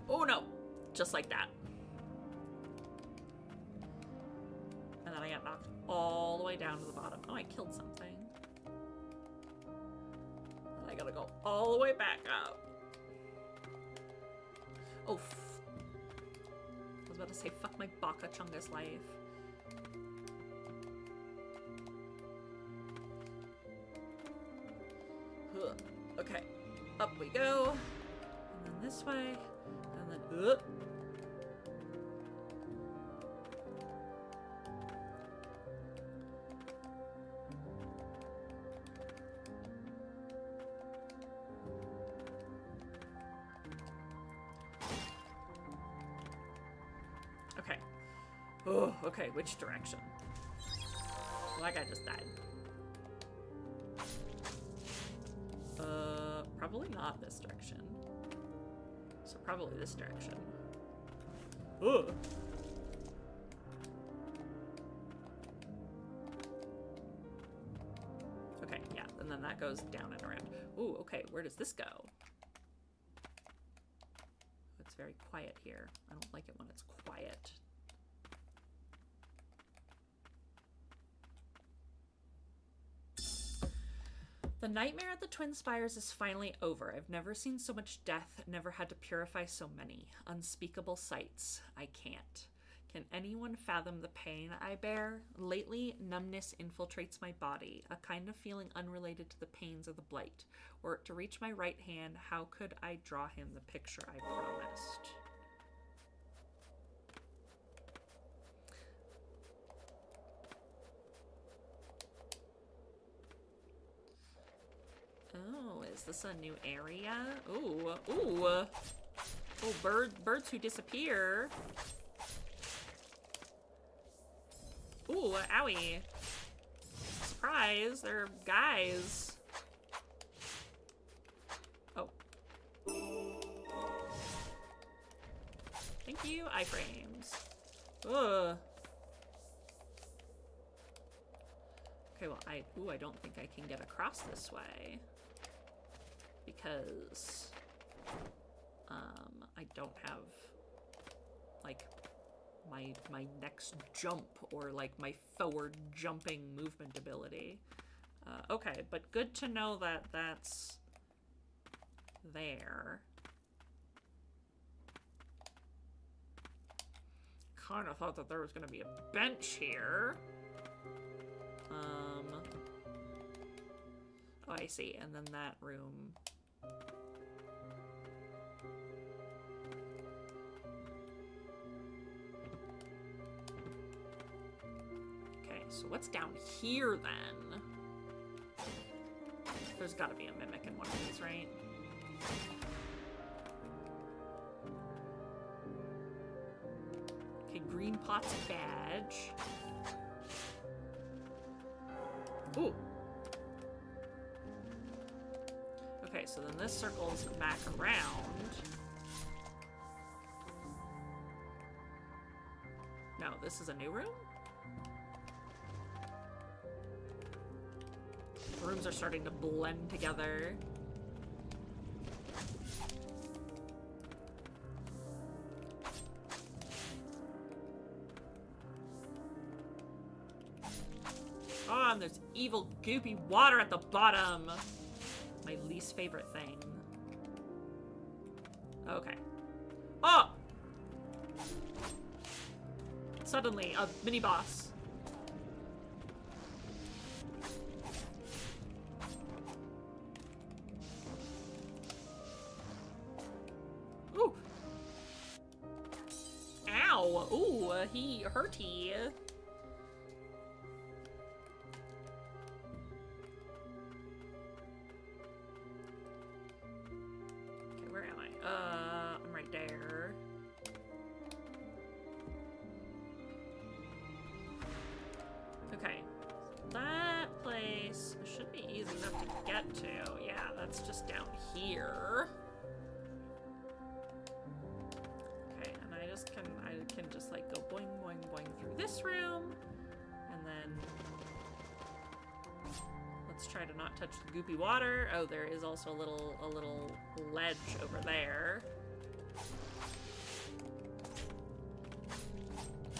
Oh no! Just like that. And then I got knocked all the way down to the bottom. Oh, I killed something. And I gotta go all the way back up. Oh, I was about to say, fuck my Baka Chungus life. Okay, up we go. And then this way. And then, okay. Oh, okay, which direction? Well, that guy just died. Probably not this direction. So probably this direction. Ugh. Okay, yeah, and then that goes down and around. Ooh, okay, where does this go? It's very quiet here. I don't like it when it's quiet. The nightmare at the Twin Spires is finally over. I've never seen so much death, never had to purify so many. Unspeakable sights. I can't. Can anyone fathom the pain I bear? Lately, numbness infiltrates my body, a kind of feeling unrelated to the pains of the blight. Were it to reach my right hand, how could I draw him the picture I promised? Oh, is this a new area? Ooh, ooh. Oh, birds who disappear. Ooh, owie. Surprise, they're guys. Oh. Thank you, iframes. Ugh. Okay, well, I don't think I can get across this way. Because, I don't have, like, my next jump or, like, my forward jumping movement ability. Okay, but good to know that that's there. Kind of thought that there was going to be a bench here. Oh, I see, and then that room. Okay, so what's down here then? There's gotta be a mimic in one of these, right? Okay, green pot's badge. Ooh. Okay, so then this circles back around. No, this is a new room? The rooms are starting to blend together. Oh, and there's evil, goopy water at the bottom. My least favorite thing. Okay. Oh! suddenly a mini boss. Ooh. Ow. Ooh, he hurty. Okay, where am I? I'm right there. Okay. That place should be easy enough to get to. Yeah, that's just down here. Okay, and I can just like go boing, boing, boing through this room, and then let's try to not touch the goopy water. Oh, there is also a little ledge over there.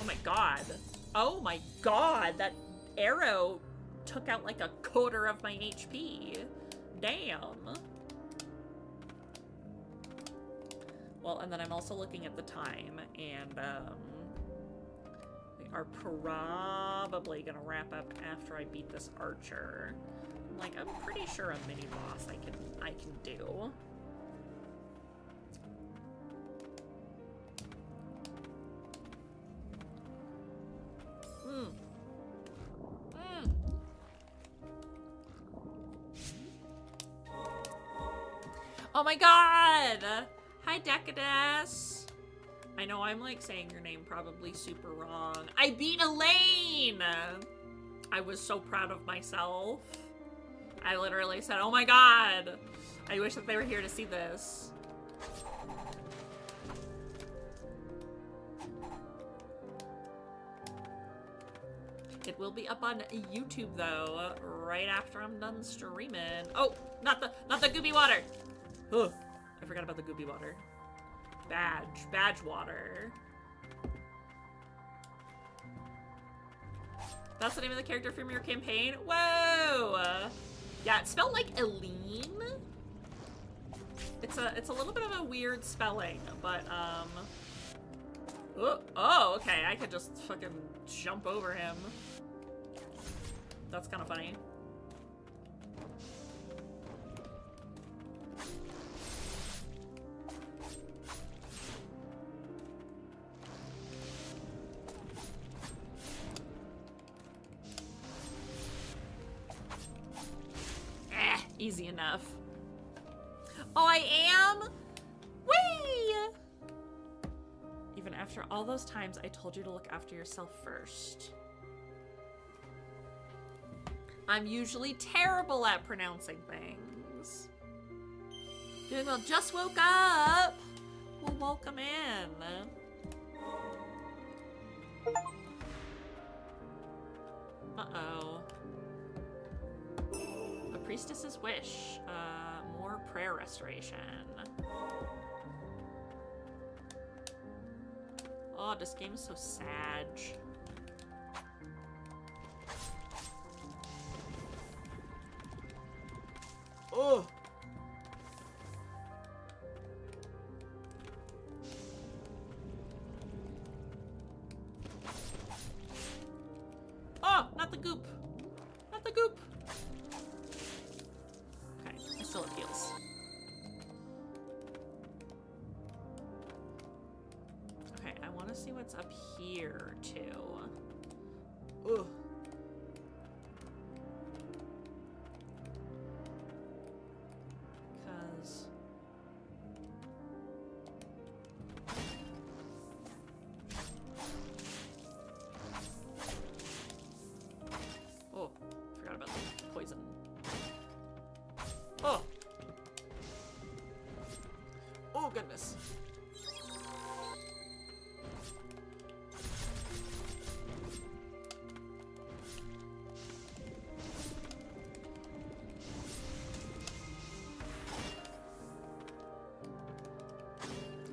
Oh my god. Oh my god, that arrow took out like a quarter of my HP. Damn. Well, and then I'm also looking at the time, and we are probably gonna wrap up after I beat this archer. Like, I'm pretty sure a mini boss I can do. Oh my god! Hi, Decadus! I know I'm like saying your name probably super wrong. I beat Elaine! I was so proud of myself. I literally said, oh my god! I wish that they were here to see this. It will be up on YouTube though, right after I'm done streaming. Oh, not the goopy water. Ugh, I forgot about the goopy water. Badge water. That's the name of the character from your campaign? Whoa! Yeah, it's spelled like Eileen. It's a little bit of a weird spelling, but oh, okay, I could just fucking jump over him. That's kind of funny. Easy enough. Oh, I am? Whee! Even after all those times, I told you to look after yourself first. I'm usually terrible at pronouncing things. Doing well, just woke up. Well, welcome in. Uh-oh. A priestess's wish. More prayer restoration. Oh, this game is so sad. Oh. Oh, not the goop. Not the goop. Okay, it still heals. Okay, I want to see what's up here too. Ugh.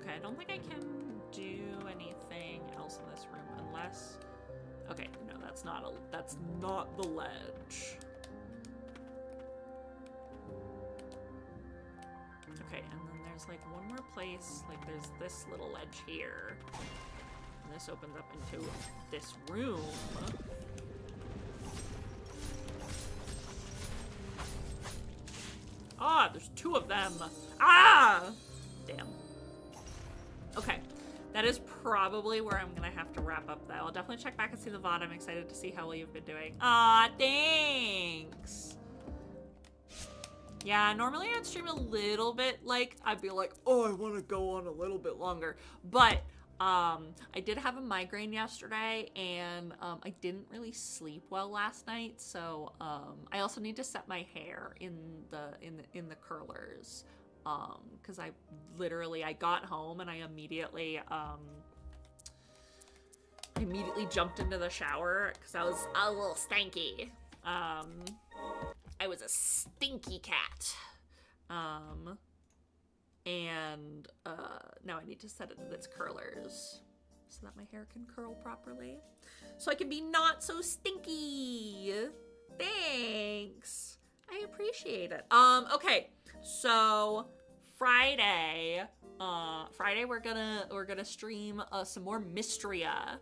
I don't think I can do anything else in this room unless... Okay, no, that's not the ledge. Okay, and then there's like one more place, like there's this little ledge here. And this opens up into this room. Ah, there's 2 of them. Ah! Damn. Okay. That is probably where I'm gonna have to wrap up, though. I'll definitely check back and see the VOD. I'm excited to see how well you've been doing. Ah, thanks! Yeah, normally I'd stream a little bit, like, I'd be like, oh, I want to go on a little bit longer. But, I did have a migraine yesterday, and, I didn't really sleep well last night, so, I also need to set my hair in the curlers, because I got home and I immediately jumped into the shower, because I was a little stanky. I was a stinky cat. And now I need to set it in its curlers so that my hair can curl properly. So I can be not so stinky. Thanks. I appreciate it. Okay. So Friday we're gonna stream some more Mystria.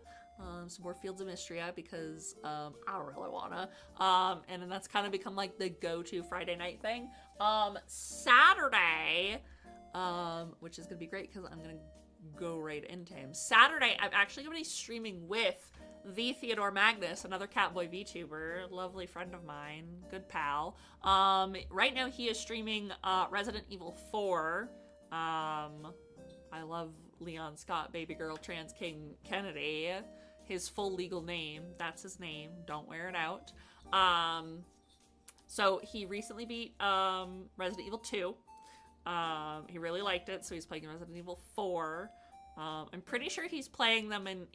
Some more Fields of Mystria because I really wanna. And then that's kind of become like the go-to Friday night thing. Saturday, which is gonna be great because I'm gonna go right into him. Saturday, I'm actually gonna be streaming with the Theodore Magnus, another Catboy VTuber, lovely friend of mine, good pal. Right now he is streaming Resident Evil 4. I love Leon Scott, baby girl, trans king Kennedy. His full legal name, that's his name, don't wear it out. So he recently beat Resident Evil 2. He really liked it, so he's playing Resident Evil 4. I'm pretty sure he's playing them in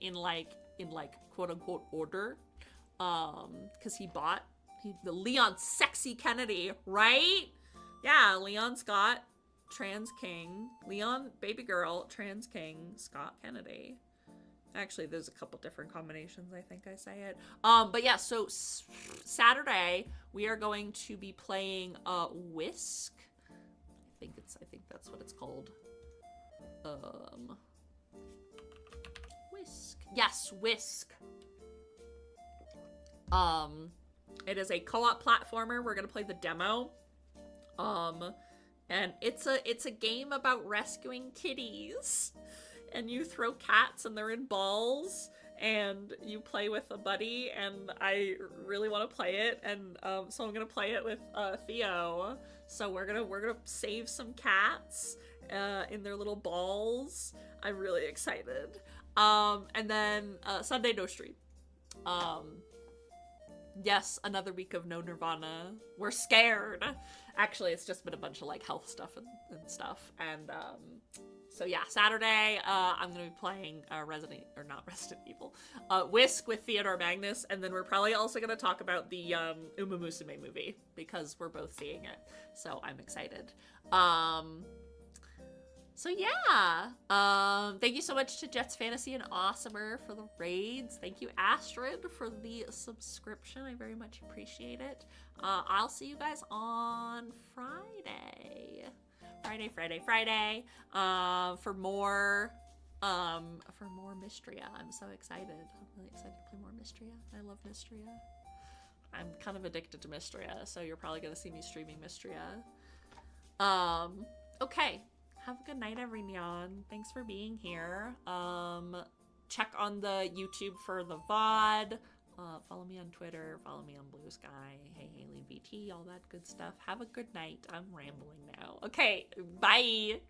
quote unquote order. Cause he bought the Leon Sexy Kennedy, right? Yeah, Leon Scott, trans king, Leon baby girl, trans king, Scott Kennedy. Actually, there's a couple different combinations, I think I say it. But yeah, so Saturday, we are going to be playing Whisk. I think that's what it's called. Whisk. Yes, Whisk. It is a co-op platformer. We're gonna play the demo. And it's a game about rescuing kitties. And you throw cats and they're in balls and you play with a buddy, and I really want to play it, and so I'm gonna play it with Theo. So we're gonna save some cats in their little balls. I'm really excited. And then Sunday no stream. Yes, another week of no Nirvana. We're scared. Actually, it's just been a bunch of like health stuff and stuff. And so yeah, Saturday, I'm gonna be playing Resident Evil, Whisk with Theodore Magnus, and then we're probably also gonna talk about the Uma Musume movie because we're both seeing it. So I'm excited. So yeah, thank you so much to Jets Fantasy and Awesomer for the raids. Thank you, Astrid, for the subscription. I very much appreciate it. I'll see you guys on Friday. Friday. For more Mystria. I'm so excited. I'm really excited to play more Mystria. I love Mystria. I'm kind of addicted to Mystria, so you're probably gonna see me streaming Mystria. Okay. Have a good night, everyone. Thanks for being here. Check on the YouTube for the VOD. Follow me on Twitter. Follow me on Blue Sky. Hey, Haley VT, all that good stuff. Have a good night. I'm rambling now. Okay, bye.